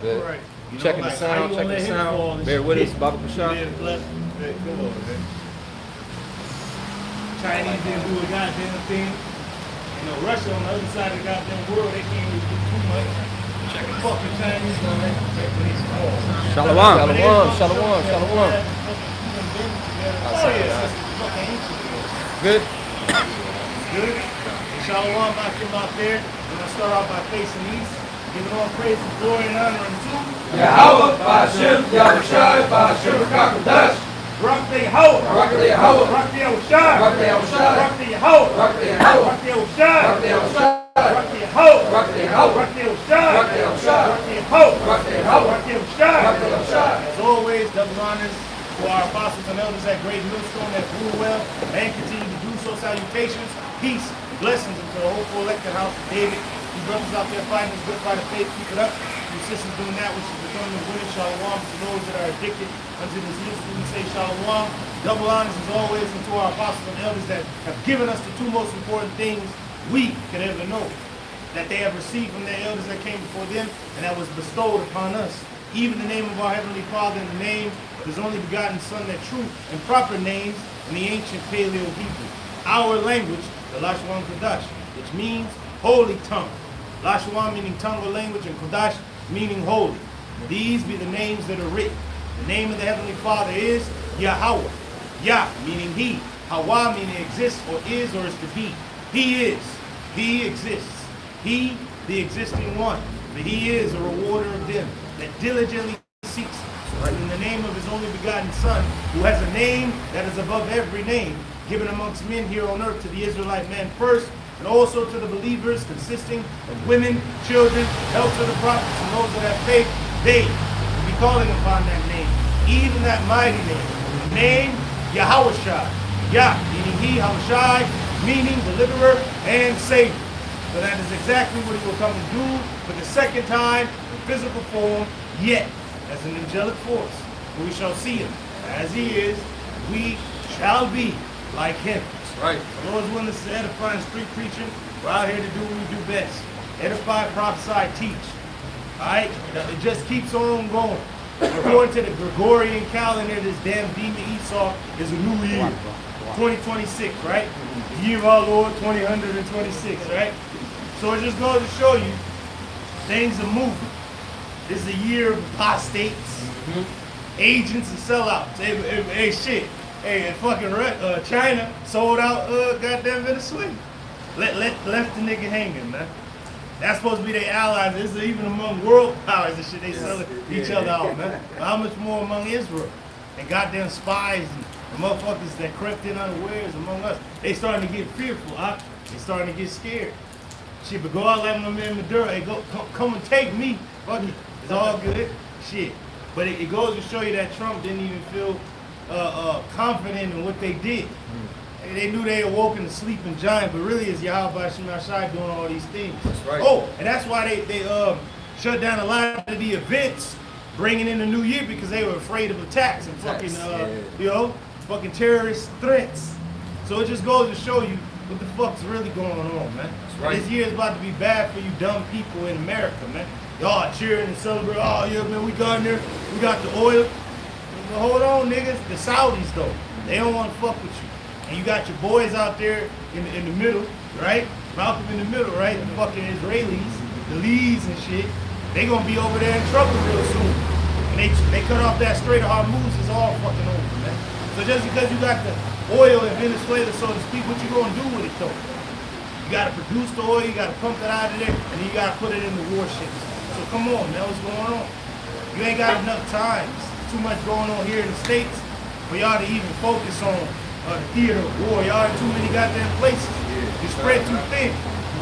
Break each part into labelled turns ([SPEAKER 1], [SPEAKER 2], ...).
[SPEAKER 1] Good.
[SPEAKER 2] Right.
[SPEAKER 1] Checking the sound, Bear with us, Baba Bashar.
[SPEAKER 2] Chinese didn't do a goddamn thing. You know, Russia on the other side of the goddamn world, they can't really do too much. Fucking Chinese on that.
[SPEAKER 1] Shalom. Shalom.
[SPEAKER 2] Oh yeah, it's fucking ancient.
[SPEAKER 1] Good.
[SPEAKER 2] Good. Shalom back him out there. We're gonna start off by facing east. Giving all praise and glory and honor unto
[SPEAKER 3] Yahweh, Ba'ashem, Yahushai, Ba'ashem, Kakadash.
[SPEAKER 2] Rock the Yahweh.
[SPEAKER 3] Rock the Yahweh.
[SPEAKER 2] Rock the Yahushai.
[SPEAKER 3] Rock the Yahushai.
[SPEAKER 2] Rock the Yahweh.
[SPEAKER 3] Rock the Yahweh.
[SPEAKER 2] Rock the Yahushai.
[SPEAKER 3] Rock the Yahushai.
[SPEAKER 2] Rock the Yahweh.
[SPEAKER 3] Rock the Yahweh.
[SPEAKER 2] Rock the Yahushai.
[SPEAKER 3] Rock the Yahushai.
[SPEAKER 2] Rock the Yahweh.
[SPEAKER 3] Rock the Yahweh.
[SPEAKER 2] Rock the Yahushai.
[SPEAKER 3] Rock the Yahushai.
[SPEAKER 2] As always, double honors to our apostles and elders at Great Millstone that rule well and continue to do so. Salutations, peace, blessings into the whole elected house of David. You brothers out there fighting this good fight of faith, keep it up. You sisters doing that which is becoming the winning. Shalom to those that are addicted unto this mystery. We say shalom. Double honors as always unto our apostles and elders that have given us the two most important things we could ever know, that they have received from their elders that came before them, and that was bestowed upon us. Even the name of our Heavenly Father and the name of His only begotten Son, that true and proper names in the ancient Paleo Hebrew. Our language, the Lashwan Kodash, which means holy tongue. Lashwan meaning tongue or language, and Kodash meaning holy. These be the names that are written. The name of the Heavenly Father is Yahweh. Yah meaning He. Hawa meaning exists or is to be. He is. He exists. He, the existing one. For He is a rewarder of them that diligently seeks. Right. In the name of His only begotten Son, who has a name that is above every name, given amongst men here on earth, to the Israelite man first, and also to the believers, consisting of women, children, helps of the prophets, and those that have faith, they will be calling upon that name, even that mighty name. The name Yahushai. Yah, meaning He, Yahushai, meaning deliverer and savior. So that is exactly what He will come and do for the second time in physical form, yet as an angelic force. For we shall see Him as He is, we shall be like Him.
[SPEAKER 1] Right.
[SPEAKER 2] For those willing to edify and street preaching, we're out here to do what we do best. Edify, prophesy, teach. Alright? It just keeps on going. According to the Gregorian calendar, this damn demon Esau is a new year. 2026, right? The year of our Lord, 2026, right? So it just goes to show you, things are moving. This is a year of apostates, agents and sellouts. Hey, shit. Hey, fucking China sold out goddamn Venezuela. Left the nigga hanging, man. That's supposed to be their allies. This is even among world powers and shit. They sell each other out, man. But how much more among Israel? And goddamn spies and motherfuckers that crept in unawares among us. They starting to get fearful, huh? They starting to get scared. Shit, but go out like my man Maduro. Hey, come and take me. Fuck it. It's all good. Shit. But it goes to show you that Trump didn't even feel confident in what they did. They knew they awoke in the sleeping giant, but really it's Yahweh Shai doing all these things.
[SPEAKER 1] That's right.
[SPEAKER 2] Oh, and that's why they shut down a lot of the events bringing in the new year, because they were afraid of attacks and fucking fucking terrorist threats. So it just goes to show you what the fuck's really going on, man.
[SPEAKER 1] That's right.
[SPEAKER 2] This year is about to be bad for you dumb people in America, man. Y'all cheering and celebrating. Oh yeah, man, we got in there. We got the oil. Well, hold on, niggas. The Saudis though, they don't want to fuck with you. And you got your boys out there in the middle, right? Malcolm in the middle, right? The fucking Israelis, the Lees and shit. They gonna be over there in trouble real soon. And they cut off that Strait of Hormuz, it's all fucking over, man. So just because you got the oil in Venezuela, so to speak, what you gonna do with it though? You gotta produce the oil, you gotta pump it out of there, and you gotta put it in the warships. So come on, man, what's going on? You ain't got enough time. Too much going on here in the States for y'all to even focus on the theater of war. Y'all in too many goddamn places. You spread too thin.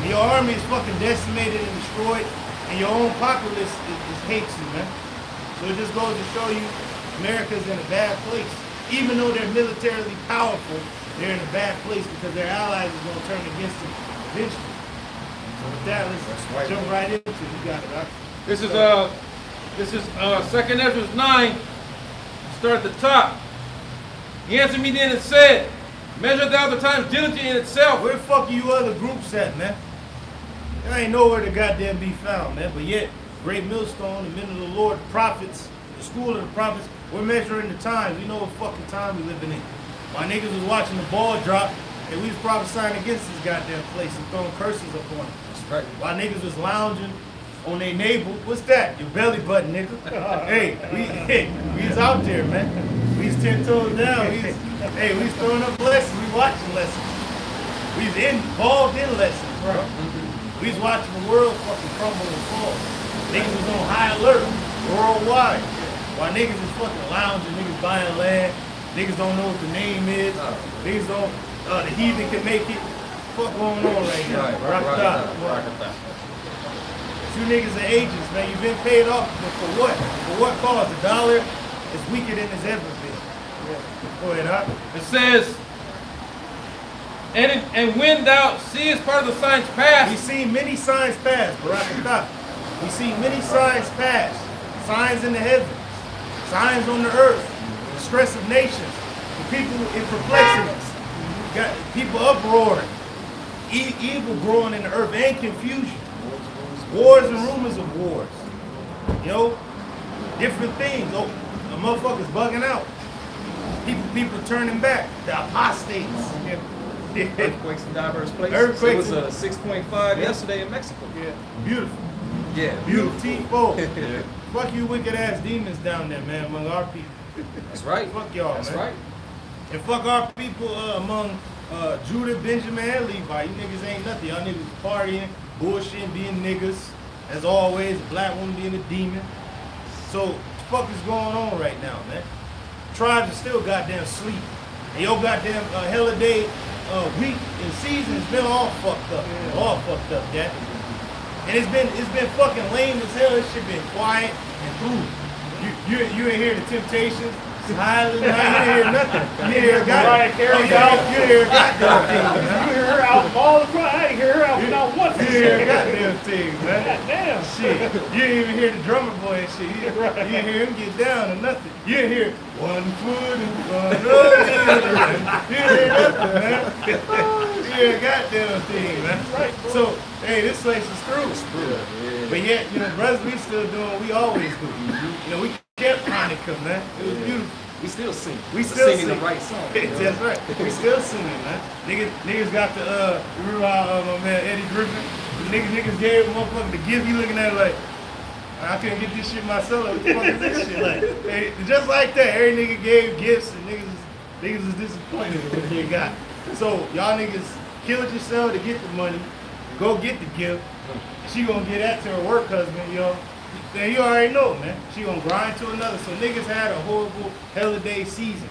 [SPEAKER 2] Your army is fucking decimated and destroyed, and your own populace is hates you, man. So it just goes to show you America's in a bad place. Even though they're militarily powerful, they're in a bad place because their allies are going to turn against them eventually. So with that, let's jump right into it. You got it, right?
[SPEAKER 4] This is 2nd Ezra 9. Start at the top. He answered me then and said, measure thou the times diligently in itself.
[SPEAKER 2] Where the fuck are you other groups at, man? There ain't nowhere to goddamn be found, man. But yet, great millstone, the men of the Lord, the prophets, the school of the prophets. We're measuring the times. We know what fucking time we living in. My niggas was watching the ball drop, and we was prophesying against this goddamn place and throwing curses upon it.
[SPEAKER 1] That's right.
[SPEAKER 2] While niggas was lounging on their navel. What's that? Your belly button, nigga. Hey, we was out there, man. We was 10 toes down. We was throwing up lessons. We watching lessons. We was involved in lessons, bro. We was watching the world fucking crumble and fall. Niggas was on high alert worldwide. While niggas is fucking lounging, niggas buying land. Niggas don't know what the name is. Niggas don't, the heathen can make it. Fuck going on right now?
[SPEAKER 1] Right.
[SPEAKER 2] You niggas are agents, man. You've been paid off, but for what? For what cause? The dollar is weaker than it's ever been. Go ahead, huh?
[SPEAKER 4] It says, and when thou seest part of the signs pass,
[SPEAKER 2] We've seen many signs pass, Barakatah. We've seen many signs pass. Signs in the heavens, signs on the earth, the stress of nations, the people in perplexities, got people uproaring, evil growing in the earth, and confusion. Wars and rumors of wars. You know, different things. Oh, the motherfuckers bugging out. People turning back. The apostates.
[SPEAKER 1] Earthquakes in diverse places.
[SPEAKER 2] Earthquakes.
[SPEAKER 1] It was a 6.5 yesterday in Mexico.
[SPEAKER 2] Yeah. Beautiful.
[SPEAKER 1] Yeah.
[SPEAKER 2] Beautiful. Fuck you wicked ass demons down there, man, among our people.
[SPEAKER 1] That's right.
[SPEAKER 2] Fuck y'all,
[SPEAKER 1] That's
[SPEAKER 2] man.
[SPEAKER 1] right.
[SPEAKER 2] And fuck our people among Judah, Benjamin, and Levi. You niggas ain't nothing. Y'all niggas partying, bullshitting, being niggas. As always, a black woman being a demon. So, what the fuck is going on right now, man? Tribes are still goddamn sleep. And your goddamn holiday week and season has been all fucked up. All fucked up, Jack. And it's been fucking lame as hell. This shit been quiet and cool. You ain't hear the Temptations. Highly, you didn't hear nothing. You didn't hear
[SPEAKER 3] Mariah Carey out.
[SPEAKER 2] You didn't hear goddamn things, man.
[SPEAKER 3] You hear her out all the time. I didn't hear her out not once.
[SPEAKER 2] You didn't hear goddamn things, man.
[SPEAKER 3] Goddamn.
[SPEAKER 2] Shit. You didn't even hear the drummer boy and shit. You didn't hear him get down or nothing. You didn't hear one foot in front of the other. You didn't hear nothing, man. You didn't hear goddamn thing, man. So, hey, this place is through. But yet, you know, brothers, we still doing what we always do. You know, we kept Hanukkah, man. It was beautiful.
[SPEAKER 1] We still sing.
[SPEAKER 2] We still
[SPEAKER 1] singing
[SPEAKER 2] sing.
[SPEAKER 1] the right song.
[SPEAKER 2] That's right. We still singing, man. Niggas got the remember how my man Eddie Griffin, niggas gave a motherfucker the gift. He looking at it like, I couldn't get this shit myself. What the fuck is this shit like? Hey, just like that, every nigga gave gifts and niggas is disappointed with what they got. So y'all niggas killed yourself to get the money, go get the gift. She gonna get that to her work husband, yo. And you already know, man. She gonna grind to another. So niggas had a horrible holiday season.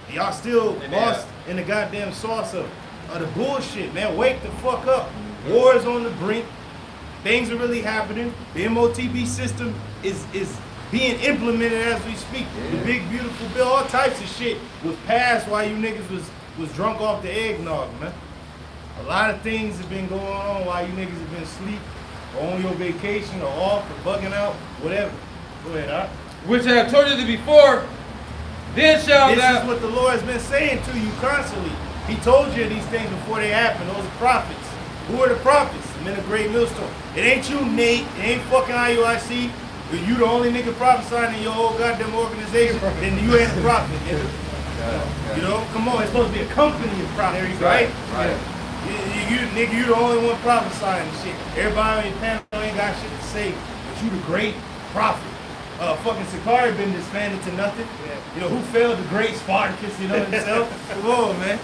[SPEAKER 2] And y'all still lost in the goddamn sauce of the bullshit, man. Wake the fuck up. War's on the brink. Things are really happening. The MOTB system is being implemented as we speak. The big beautiful bill, all types of shit was passed while you niggas was drunk off the eggnog, man. A lot of things have been going on while you niggas have been asleep, or on your vacation, or off, or bugging out, whatever. Go ahead, huh?
[SPEAKER 4] which I have told you before, then shall
[SPEAKER 2] This
[SPEAKER 4] thou.
[SPEAKER 2] is what the Lord has been saying to you constantly. He told you these things before they happened. Those are prophets. Who are the prophets? The men of great millstone. It ain't you, Nate. It ain't fucking IUIC. If you the only nigga prophesying in your whole goddamn organization, then you ain't a prophet, nigga. You know, come on. It's supposed to be a company of prophets, right?
[SPEAKER 1] Right.
[SPEAKER 2] Nigga, you the only one prophesying and shit. Everybody on your panel ain't got shit to say, but you the great prophet. Fucking Sakari been disbanded to nothing. You know, who failed the great Spartacus, you know himself? Come on, man.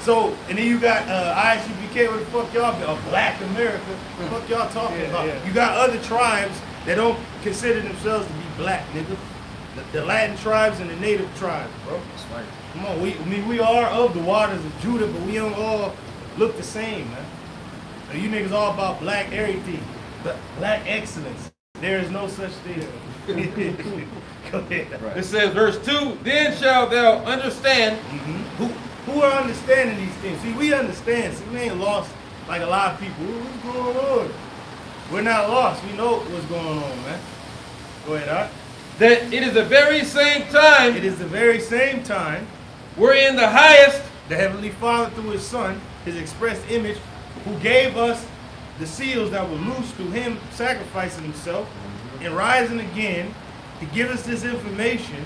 [SPEAKER 2] So, and then you got ISUPK, what the fuck y'all got? Black America. What the fuck y'all talking about? You got other tribes that don't consider themselves to be black, nigga. The Latin tribes and the native tribes, bro.
[SPEAKER 1] That's right.
[SPEAKER 2] Come on, we are of the waters of Judah, but we don't all look the same, man. So you niggas all about black everything, black excellence. There is no such thing. Go ahead.
[SPEAKER 1] Right.
[SPEAKER 4] It says, verse 2, then shalt thou understand.
[SPEAKER 2] Who are understanding these things? See, we understand. See, we ain't lost like a lot of people. What's going on? We're not lost. We know what's going on, man. Go ahead, huh?
[SPEAKER 4] That it is the very same time
[SPEAKER 2] It is the very same time
[SPEAKER 4] wherein the highest
[SPEAKER 2] the Heavenly Father, through His Son, His expressed image, who gave us the seals that were loose through Him sacrificing Himself, and rising again to give us this information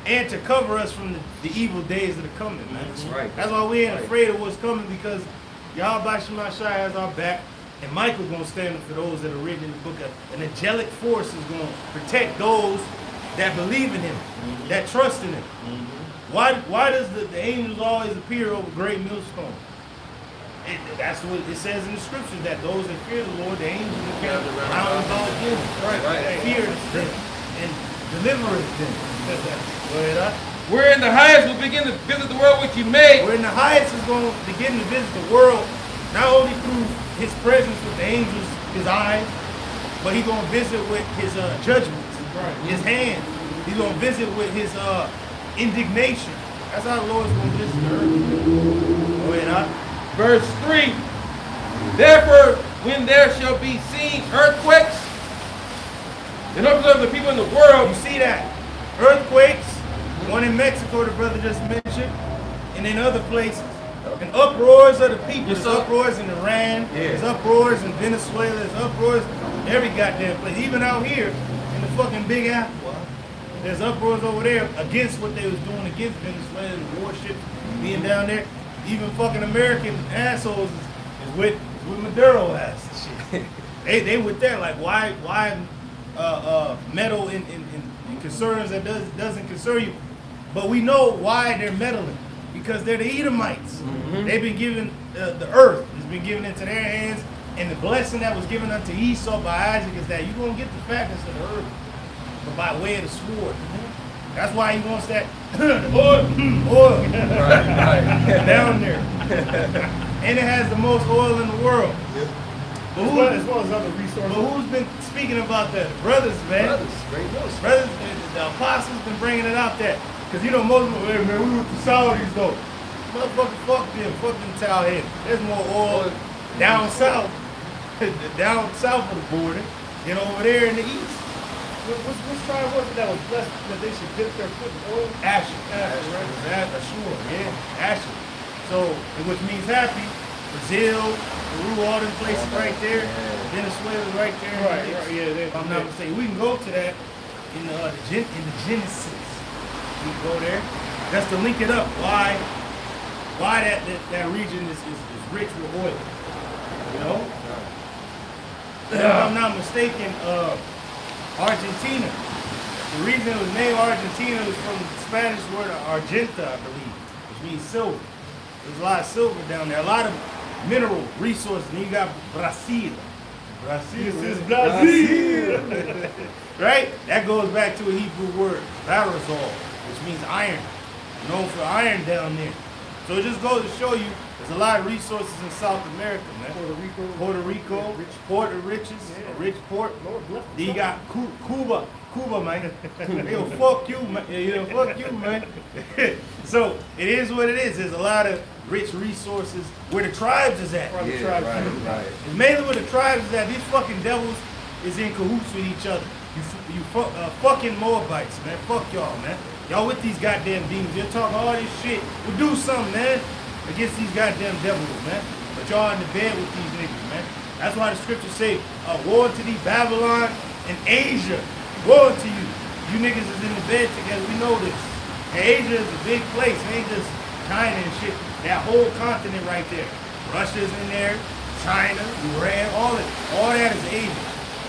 [SPEAKER 2] and to cover us from the evil days that are coming, man.
[SPEAKER 1] That's right.
[SPEAKER 2] That's why we ain't afraid of what's coming, because Yahweh Shema Shai has our back, and Michael's going to stand up for those that are written in the book. An angelic force is going to protect those that believe in him, that trust in him. Why does the angels always appear over great millstones? That's what it says in the scriptures, that those that fear the Lord, the angels will carry round about them. Right. Fear them and delivereth them. Go ahead, huh?
[SPEAKER 4] Where in the highest will begin to visit the world which he made.
[SPEAKER 2] Where in the highest is going to begin to visit the world, not only through his presence with the angels, his eyes, but he's going to visit with his judgments, his hand. He's going to visit with his indignation. That's how the Lord's going to visit the earth. Go ahead, huh?
[SPEAKER 4] Verse 3. Therefore, when there shall be seen earthquakes, and of the people in the world.
[SPEAKER 2] You see that? Earthquakes, one in Mexico, the brother just mentioned, and in other places. And uproars of the people. There's uproars in Iran, there's uproars in Venezuela, there's uproars in every goddamn place. Even out here in the fucking Big Apple. There's uproars over there against what they was doing against Venezuela, the warships being down there. Even fucking American assholes is with Maduro ass and shit. they with there, like why meddle in concerns that doesn't concern you. But we know why they're meddling, because they're the Edomites. They've been given the earth has been given into their hands, and the blessing that was given unto Esau by Isaac is that you're gonna get the fatness of the earth, but by way of the sword. That's why he wants that oil down there. And it has the most oil in the world.
[SPEAKER 3] As well as other resources.
[SPEAKER 2] But who's been speaking about that? Brothers, man. Brothers, the apostles been bringing it out there. Because you know, most of them, man, we with the Saudis though. Motherfucker, fuck them towel heads. There's more oil down south, down south of the border, than over there in the east.
[SPEAKER 3] Which tribe was it that was blessed that they should dip their foot in oil?
[SPEAKER 2] Asher, right? Sure, yeah, Asher. So, which means happy. Brazil, Peru, all them places right there. Venezuela right there.
[SPEAKER 3] Right, yeah.
[SPEAKER 2] If I'm not mistaken, we can go to that in the Genesis. We can go there. Just to link it up. Why that region is rich with oil. You know? If I'm not mistaken, Argentina. The reason it was named Argentina was from the Spanish word argenta, I believe, which means silver. There's a lot of silver down there, a lot of mineral resources. And you got Brazil.
[SPEAKER 3] This is Brazil.
[SPEAKER 2] Right? That goes back to a Hebrew word, barazol, which means iron. Known for iron down there. So it just goes to show you there's a lot of resources in South America, man. Puerto Rico, port of riches, a rich port. Then you got Cuba, man. Yo, fuck you, man. Yeah, fuck you, man. So it is what it is. There's a lot of rich resources where the tribes is at.
[SPEAKER 1] Right.
[SPEAKER 2] And mainly where the tribes is at. These fucking devils is in cahoots with each other. You fucking Moabites, man. Fuck y'all, man. Y'all with these goddamn demons. You're talking all this shit. Well, do something, man, against these goddamn devils, man. But y'all in the bed with these niggas, man. That's why the scriptures say, woe to thee, Babylon and Asia. Woe to you. You niggas is in the bed together. We know this. And Asia is a big place. It ain't just China and shit. That whole continent right there. Russia's in there. China, Iran, all that is Asia.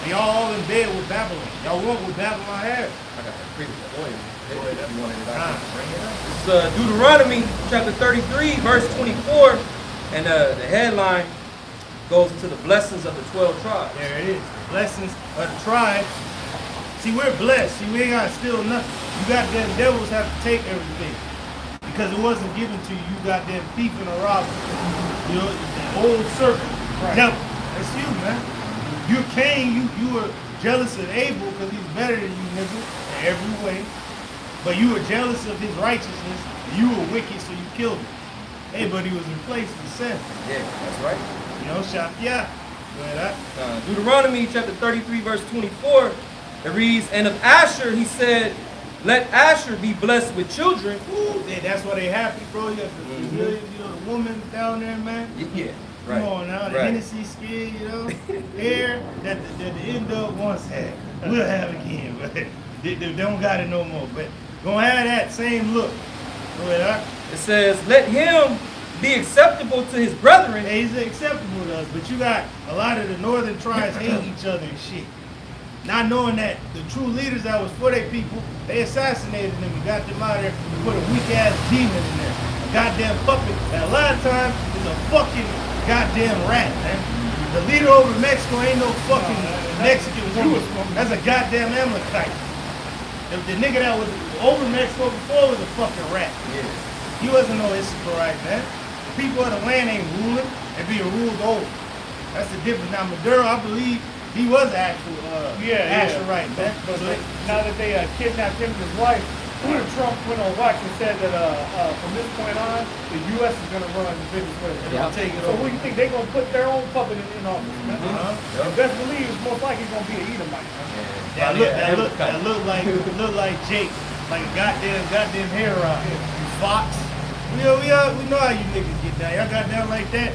[SPEAKER 2] And y'all all in bed with Babylon. Y'all want what Babylon has.
[SPEAKER 1] I got that previous oil. You wanted it out. Bring it up.
[SPEAKER 5] It's Deuteronomy chapter 33, verse 24, and the headline goes into the blessings of the 12 tribes.
[SPEAKER 2] There it is. The blessings of the tribes. See, we're blessed. See, we ain't got to steal nothing. You got them devils have to take everything. Because it wasn't given to you. You got them thief and a robber. You know, the old serpent. Right. Devil. That's you, man. You Cain, you were jealous of Abel because he's better than you, nigga, in every way. But you were jealous of his righteousness. You were wicked, so you killed him. Hey, but he was replaced with sin.
[SPEAKER 1] Yeah, that's right.
[SPEAKER 2] You know, shot, yeah.
[SPEAKER 5] Deuteronomy chapter 33, verse 24, it reads, and of Asher he said, let Asher be blessed with children.
[SPEAKER 2] Ooh, that's why they happy, bro. You got the woman down there, man.
[SPEAKER 1] Yeah, right.
[SPEAKER 2] Come on now, the Hennessy skin, you know, hair that the end up once had. We'll have again, but they don't got it no more. But gonna have that same look. Go ahead,
[SPEAKER 5] It says, let him be acceptable to his brethren.
[SPEAKER 2] Hey, he's acceptable to us, but you got a lot of the northern tribes hate each other and shit. Not knowing that the true leaders that was for their people, they assassinated them and got them out of there and put a weak ass demon in there. A goddamn puppet that a lot of times is a fucking goddamn rat, man. The leader over Mexico ain't no fucking Mexican Jewish. That's a goddamn Amalekite. The nigga that was over Mexico before was a fucking rat.
[SPEAKER 5] Yeah.
[SPEAKER 2] He wasn't no Issachar, man. The people of the land ain't ruling, they being ruled over. That's the difference. Now Maduro, I believe he was actual Asherite, man.
[SPEAKER 3] But now that they kidnapped him and his wife, Trump went on watch and said that from this point on, the U.S. is going to run Venezuela.
[SPEAKER 2] Yeah. Take it
[SPEAKER 3] So
[SPEAKER 2] over.
[SPEAKER 3] what do you think? They're going to put their own puppet in office, man?
[SPEAKER 2] Uh-huh.
[SPEAKER 3] Best believe it's most likely going to be an Edomite.
[SPEAKER 2] That look like Jake, like a goddamn hair rock. You fox. We know how you niggas get down. Y'all got down like that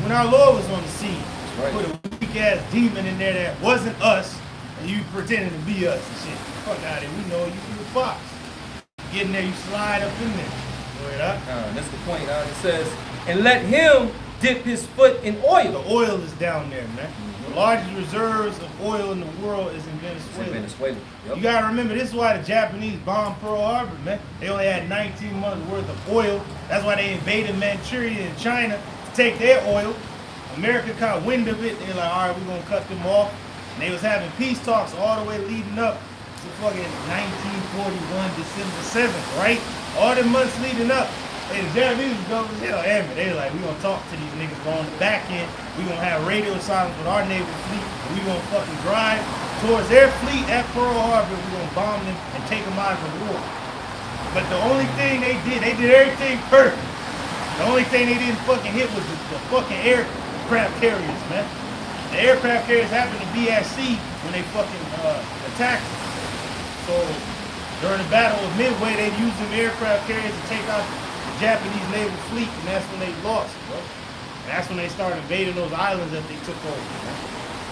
[SPEAKER 2] when our Lord was on the scene.
[SPEAKER 5] Right.
[SPEAKER 2] Put a weak ass demon in there that wasn't us, and you pretending to be us and shit. Fuck out of here. We know you a fox. Get in there, you slide up in there. Go ahead, up.
[SPEAKER 5] That's the point. It says, and let him dip his foot in oil.
[SPEAKER 2] The oil is down there, man. The largest reserves of oil in the world is in Venezuela.
[SPEAKER 5] It's in Venezuela. Yep.
[SPEAKER 2] You gotta remember, this is why the Japanese bombed Pearl Harbor, man. They only had 19 months worth of oil. That's why they invaded Manchuria and China to take their oil. America caught wind of it. They're like, all right, we're gonna cut them off. And they was having peace talks all the way leading up to fucking 1941, December 7th, right? All the months leading up. And the Japanese was going to hell, damn it. They were like, we gonna talk to these niggas, but on the back end, we gonna have radio silence with our naval fleet, and we gonna fucking drive towards their fleet at Pearl Harbor. We gonna bomb them and take them out of the war. But the only thing they did everything perfect. The only thing they didn't fucking hit was the fucking aircraft carriers, man. The aircraft carriers happened to be at sea when they fucking attacked them. So during the Battle of Midway, they used them aircraft carriers to take out the Japanese naval fleet, and that's when they lost, bro. And that's when they started invading those islands that they took over, man.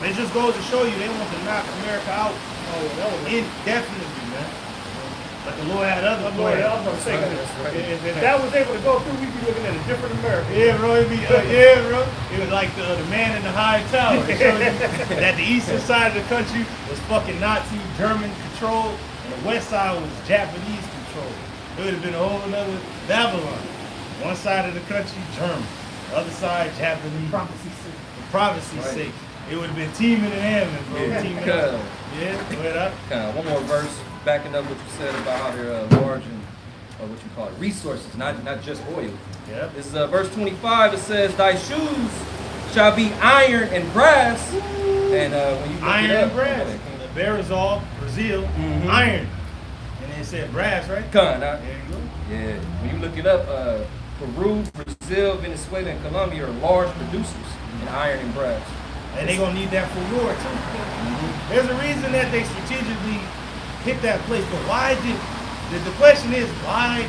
[SPEAKER 2] But it just goes to show you they want to knock America out indefinitely, man. But the Lord had other plans.
[SPEAKER 3] I was going to say, if that was able to go through, we'd be looking at a different America.
[SPEAKER 2] Yeah, bro. It'd be, bro. It was like the man in the high tower. It showed you that the eastern side of the country was fucking Nazi German control, and the west side was Japanese control. It would have been a whole another Babylon. One side of the country, German. The other side, Japanese. For prophecy's sake. It would have been teaming and having, bro.
[SPEAKER 5] Yeah.
[SPEAKER 2] Teaming up. Yeah, go ahead up.
[SPEAKER 5] One more verse, backing up what you said about how they're large and what you call it, resources, not just oil.
[SPEAKER 2] Yeah.
[SPEAKER 5] This is verse 25. It says, "Thy shoes shall be iron and brass." And when you look
[SPEAKER 2] Iron
[SPEAKER 5] it up,
[SPEAKER 2] and brass. The Berazol, Brazil, iron. And then it said brass, right?
[SPEAKER 5] There
[SPEAKER 2] There you go.
[SPEAKER 5] Yeah. When you look it up, Peru, Brazil, Venezuela, and Colombia are large producers in iron and brass.
[SPEAKER 2] And they're gonna need that for war too. There's a reason that they strategically hit that place, but why did the question is why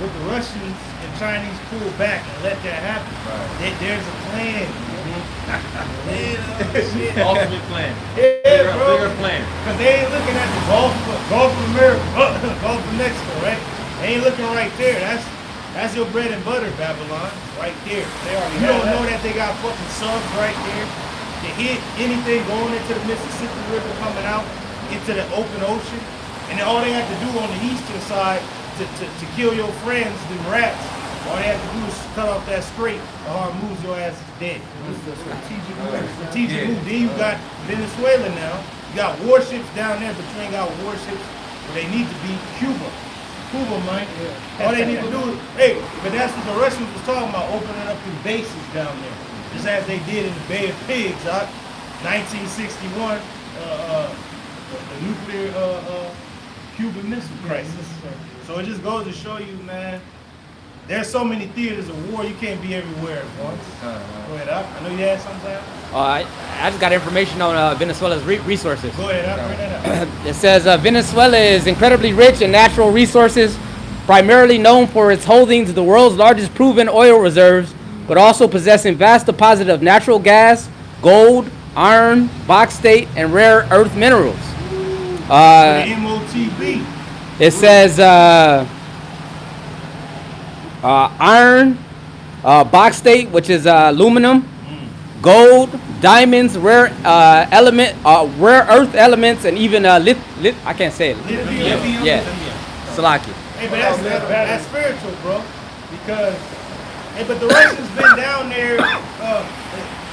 [SPEAKER 2] would the Russians and Chinese pull back and let that happen?
[SPEAKER 5] Right.
[SPEAKER 2] There's a plan. Shit.
[SPEAKER 4] Ultimate plan.
[SPEAKER 2] Yeah, bro.
[SPEAKER 4] Bigger plan.
[SPEAKER 2] Cause they ain't looking at the Gulf of America, Gulf of Mexico, right? They ain't looking right there. That's your bread and butter, Babylon, right there. You don't know that they got fucking subs right there to hit anything going into the Mississippi River coming out into the open ocean. And then all they have to do on the eastern side to kill your friends, them rats, all they have to do is cut off that strait, the Hormuz, your ass is dead. This is a strategic move. Strategic move. Then you got Venezuela now. You got warships down there, but you ain't got warships where they need to be. Cuba, man. All they need to do is, but that's what the Russians was talking about, opening up the bases down there. Just as they did in the Bay of Pigs, 1961, the nuclear Cuban Missile Crisis. So it just goes to show you, man, there's so many theaters of war, you can't be everywhere at once. Go ahead, up. I know you had something.
[SPEAKER 6] I just got information on Venezuela's resources.
[SPEAKER 2] Go ahead, up. Bring that up.
[SPEAKER 6] It says Venezuela is incredibly rich in natural resources, primarily known for its holdings of the world's largest proven oil reserves, but also possessing vast deposits of natural gas, gold, iron, bauxite, and rare earth minerals.
[SPEAKER 2] The MOTB.
[SPEAKER 6] It says iron, bauxite, which is aluminum, gold, diamonds, rare earth elements, and even I can't say it.
[SPEAKER 2] Lithium.
[SPEAKER 6] Yeah, Salaki.
[SPEAKER 2] Hey, but that's spiritual, bro. Because, hey, but the Russians been down there.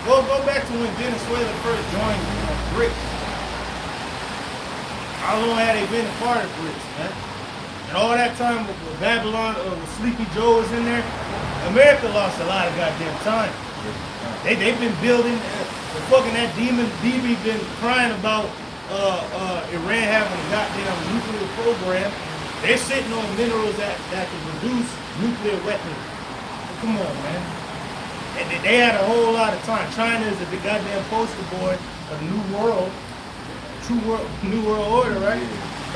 [SPEAKER 2] Go back to when Venezuela first joined BRICS. How long had they been a part of BRICS, man? And all that time with Babylon, with Sleepy Joe was in there, America lost a lot of goddamn time. They've been building, that demon BB been crying about Iran having a goddamn nuclear program. They're sitting on minerals that can produce nuclear weapons. Come on, man. And they had a whole lot of time. China is the goddamn poster boy of the new world, new world order, right?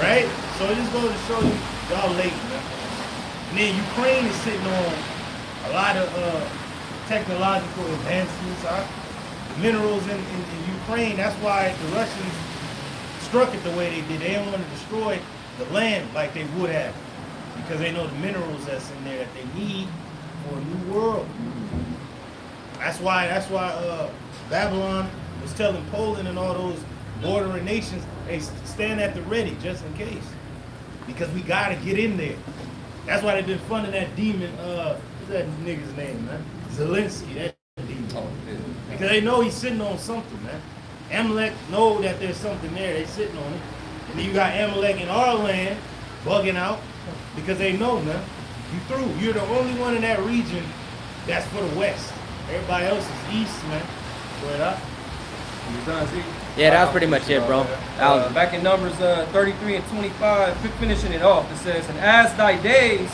[SPEAKER 2] Right? So it just goes to show you, y'all late, man. And then Ukraine is sitting on a lot of technological advancements. The minerals in Ukraine, that's why the Russians struck it the way they did. They didn't want to destroy the land like they would have, because they know the minerals that's in there that they need for a new world. That's why Babylon was telling Poland and all those bordering nations, hey, stand at the ready just in case, because we gotta get in there. That's why they've been funding that demon. What's that nigga's name, man? Zelensky. That demon. Because they know he's sitting on something, man. Amalek know that there's something there. They sitting on it. And then you got Amalek in our land bugging out because they know, man. You through. You're the only one in that region that's for the West. Everybody else is East, man. Go ahead up.
[SPEAKER 6] Yeah, that was pretty much it, bro.
[SPEAKER 5] Back in Numbers 33 and 25, finishing it off, it says, and as thy days,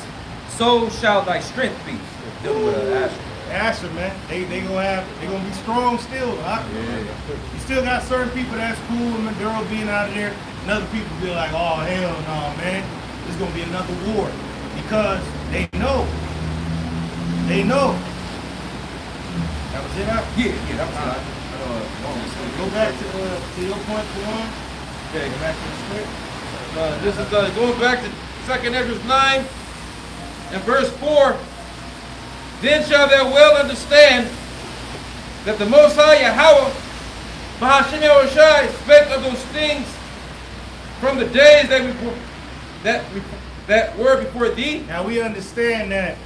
[SPEAKER 5] so shall thy strength be. Dealing with Asher.
[SPEAKER 2] Asher, man, they gonna be strong still, huh? Yeah. You still got certain people that's cool with Maduro being out of there, and other people be like, oh hell no, man, there's gonna be another war, because they know. That was it, huh?
[SPEAKER 5] Yeah, that was it.
[SPEAKER 2] Go back to your point, Juan.
[SPEAKER 4] Okay.
[SPEAKER 2] Go back to the script.
[SPEAKER 4] This is going back to 2nd Ezra 9 and verse 4. Then shall thou well understand that the Most High Yahweh, Bahashem Yahushai, spake of those things from the days that were before thee.
[SPEAKER 2] Now we understand that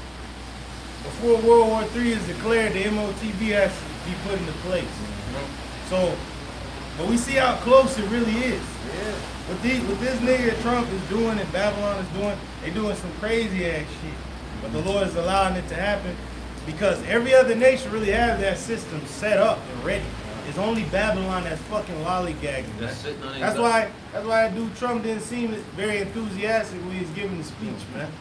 [SPEAKER 2] before World War III is declared, the MOTB has to be put into place. So, but we see how close it really is.
[SPEAKER 5] Yeah.
[SPEAKER 2] What this nigga Trump is doing and Babylon is doing, they doing some crazy ass shit. But the Lord is allowing it to happen because every other nation really has that system set up and ready. It's only Babylon that's fucking lollygagging. That's why that dude Trump didn't seem very enthusiastic when he was giving the speech, man.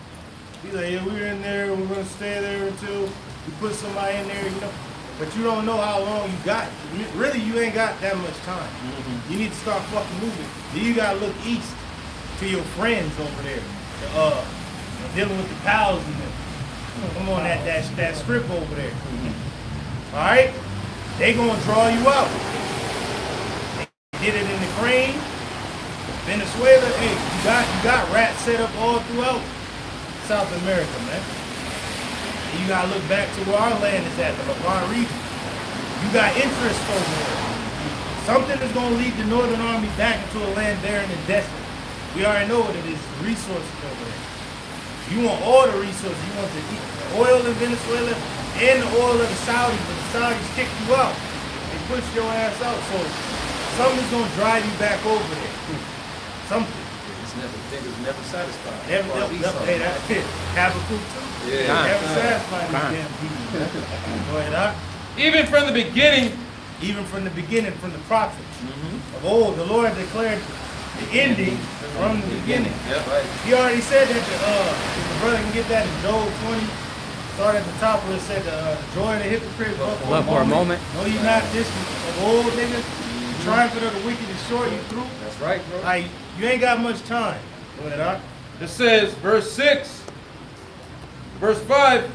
[SPEAKER 2] He's like, yeah, we're in there, we're gonna stay there until we put somebody in there, you know. But you don't know how long you got. Really, you ain't got that much time. You need to start fucking moving. Then you gotta look east to your friends over there, dealing with the pals and them. Come on, that strip over there. All right, they gonna draw you out. They did it in Ukraine, Venezuela. Hey, you got rats set up all throughout South America, man. You gotta look back to where our land is at, the Levant region. You got interest over there. Something is gonna lead the Northern Army back into a land barren and desolate. We already know what it is, resources over there. You want all the resources. You want the oil in Venezuela and the oil of the Saudis, but the Saudis kicked you out. They pushed your ass out. So something's gonna drive you back over there. Something.
[SPEAKER 1] Niggas never satisfied.
[SPEAKER 2] Hey, that's it. Habakkuk too.
[SPEAKER 1] Yeah.
[SPEAKER 2] Never satisfied these damn people. Go ahead, Doc.
[SPEAKER 4] Even from the beginning,
[SPEAKER 2] From the prophets of old, the Lord declared the ending from the beginning.
[SPEAKER 1] Yeah, right.
[SPEAKER 2] He already said that if the brother can get that in Job 20, start at the top where it said the joy of the hypocrite
[SPEAKER 6] But for a moment.
[SPEAKER 2] No, you not this of old niggas. The triumphant of the wicked is short, you through.
[SPEAKER 5] That's right, bro.
[SPEAKER 2] Like, you ain't got much time. Go ahead, Doc.
[SPEAKER 4] it says, verse 6, verse 5,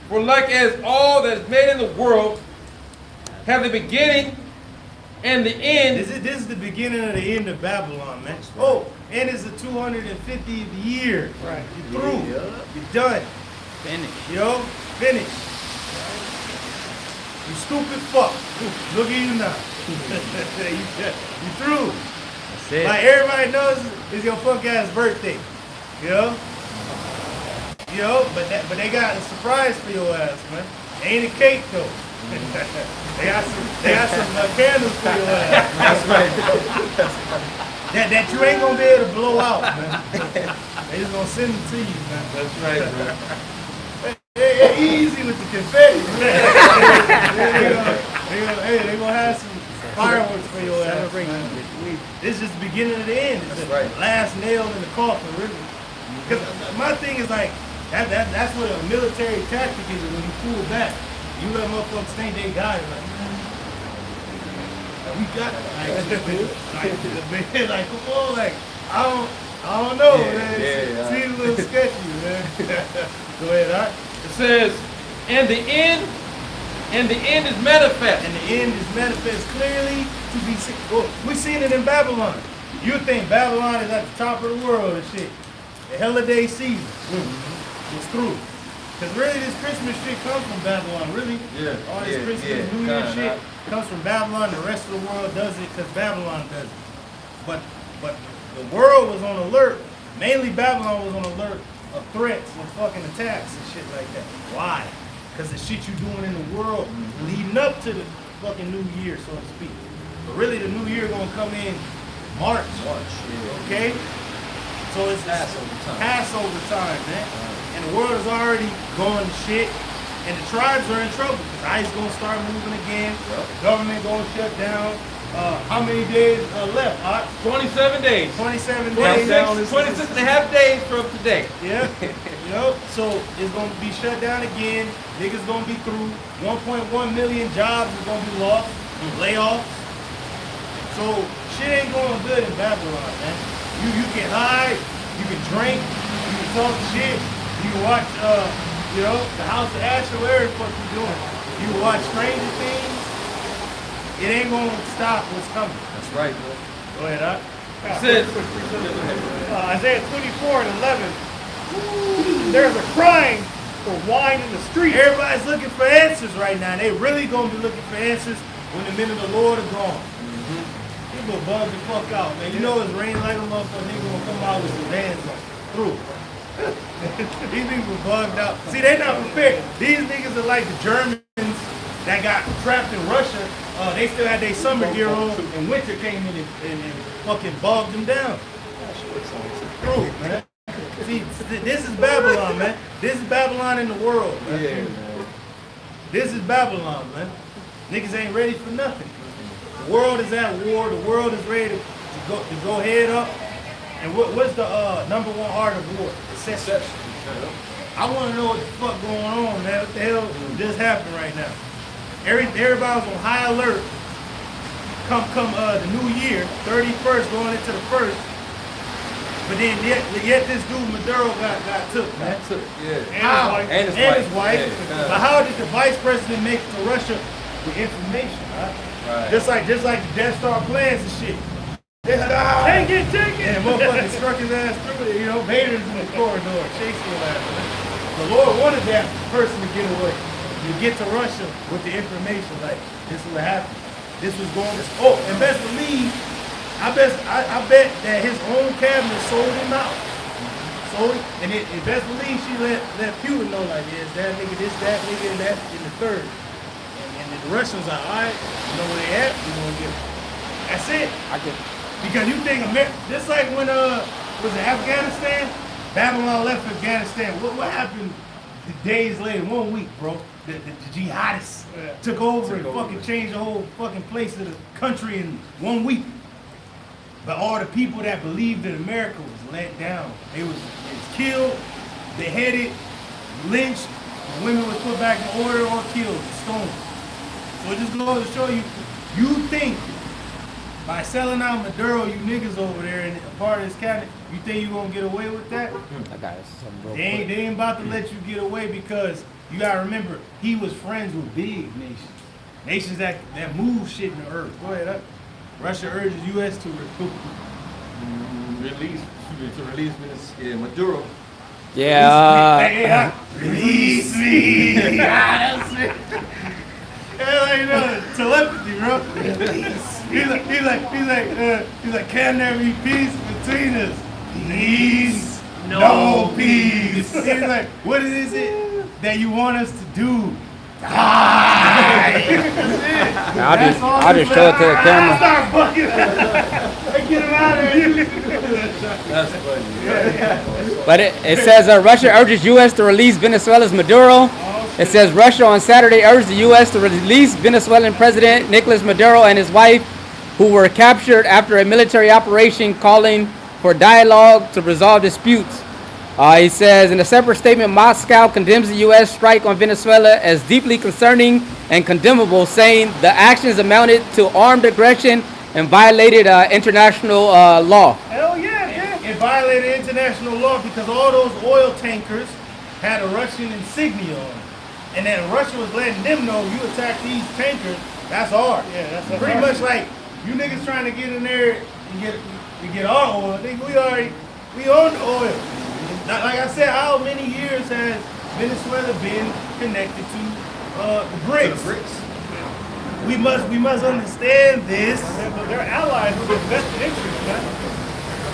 [SPEAKER 4] for like as all that is made in the world have the beginning and the end.
[SPEAKER 2] This is the beginning of the end of Babylon, man. Oh, and it's the 250th year.
[SPEAKER 3] Right.
[SPEAKER 2] You're through. You're done.
[SPEAKER 6] Finish.
[SPEAKER 2] Yo, finish. You stupid fuck. Look at you now. You through.
[SPEAKER 6] That's it.
[SPEAKER 2] Like everybody knows it's your fuck ass birthday. Yo. But they got a surprise for your ass, man. Ain't a cake though. they got some candles for your ass.
[SPEAKER 5] That's right.
[SPEAKER 2] That you ain't gonna be able to blow out, man. They just gonna send them to you, man.
[SPEAKER 4] That's right, bro.
[SPEAKER 2] Hey, easy with the confetti. They gonna have some fireworks for your ass. Man. This is the beginning of the end. It's the last nail in the coffin, really. Because my thing is like, that's what a military tactic is. When you pull back, you let motherfuckers think they got it. Like, we got it. Like, come on, like, I don't know, man. Seems a little sketchy, man. Go ahead, all right?
[SPEAKER 4] It says, and the end is manifest.
[SPEAKER 2] And the end is manifest clearly to be seen. Oh, we seen it in Babylon. You think Babylon is at the top of the world and shit. The holiday season is through. Because really this Christmas shit comes from Babylon, really.
[SPEAKER 5] Yeah.
[SPEAKER 2] All this Christmas, New Year shit comes from Babylon. The rest of the world does it because Babylon does it. But the world was on alert. Mainly Babylon was on alert of threats and fucking attacks and shit like that. Why? Because the shit you doing in the world leading up to the fucking New Year, so to speak. But really the New Year gonna come in March. Okay? So it's Passover time, man. And the world is already going to shit. And the tribes are in trouble because ICE gonna start moving again. The government gonna shut down. How many days left?
[SPEAKER 4] 27 days.
[SPEAKER 2] 27 days.
[SPEAKER 4] 26 and a half days from today.
[SPEAKER 2] Yeah. So it's gonna be shut down again. Niggas gonna be through. 1.1 million jobs is gonna be lost. Layoffs. So shit ain't going good in Babylon, man. You get high, you can drink, you can talk shit, you can watch the House of Asher, whatever the fuck you doing. You can watch Stranger Things. It ain't gonna stop what's coming.
[SPEAKER 5] That's right, bro.
[SPEAKER 2] Go ahead, huh?
[SPEAKER 4] It says,
[SPEAKER 3] Isaiah 24 and 11. There's a crying for wine in the street.
[SPEAKER 2] Everybody's looking for answers right now. They really gonna be looking for answers when the men of the Lord are gone. People bug the fuck out, man. You know it's raining like a motherfucker. Nigga gonna come out with some vans on through. These people bugged out. See, they not prepared. These niggas are like the Germans that got trapped in Russia. They still had their summer gear on, and winter came in and fucking bogged them down. Through, man. See, this is Babylon, man. This is Babylon in the world, man.
[SPEAKER 5] Yeah, man.
[SPEAKER 2] This is Babylon, man. Niggas ain't ready for nothing. The world is at war. The world is ready to go head up. And what's the number one art of war? Deception. I want to know what the fuck going on, man. What the hell just happened right now? Everybody's on high alert. Come the new year, 31st going into the 1st. But then yet this dude Maduro got took, man.
[SPEAKER 3] And
[SPEAKER 2] his wife.
[SPEAKER 5] Yeah.
[SPEAKER 2] But how did the vice president make it to Russia with information, right? Just like the Death Star plans and shit. They said, take it. And motherfucker struck his ass through it. Vader's in the corridor, chasing his ass. The Lord wanted that person to get away. You get to Russia with the information, like, this is what happened. This was going to, and best believe, I bet that his own cabinet sold him out. And best believe she let Putin know, like, yeah, it's that nigga, this, that nigga, and that in the third. And the Russians are, all right, you know where they at, you gonna get it. That's it. Because you think just like when was it Afghanistan? Babylon left Afghanistan. What happened days later, 1 week, bro? The jihadists took over and fucking changed the whole fucking place of the country in 1 week. But all the people that believed that America was let down. They was killed, beheaded, lynched, and women was put back in order or killed, stoned. So it just goes to show you, you think by selling out Maduro, you niggas over there and a part of this cabinet, you think you gonna get away with that? They ain't about to let you get away because you gotta remember, he was friends with big nations. Nations that move shit in the earth. Go ahead. Russia urges U.S. to
[SPEAKER 4] release Maduro.
[SPEAKER 6] Yeah.
[SPEAKER 2] release me. That's it. Like, telepathy, bro. He's like, can there be peace between us? Peace, no peace. He's like, what is it that you want us to do? Die.
[SPEAKER 6] I'll just show it to the camera.
[SPEAKER 2] Start bucking. Get him out of here.
[SPEAKER 4] That's funny.
[SPEAKER 6] But it says Russia urges U.S. to release Venezuela's Maduro. It says Russia on Saturday urged the U.S. to release Venezuelan President Nicolas Maduro and his wife, who were captured after a military operation, calling for dialogue to resolve disputes. He says in a separate statement, Moscow condemns the U.S. strike on Venezuela as deeply concerning and condemnable, saying the actions amounted to armed aggression and violated international law.
[SPEAKER 2] Hell yeah. It violated international law because all those oil tankers had a Russian insignia on them. And then Russia was letting them know, you attack these tankers, that's ours.
[SPEAKER 3] Yeah, that's
[SPEAKER 2] pretty much like you niggas trying to get in there and get our oil. Nigga, we own the oil. Like I said, how many years has Venezuela been connected to the BRICS? We must understand this.
[SPEAKER 3] They're allies with invested interests, man.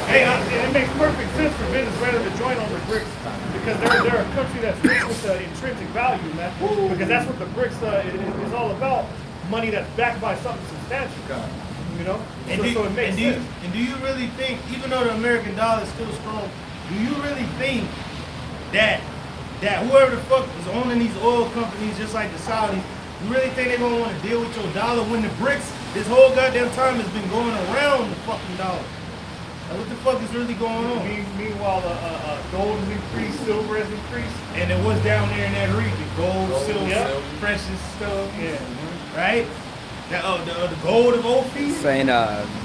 [SPEAKER 3] Hey, it makes perfect sense for Venezuela to join on the BRICS because they're a country that's rich with intrinsic value, man. Because that's what the BRICS is all about. Money that's backed by something substantial. You know?
[SPEAKER 2] And
[SPEAKER 3] so it makes sense.
[SPEAKER 2] And do you really think, even though the American dollar is still strong, do you really think that whoever the fuck is owning these oil companies, just like the Saudis, you really think they're gonna want to deal with your dollar when the BRICS this whole goddamn time has been going around the fucking dollar? Like, what the fuck is really going on?
[SPEAKER 3] Meanwhile, gold has increased, silver has increased.
[SPEAKER 2] And then what's down there in that region? Gold, silver,
[SPEAKER 3] yeah.
[SPEAKER 2] precious stuff.
[SPEAKER 3] Yeah.
[SPEAKER 2] Right? The gold of Ophi?
[SPEAKER 6] Saying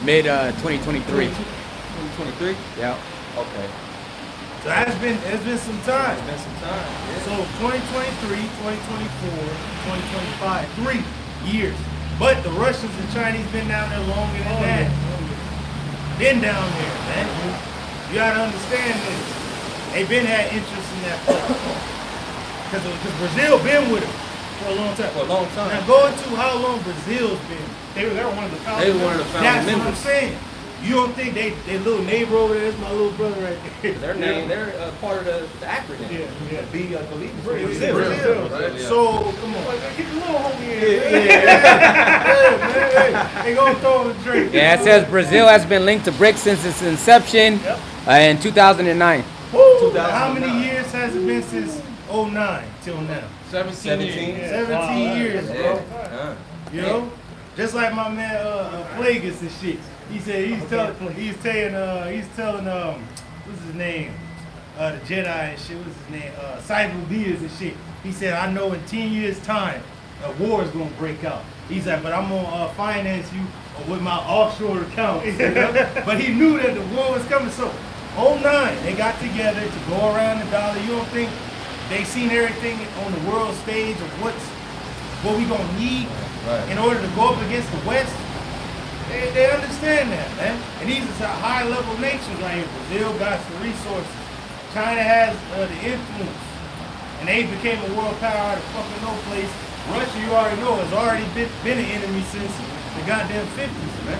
[SPEAKER 6] mid 2023.
[SPEAKER 4] 2023?
[SPEAKER 6] Yeah.
[SPEAKER 4] Okay.
[SPEAKER 2] So it's been some time.
[SPEAKER 4] It's been some time. Yeah.
[SPEAKER 2] So 2023, 2024, 2025, 3 years. But the Russians and Chinese been down there longer than that. Been down there, man. You gotta understand this. They been had interest in that place. Because Brazil been with them for a long time.
[SPEAKER 4] For a long time.
[SPEAKER 2] Now go into how long Brazil's been.
[SPEAKER 3] They were one of the founders.
[SPEAKER 4] They were one of the founding
[SPEAKER 2] That's
[SPEAKER 4] members.
[SPEAKER 2] what I'm saying. You don't think they little neighbor over there is my little brother right there?
[SPEAKER 5] Their name, they're part of the acronym.
[SPEAKER 3] Yeah.
[SPEAKER 5] B, I believe. is
[SPEAKER 2] Brazil.
[SPEAKER 4] Brazil.
[SPEAKER 2] So come on.
[SPEAKER 3] Get the little homie in.
[SPEAKER 2] Man, they gonna throw him a drink.
[SPEAKER 6] Yeah, it says Brazil has been linked to BRICS since its inception in 2009.
[SPEAKER 2] Woo! How many years has it been since 09 till now?
[SPEAKER 4] 17
[SPEAKER 5] 17.
[SPEAKER 4] years.
[SPEAKER 2] 17 years, bro.
[SPEAKER 5] Yeah.
[SPEAKER 2] You know? Just like my man Plagueis and shit. He said he's telling what's his name? The Jedi and shit, what's his name? Cyber Diaz and shit. He said, I know in 10 years time a war is gonna break out. He's like, but I'm gonna finance you with my offshore accounts. You know? But he knew that the war was coming. So 09, they got together to go around the dollar. You don't think they seen everything on the world stage of what we gonna need in order to go up against the West? They understand that, man. And these are high-level nations right here. Brazil got the resources. China has the influence. And they became a world power out of fucking no place. Russia, you already know, has already been an enemy since the goddamn 50s, man.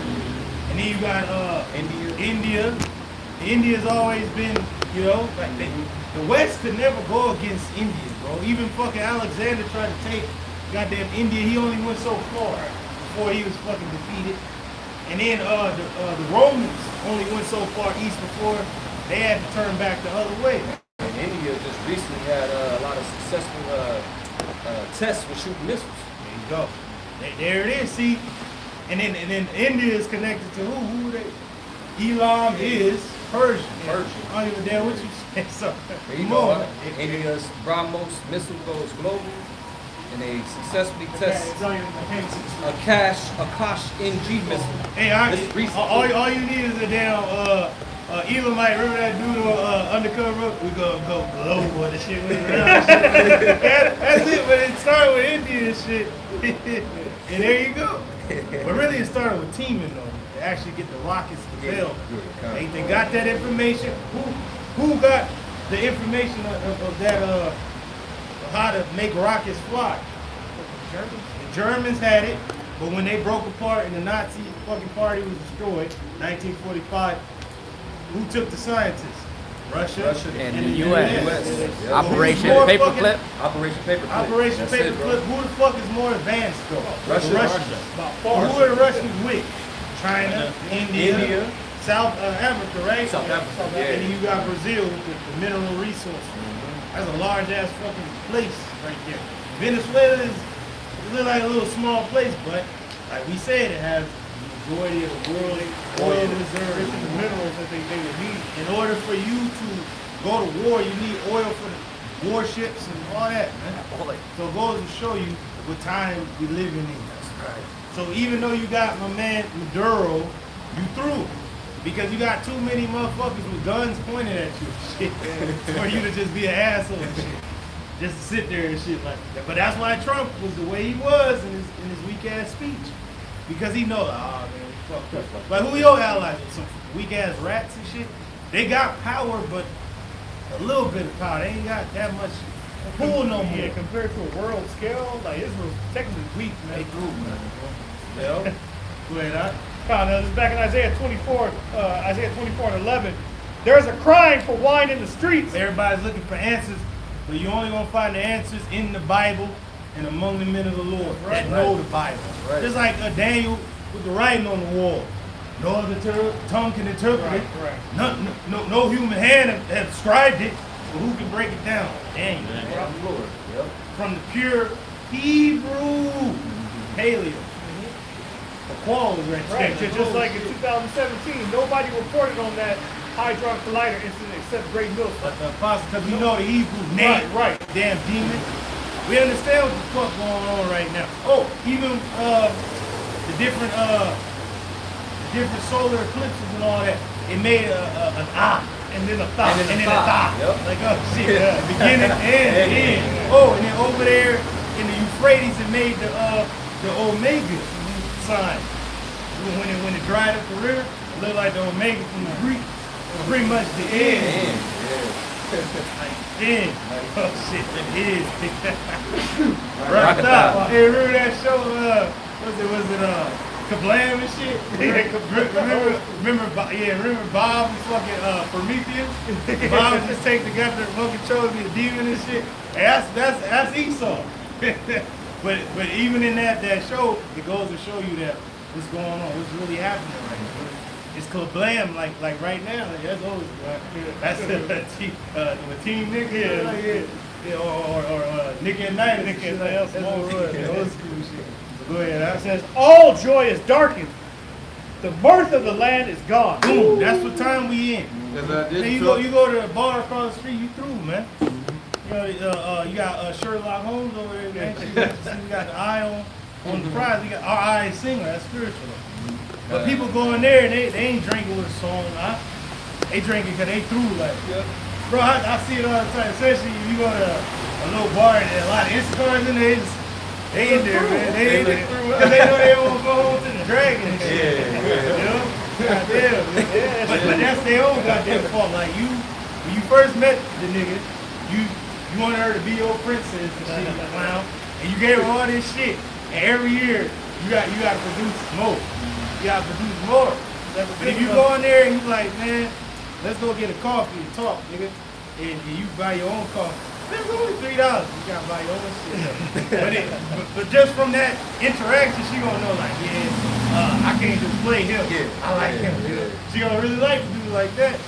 [SPEAKER 2] And then you got India. India's always been, you know, like the West could never go against India, bro. Even fucking Alexander tried to take goddamn India. He only went so far before he was fucking defeated. And then the Romans only went so far east before they had to turn back the other way.
[SPEAKER 5] And India just recently had a lot of successful tests with shooting missiles.
[SPEAKER 2] There you go. There it is. See, and then India is connected to who? Who they? Elam is Persian. I don't even dare what you say. So
[SPEAKER 5] There you go. India's BrahMos missile goes global, and they successfully test Akash NG missile.
[SPEAKER 2] Hey, all you need is a damn Elamite, remember that dude undercover? We gonna go global and shit. That's it, but it started with Indian shit. And there you go. But really it started with teaming though. To actually get the rockets to build. They got that information. Who got the information of that of how to make rockets fly? The Germans had it, but when they broke apart and the Nazi fucking party was destroyed, 1945, who took the scientists? Russia
[SPEAKER 6] and the U.S.
[SPEAKER 2] Yep.
[SPEAKER 6] Operation
[SPEAKER 2] Who's more
[SPEAKER 6] Paperclip.
[SPEAKER 5] Operation Paperclip.
[SPEAKER 2] Operation
[SPEAKER 5] That's it, bro.
[SPEAKER 2] Paperclip. Who the fuck is more advanced though?
[SPEAKER 5] Russia.
[SPEAKER 2] The Russians.
[SPEAKER 3] About
[SPEAKER 2] Well,
[SPEAKER 3] far.
[SPEAKER 2] who are the Russians with? China, India, South Africa, right?
[SPEAKER 5] South Africa, yeah.
[SPEAKER 2] And then you got Brazil with the mineral resources. That's a large ass fucking place right there. Venezuela is it look like a little small place, but like we said, it has the majority of the world's oil reserves and the minerals that they would need. In order for you to go to war, you need oil for the warships and all that, man. So it goes to show you what time we living in. So even though you got my man Maduro, you through. Because you got too many motherfuckers with guns pointed at you and shit. For you to just be an asshole and shit. Just to sit there and shit like that. But that's why Trump was the way he was in his weak ass speech. Because he knows, oh man, we fucked up. Like who your allies? Some weak ass rats and shit. They got power, but a little bit of power. They ain't got that much pull no more.
[SPEAKER 3] Yeah, compared to a world scale, like Israel's technically weak, man.
[SPEAKER 2] They threw, man. Yeah. Go ahead, huh?
[SPEAKER 3] This is back in Isaiah 24 and 11. There's a crying for wine in the streets.
[SPEAKER 2] Everybody's looking for answers, but you only gonna find the answers in the Bible and among the men of the Lord that know the Bible.
[SPEAKER 5] Right.
[SPEAKER 2] Just like Daniel with the writing on the wall. No other tongue can interpret it.
[SPEAKER 3] Right.
[SPEAKER 2] No human hand have scribed it. So who can break it down? Daniel.
[SPEAKER 5] Lord. Yep.
[SPEAKER 2] From the pure Hebrew paleo. Qual was right
[SPEAKER 3] Right,
[SPEAKER 2] there.
[SPEAKER 3] just like in 2017, nobody reported on that Hydron Collider incident except Great Mills.
[SPEAKER 2] But the apostle, because we know the Hebrew name,
[SPEAKER 3] Right.
[SPEAKER 2] damn demon. We understand what the fuck going on right now. Oh, even the different solar eclipses and all that. It made an eye and then a thought and then a thought.
[SPEAKER 5] Yep.
[SPEAKER 2] Like shit, beginning and end. Oh, and then over there in the Euphrates, it made the Omega sign. When it dried up the river, it looked like the Omega from the Greek. Pretty much the end. Like end. Oh shit, it is. Right up. Hey, remember that show? Was it Kablam and shit? remember Bob and fucking Prometheus? Bob would just take the guy that fucking chose to be a demon and shit. Hey, that's Esau. But even in that show, it goes to show you that what's going on, what's really happening right now. It's Kablam, like right now. Like, that's always that's the team nigga, or Nicky at Night, Nicky at Night. That's old school shit. So go ahead.
[SPEAKER 3] It says, all joy is darkened. The mirth of the land is gone.
[SPEAKER 2] Boom. That's what time we in.
[SPEAKER 4] Then
[SPEAKER 2] You go to the bar across the street, you through, man. You got Sherlock Holmes over there, man. You got the eye on the prize. You got our eye is singer, that's spiritual. But people go in there and they ain't drinking with a song. They drinking because they through like. Bro, I see it all the time. Especially if you go to a little bar and there's a lot of Instacars in there. They in there, man. They in there because they know they won't go home to the dragon and shit. You know? Goddamn. But that's their own goddamn fault. Like when you first met the nigga, you wanted her to be your princess and shit, clown. And you gave her all this shit. And every year you got to produce more. You got to produce more. But if you go in there and you like, man, let's go get a coffee and talk, nigga. And you buy your own coffee. It's only $3. You gotta buy your own shit. but just from that interaction, she gonna know like, I can't just play him. I like him. She gonna really like a dude like that.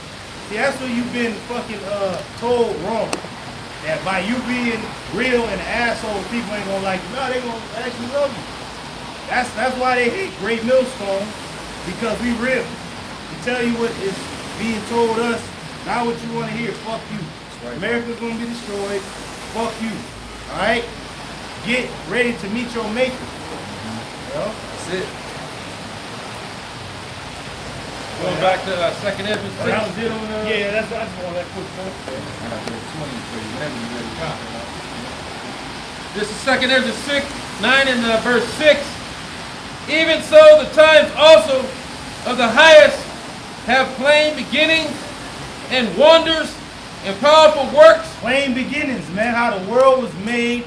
[SPEAKER 2] See, that's what you've been fucking told wrong. That by you being real and an asshole, people ain't gonna like you. No, they gonna actually love you. That's why they hate Great Millstone, because we real. We tell you what is being told us, not what you want to hear. Fuck you. Right. America's gonna be destroyed. Fuck you. Alright? Get ready to meet your maker. Well,
[SPEAKER 5] That's it.
[SPEAKER 4] Going back to 2nd Ezra 6.
[SPEAKER 2] That was it on the...
[SPEAKER 3] Yeah, that's I just want that quick point.
[SPEAKER 4] This is 2nd Ezra 6, 9 and verse 6. Even so, the times also of the highest have plain beginnings and wonders and powerful works.
[SPEAKER 2] Plain beginnings, man. How the world was made,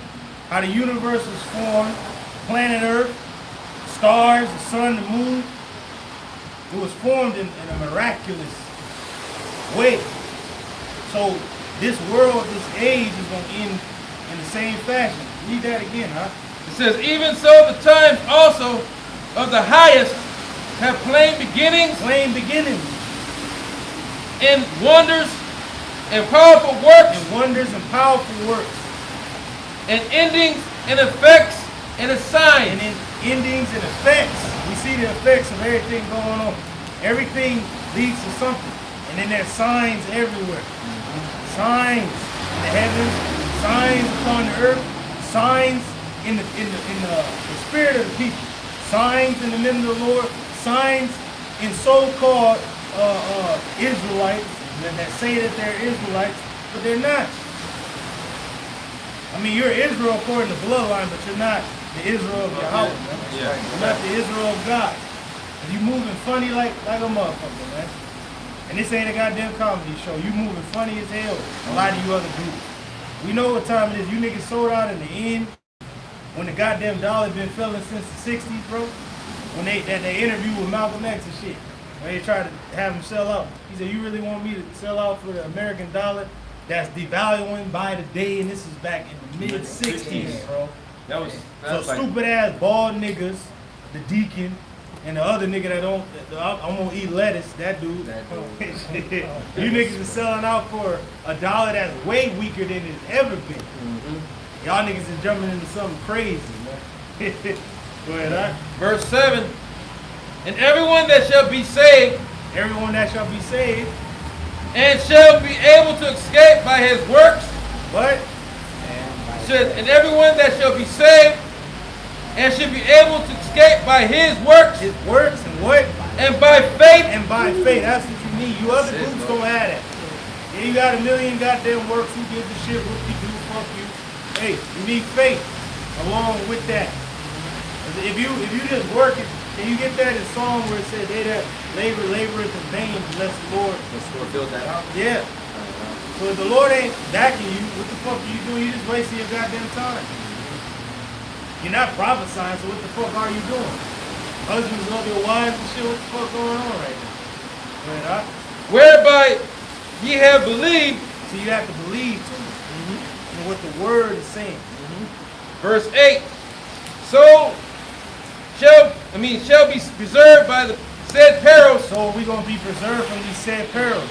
[SPEAKER 2] how the universe was formed, planet Earth, stars, the sun, the moon. It was formed in a miraculous way. So this world, this age is going to end in the same fashion. Read that again, huh?
[SPEAKER 4] It says, even so the times also of the highest have plain beginnings
[SPEAKER 2] Plain beginnings
[SPEAKER 4] and wonders and powerful works
[SPEAKER 2] and wonders and powerful works.
[SPEAKER 4] and endings and effects and a sign.
[SPEAKER 2] And in endings and effects, we see the effects of everything going on. Everything leads to something. And then there's signs everywhere. Signs in the heavens, signs upon the earth, signs in the spirit of the people, signs in the middle of the Lord, signs in so-called Israelites that say that they're Israelites, but they're not. I mean, you're Israel according to bloodline, but you're not the Israel of Yahweh.
[SPEAKER 4] Yeah.
[SPEAKER 2] You're not the Israel of God. And you moving funny like a motherfucker, man. And this ain't a goddamn comedy show. You moving funny as hell. A lot of you other groups. We know what time it is. You niggas sold out in the end when the goddamn dollar been failing since the 60s, bro. When they interview with Malcolm X and shit. When they tried to have him sell out. He said, you really want me to sell out for the American dollar that's devaluing by the day, and this is back in the mid-60s, bro.
[SPEAKER 4] That was
[SPEAKER 2] So
[SPEAKER 4] like,
[SPEAKER 2] stupid ass bald niggas, the deacon, and the other nigga that don't, I'm gonna eat lettuce, that dude. You niggas is selling out for a dollar that's way weaker than it's ever been. Y'all niggas is jumping into something crazy, man. Go ahead, huh?
[SPEAKER 4] verse 7. And everyone that shall be saved
[SPEAKER 2] Everyone that shall be saved,
[SPEAKER 4] and shall be able to escape by his works,
[SPEAKER 2] but
[SPEAKER 4] and everyone that shall be saved and should be able to escape by his works
[SPEAKER 2] his works and what?
[SPEAKER 4] and by faith.
[SPEAKER 2] And by faith, that's what you need. You other groups don't have that. Yeah, you got a million goddamn works. Who gives a shit? What you do? Fuck you. Hey, you need faith along with that. If you just work it, can you get that in song where it said they that labor in vain unless the Lord
[SPEAKER 1] build that out.
[SPEAKER 2] Yeah. So if the Lord ain't backing you, what the fuck are you doing? You just wasting your goddamn time. You're not prophesying, so what the fuck are you doing? Husbands love your wives and shit. What the fuck going on right now? Right, huh?
[SPEAKER 4] Whereby ye have believed.
[SPEAKER 2] So you have to believe too in what the word is saying.
[SPEAKER 4] Verse 8. So shall be preserved by the said perils,
[SPEAKER 2] So we're gonna be preserved from these sad perils.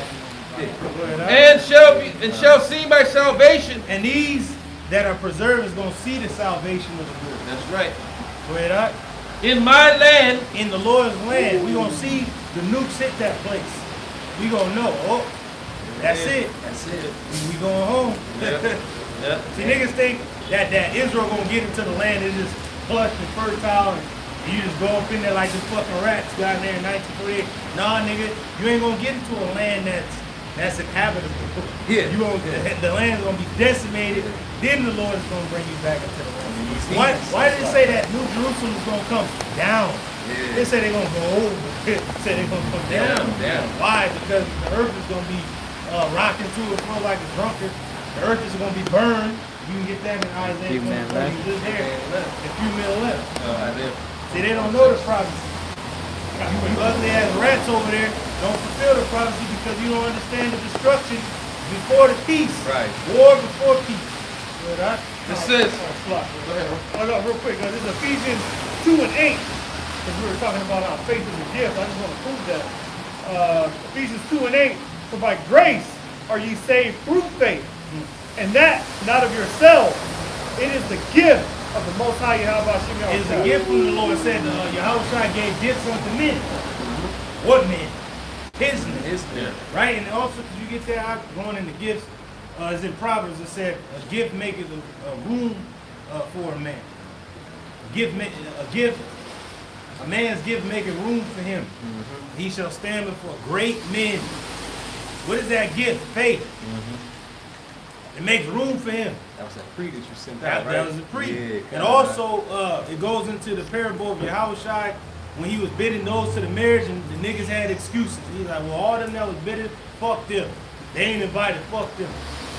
[SPEAKER 2] Go ahead, huh?
[SPEAKER 4] and shall see my salvation.
[SPEAKER 2] And these that are preserved is gonna see the salvation of the Lord.
[SPEAKER 4] That's right.
[SPEAKER 2] Go ahead, huh?
[SPEAKER 4] In my land,
[SPEAKER 2] In the Lord's land, we gonna see the nukes hit that place. We gonna know, oh, that's it.
[SPEAKER 1] That's it.
[SPEAKER 2] We going home.
[SPEAKER 4] Yeah.
[SPEAKER 2] See, niggas think that Israel gonna get into the land and just plush and fertile and you just go up in there like the fucking rats got in there in 1948. Nah, nigga, you ain't gonna get into a land that's inhabitable.
[SPEAKER 1] Yeah.
[SPEAKER 2] The land's gonna be decimated. Then the Lord is gonna bring you back into the land. Why did it say that New Jerusalem is gonna come down?
[SPEAKER 1] Yeah.
[SPEAKER 2] They say they're gonna go over. They say they're gonna come down. Why? Because the earth is gonna be rocking to and fro like a drunkard. The earth is gonna be burned. You can get that in Isaiah 24. You just there. A few mil left. See, they don't know the prophecy. You ugly ass rats over there don't fulfill the prophecy because you don't understand the destruction before the peace.
[SPEAKER 1] Right.
[SPEAKER 2] War before peace. Good, huh?
[SPEAKER 4] It says,
[SPEAKER 3] Oh, no, real quick. This is Ephesians 2 and 8. Because we were talking about how faith is a gift. I just want to prove that. Ephesians 2 and 8. For by grace are ye saved through faith. And that not of yourselves. It is the gift of the Most High Yahweh Shem.
[SPEAKER 2] It's a gift from the Lord. Said Yahweh gave gifts unto men. What men? His men. Right? And also, because you get that going into gifts, as in Proverbs, it said, a gift maketh a room for a man. A gift A man's gift maketh room for him. He shall stand before great men. What is that gift? Faith. It makes room for him.
[SPEAKER 5] That was that pre that you sent
[SPEAKER 2] That,
[SPEAKER 5] out, right?
[SPEAKER 2] that was a pre.
[SPEAKER 5] Yeah,
[SPEAKER 2] And also, it goes into the parable of Yahushua when he was bidding those to the marriage and the niggas had excuses. He's like, well, all them that was bidding, fuck them. They ain't invited, fuck them.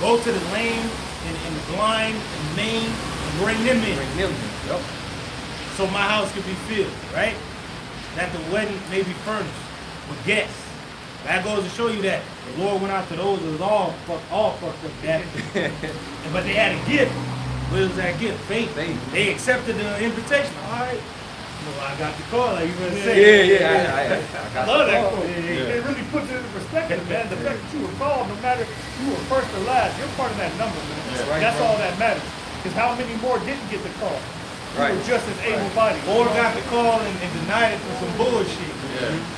[SPEAKER 2] Go to the lame and the blind and the maimed and bring them in.
[SPEAKER 5] Bring them in. Yep.
[SPEAKER 2] So my house could be filled, right? That the wedding may be furnished with guests. That goes to show you that the Lord went out to those that was all fucked up that. But they had a gift. What was that gift? Faith. They accepted the invitation. All right. Well, I got the call, like you were gonna say.
[SPEAKER 3] I love that quote. It really puts it into perspective, man. The fact that you were called, no matter you were first or last, you're part of that number, man.
[SPEAKER 5] That's right,
[SPEAKER 3] That's
[SPEAKER 5] bro.
[SPEAKER 3] all that matters. Because how many more didn't get the call?
[SPEAKER 5] Right.
[SPEAKER 3] You were just as able-bodied.
[SPEAKER 2] Or got the call and denied it for some bullshit.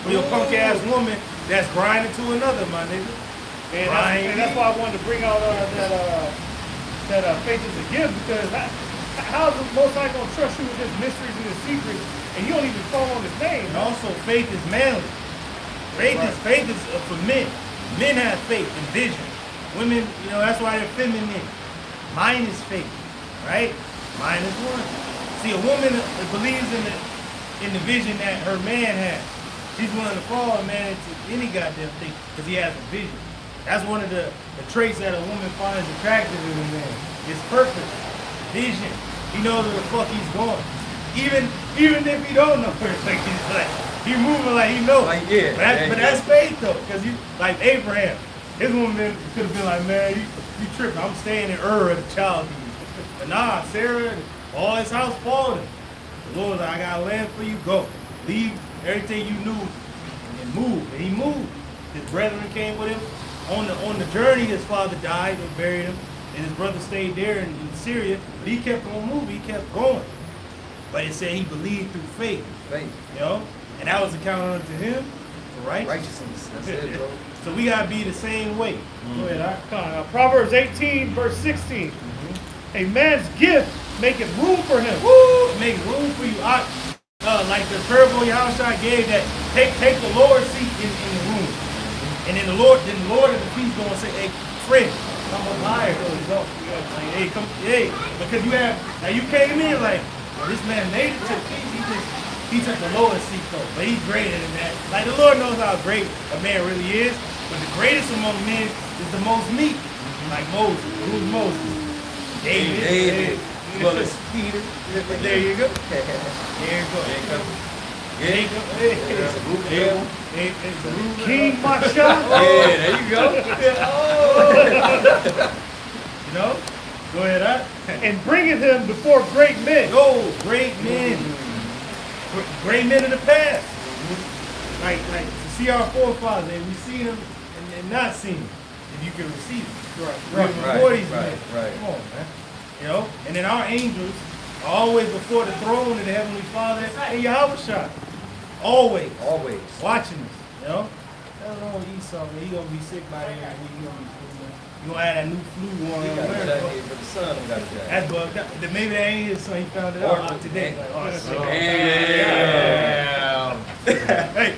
[SPEAKER 2] For your punk ass woman that's grinding to another, my nigga.
[SPEAKER 3] And that's why I wanted to bring out that faith is a gift, because how's the Most High gonna trust you with his mysteries and his secrets, and you don't even call on his name?
[SPEAKER 2] And also, faith is manly. Faith is for men. Men have faith and vision. Women, you know, that's why they're feminine. Mine is faith, right? Mine is one. See, a woman believes in the vision that her man has. She's willing to fall, man, into any goddamn thing because he has a vision. That's one of the traits that a woman finds attractive in a man. His purpose, vision. He knows where the fuck he's going. Even if he don't know where he's like, he moving like he knows.
[SPEAKER 5] Like, yeah.
[SPEAKER 2] But that's faith though, because you like Abraham. His woman could have been like, man, you tripping. I'm staying in Ur of the child. But nah, Sarah, all his house followed him. The Lord was like, I got land for you. Go, leave everything you knew and move. And he moved. His brethren came with him on the journey. His father died. They buried him, and his brother stayed there in Syria. But he kept on moving. He kept going. But it said he believed through faith. You know, and that was accounted unto him for
[SPEAKER 5] Righteousness. That's it, bro.
[SPEAKER 2] So we gotta be the same way. Go ahead.
[SPEAKER 3] Proverbs 18, verse 16. A man's gift maketh room for him.
[SPEAKER 2] Woo! Make room for you. Like the parable Yahushua gave that take the Lord's seat in the room. And then the Lord of the feast gonna say, hey, friend, I'm a liar. Like, hey, come, hey, because you came in like, well, this man made it to the feast. He took the lowest seat though, but he's greater than that. Like the Lord knows how great a man really is, but the greatest among men is the most meek. Like Moses. Who's Moses? David.
[SPEAKER 5] Well, it's Peter.
[SPEAKER 2] There you go. There you go.
[SPEAKER 3] King Masha.
[SPEAKER 5] Yeah, there you go.
[SPEAKER 2] You know? Go ahead,
[SPEAKER 3] And bringeth him before great men.
[SPEAKER 2] Yo, great men. Great men of the past. Like to see our forefathers, and we see them and not see them. If you can receive them.
[SPEAKER 5] Right.
[SPEAKER 2] Come on, man. You know? And then our angels are always before the throne of the Heavenly Father and Yahushua. Always watching us, you know? I don't know, Esau, man. He gonna be sick by the end of the week. He gonna be sick, man. You gonna have that new flu going on.
[SPEAKER 5] But the son got a jacket.
[SPEAKER 2] That's bugged up. Maybe that ain't his son. He found it out today. Like, oh, that's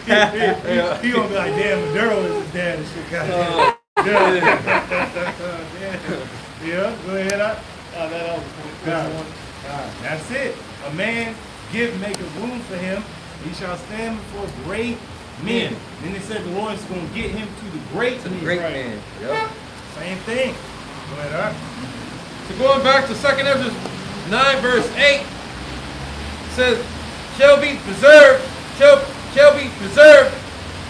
[SPEAKER 5] Damn.
[SPEAKER 2] He gonna be like, damn, Maduro is his dad and shit. Goddamn. Yeah, go ahead. That's it. A man give make a room for him. He shall stand before great men. Then it said the Lord is going to get him to the great men.
[SPEAKER 5] Great man. Yep.
[SPEAKER 2] Same thing. Go ahead.
[SPEAKER 4] So going back to 2nd Ezra 9 verse 8, it says, shall be preserved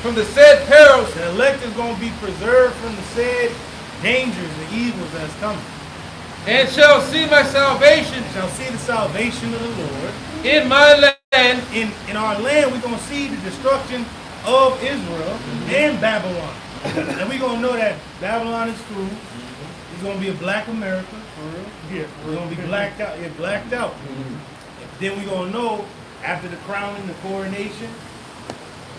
[SPEAKER 4] from the said perils.
[SPEAKER 2] The elect is going to be preserved from the said dangers and evils that's coming.
[SPEAKER 4] And shall see my salvation
[SPEAKER 2] Shall see the salvation of the Lord.
[SPEAKER 4] in my land.
[SPEAKER 2] In our land, we're going to see the destruction of Israel and Babylon. And we're going to know that Babylon is through. It's going to be a black America, for real. Yeah, we're going to be blacked out. Yeah, blacked out. Then we're going to know, after the crowning, the coronation,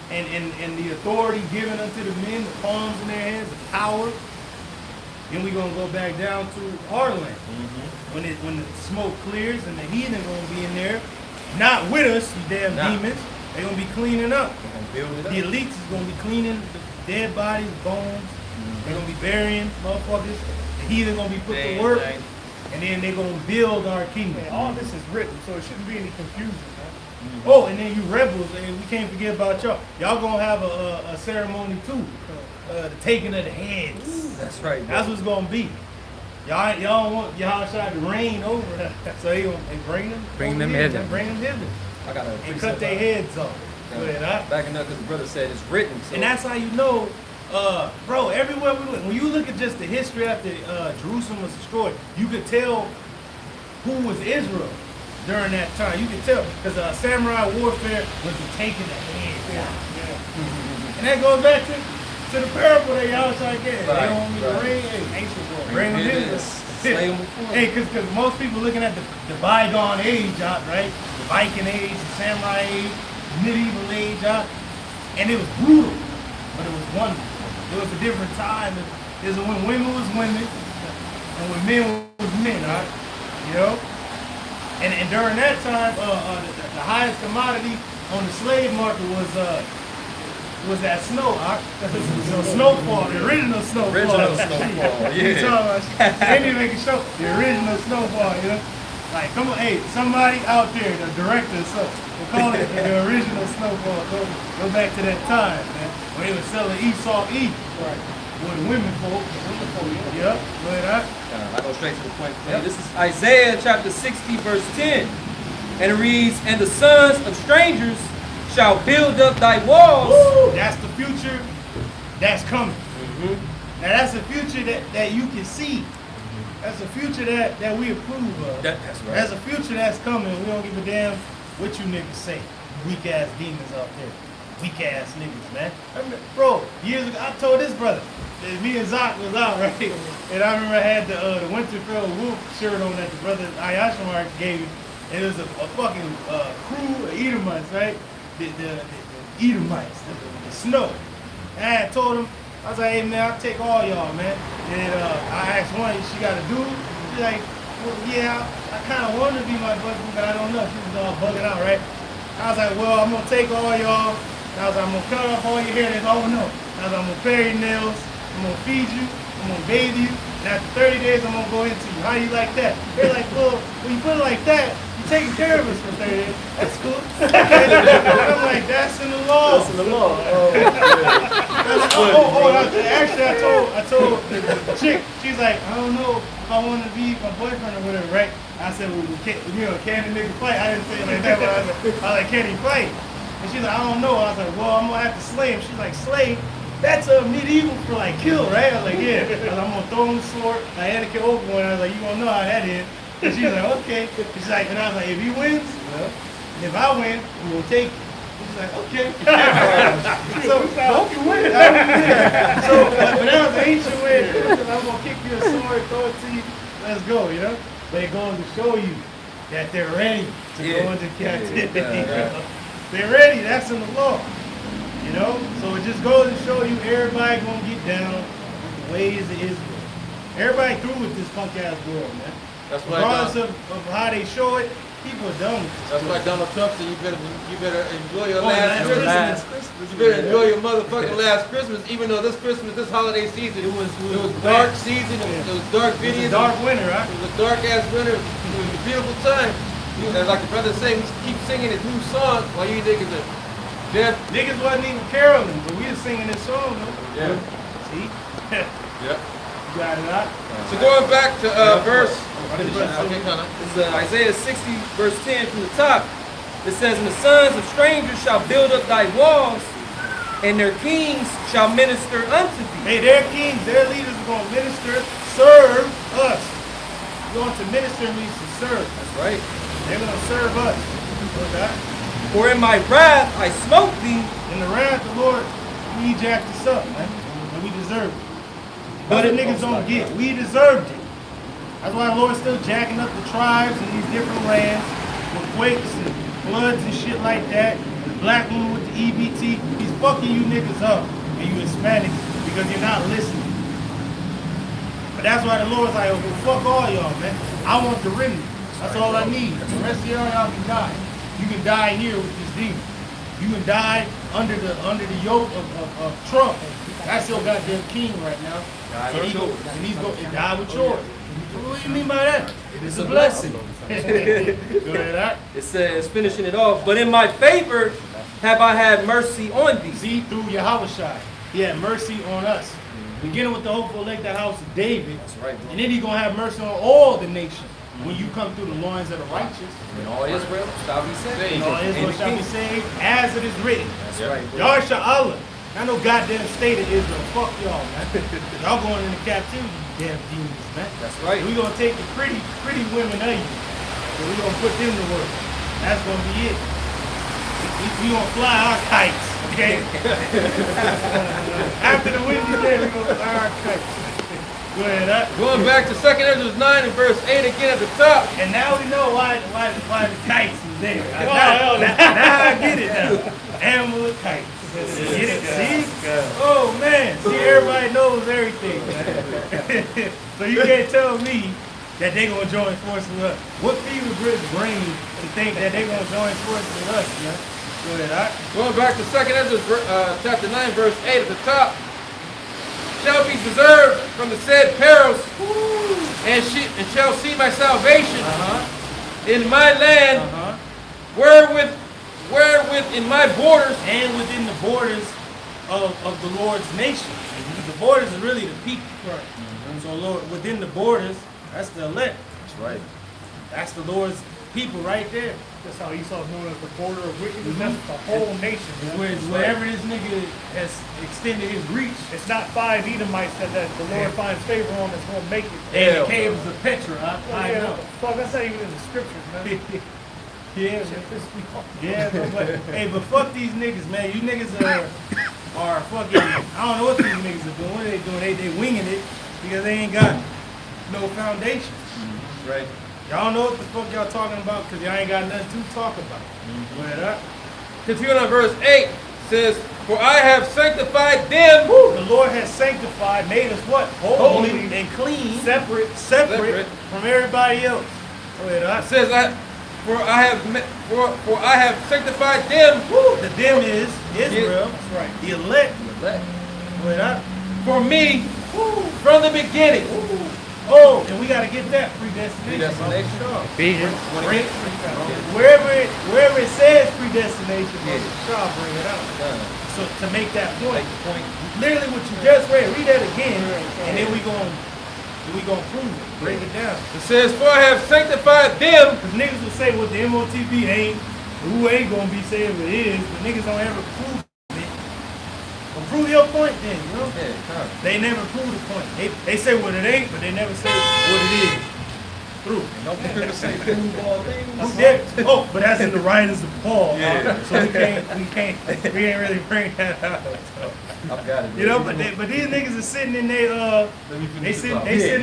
[SPEAKER 2] and the authority given unto the men, the palms in their hands, the power, then we're going to go back down to our land. When the smoke clears and the heathen are going to be in there, not with us, you damn demons, They're gonna be cleaning up.
[SPEAKER 5] Build it
[SPEAKER 2] The
[SPEAKER 5] up.
[SPEAKER 2] elites is gonna be cleaning the dead bodies, bones. They're gonna be burying motherfuckers. The heathen gonna be put to work, and then they're gonna build our kingdom.
[SPEAKER 3] Man, all this is written, so it shouldn't be any confusion, man.
[SPEAKER 2] Oh, and then you rebels, and we can't forget about y'all. Y'all gonna have a ceremony too, the taking of the heads.
[SPEAKER 5] That's right.
[SPEAKER 2] That's what's gonna be. Y'all want y'all try to reign over them, so they bring them,
[SPEAKER 6] Bring
[SPEAKER 2] over
[SPEAKER 6] them
[SPEAKER 2] here,
[SPEAKER 6] hither.
[SPEAKER 2] bring them hither,
[SPEAKER 5] I got to
[SPEAKER 2] and cut their heads off. Go ahead, huh?
[SPEAKER 5] Backing up because the brother said it's written. So.
[SPEAKER 2] And that's how you know, bro, everywhere we look, when you look at just the history after Jerusalem was destroyed, you could tell who was Israel during that time. You could tell, because samurai warfare was the taking the head. And that goes back to the parable that y'all trying to get. They don't want me to reign. Hey, bring them in.
[SPEAKER 5] Slay them before.
[SPEAKER 2] Hey, because most people looking at the bygone age, right? The Viking age, the samurai age, medieval age, and it was brutal, but it was wonderful. It was a different time. It was when women was women, and when men was men, you know? And during that time, the highest commodity on the slave market was that snow, snowfall, the original snowfall. You talking about? They didn't make it show the original snowfall, you know? Like, come on, hey, somebody out there, the director, so we'll call it the original snowfall. Go back to that time, man, when they were selling Esau E. Right. With the women folk. Yep. Go ahead,
[SPEAKER 5] I go straight to the point. Yep. This is Isaiah chapter 60, verse 10. And it reads, and the sons of strangers shall build up thy walls.
[SPEAKER 2] Woo! That's the future that's coming. Now that's a future that you can see. That's a future that we approve of.
[SPEAKER 5] That's right.
[SPEAKER 2] That's a future that's coming. We don't give a damn what you niggas say. Weak ass demons out there. Weak ass niggas, man. Bro, years ago, I told this brother that me and Zach was out, right? And I remember I had the Winterfell Wolf shirt on that the brother Ayashamar gave me. And it was a fucking crew of Edomites, right? The Edomites, the snow. And I had told him, I was like, hey man, I'll take all y'all, man. And I asked one, she got a dude? She's like, well, yeah, I kind of wanted to be my buddy, but I don't know. She was all bugging out, right? I was like, well, I'm going to take all y'all. I was like, I'm going to cut off all your hair. They go, oh no. I was like, I'm going to pare your nails. I'm going to feed you. I'm going to bathe you. And after 30 days, I'm going to go into you. How you like that? They're like, well, when you put it like that, you're taking care of us for 30 days. That's cool. And I'm like, that's in the law.
[SPEAKER 5] That's in the law.
[SPEAKER 2] Actually, I told the chick, she's like, I don't know if I want to be my boyfriend or whatever, right? I said, well, can the nigga fight? I didn't say it like that, but I was like, can he fight? And she's like, I don't know. I was like, well, I'm going to have to slay him. She's like, slay? That's a medieval for like kill, right? I was like, yeah. I was like, I'm going to throw him the sword. I had to kill Oakwood. I was like, you going to know how that is. And she's like, okay. She's like, and I was like, if he wins, and if I win, we will take it. She's like, okay. So, hope you win. So, but that was an ancient way of doing it. I'm going to kick you a sword, throw it to you. Let's go, you know? But it goes to show you that they're ready to go into captivity. They're ready. That's in the law. You know? So it just goes to show you everybody going to get down with the ways of Israel. Everybody through with this punk ass world, man.
[SPEAKER 4] That's why
[SPEAKER 2] Regardless of how they show it, people are done with this.
[SPEAKER 4] That's why Donald Trump said you better enjoy your
[SPEAKER 2] last
[SPEAKER 4] last
[SPEAKER 2] Christmas.
[SPEAKER 4] You better enjoy your motherfucking last Christmas, even though this Christmas, this holiday season, it was dark season, it was dark videos.
[SPEAKER 2] It was a dark winter, right?
[SPEAKER 4] It was a dark ass winter. It was a beautiful time. And like the brother said, we keep singing his new song while you niggas are dead.
[SPEAKER 2] Niggas wasn't even caroling, but we was singing this song, though.
[SPEAKER 4] Yeah.
[SPEAKER 2] See?
[SPEAKER 4] Yep.
[SPEAKER 2] You got it out?
[SPEAKER 4] So going back to verse.
[SPEAKER 5] Okay, this is Isaiah 60, verse 10 from the top. It says, and the sons of strangers shall build up thy walls, and their kings shall minister unto thee.
[SPEAKER 2] Hey, their kings, their leaders are going to minister, serve us. Going to minister means to serve.
[SPEAKER 5] That's right.
[SPEAKER 2] They're going to serve us. Okay?
[SPEAKER 5] For in my wrath I smote thee.
[SPEAKER 2] In the wrath of the Lord, we jacked us up, man. And we deserved it. But the niggas don't get it. We deserved it. That's why the Lord's still jacking up the tribes in these different lands with quakes and floods and shit like that. The black woman with the EBT, he's fucking you niggas up and you Hispanics because you're not listening. But that's why the Lord's like, well, fuck all y'all, man. I want the remnant. That's all I need. The rest of y'all can die. You can die here with this demon. You can die under the yoke of Trump. That's your goddamn king right now. And he's going to die with yours. What do you mean by that?
[SPEAKER 5] It's a blessing.
[SPEAKER 2] Go ahead, Art.
[SPEAKER 5] It says, finishing it off, but in my favor have I had mercy on thee.
[SPEAKER 2] See, through Yahushua, he had mercy on us. Beginning with the hopeful elect, the house of David.
[SPEAKER 5] That's right, bro.
[SPEAKER 2] And then he's going to have mercy on all the nations when you come through the loins of the righteous.
[SPEAKER 5] And all Israel shall be saved.
[SPEAKER 2] And all Israel
[SPEAKER 5] And the
[SPEAKER 2] shall be
[SPEAKER 5] king.
[SPEAKER 2] saved as it is written.
[SPEAKER 5] That's right, bro.
[SPEAKER 2] Y'all shall Allah. I know goddamn state of Israel. Fuck y'all, man. Y'all going into captivity, you damn demons, man.
[SPEAKER 5] That's right.
[SPEAKER 2] And we gonna take the pretty women of you. And we gonna put them to work. That's gonna be it. We gonna fly our kites, okay? After the windy day, we gonna fly our kites. Go ahead,
[SPEAKER 4] Going back to 2nd Ezra 9 and verse 8 again at the top.
[SPEAKER 2] And now we know why the kites is there. Now I get it now. Animal and kites. Get it? See? Oh man, see, everybody knows everything. So you can't tell me that they gonna join forces with us. What fever Brits brain to think that they gonna join forces with us, man? Go ahead, all right?
[SPEAKER 4] Going back to 2nd Ezra chapter 9 verse 8 at the top. Shall be preserved from the said perils, and shall see my salvation in my land, wherewith in my borders,
[SPEAKER 2] And within the borders of the Lord's nation. The borders is really the people. So Lord, within the borders, that's the elect.
[SPEAKER 5] That's right.
[SPEAKER 2] That's the Lord's people right there.
[SPEAKER 3] That's how Esau's known as the border of wickedness. That's the whole nation. Man.
[SPEAKER 2] Wherever this nigga has extended his reach.
[SPEAKER 3] It's not 5 Edomites that the Lord finds favor on that's going to make it.
[SPEAKER 2] And the caves of Petra, I
[SPEAKER 3] Yeah,
[SPEAKER 2] know.
[SPEAKER 3] what the fuck? That's not even in the scriptures, man.
[SPEAKER 2] Yeah,
[SPEAKER 3] Shit pissed me off.
[SPEAKER 2] yeah, but hey, but fuck these niggas, man. You niggas are fucking, I don't know what these niggas are doing. What are they doing? They winging it because they ain't got no foundation.
[SPEAKER 5] Right.
[SPEAKER 2] Y'all know what the fuck y'all talking about because y'all ain't got nothing to talk about. Go ahead, up.
[SPEAKER 4] continuing on verse 8, says, for I have sanctified them.
[SPEAKER 2] The Lord has sanctified, made us what? Holy and clean.
[SPEAKER 3] Separate.
[SPEAKER 2] Separate from everybody else. Go ahead,
[SPEAKER 4] It
[SPEAKER 2] up.
[SPEAKER 4] says, for I have sanctified them.
[SPEAKER 2] The them is Israel.
[SPEAKER 3] That's right.
[SPEAKER 2] The elect. Go ahead, up.
[SPEAKER 4] For me from the beginning.
[SPEAKER 2] Oh, and we got to get that predestination.
[SPEAKER 5] Predestination.
[SPEAKER 6] Ephesians.
[SPEAKER 2] Wherever it says predestination, Shaw bring it out. So to make that point, literally what you just read, read that again, and then we gonna prove it, break it down.
[SPEAKER 4] It says, for I have sanctified them.
[SPEAKER 2] Because niggas will say what the MOTB ain't, who ain't gonna be saying what it is, but niggas don't ever prove it. Well, prove your point then, you know? They never prove the point. They say what it ain't, but they never say what it is. True. Oh, but that's in the writers of Paul. So we ain't really bring that out.
[SPEAKER 5] I've got it.
[SPEAKER 2] You know, but these niggas are sitting in they sitting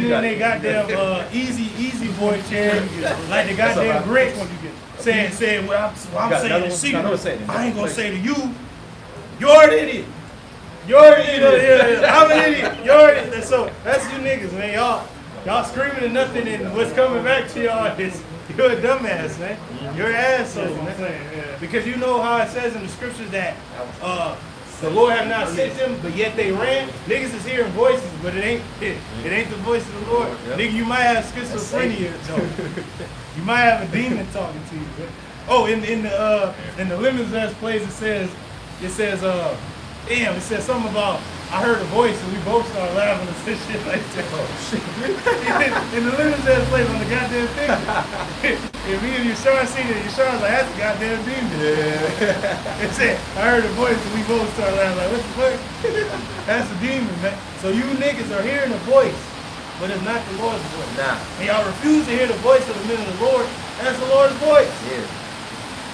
[SPEAKER 2] in their goddamn easy boy chair, like the goddamn Grits, saying what I'm saying is secret. I ain't gonna say to you, you're an idiot. You're an idiot. I'm an idiot. You're an idiot. So that's you niggas, man. Y'all screaming at nothing, and what's coming back to y'all is you're a dumbass, man. You're an asshole, man. Because you know how it says in the scriptures that the Lord have not sent them, but yet they ran. Niggas is hearing voices, but it ain't the voice of the Lord. Nigga, you might have schizophrenia. You might have a demon talking to you. But, oh, in the Lemons Ass plays it says damn, it says something about I heard a voice and we both started laughing and shit like that. Oh shit. In the Lemons Ass plays on the goddamn thing. And me and Yashar seen it, Yashar's like, that's a goddamn demon. Yeah. It said, I heard a voice and we both started laughing like, what the fuck? That's a demon, man. So you niggas are hearing a voice, but it's not the Lord's voice.
[SPEAKER 5] Nah.
[SPEAKER 2] And y'all refuse to hear the voice of the men of the Lord. That's the Lord's voice.
[SPEAKER 5] Yeah.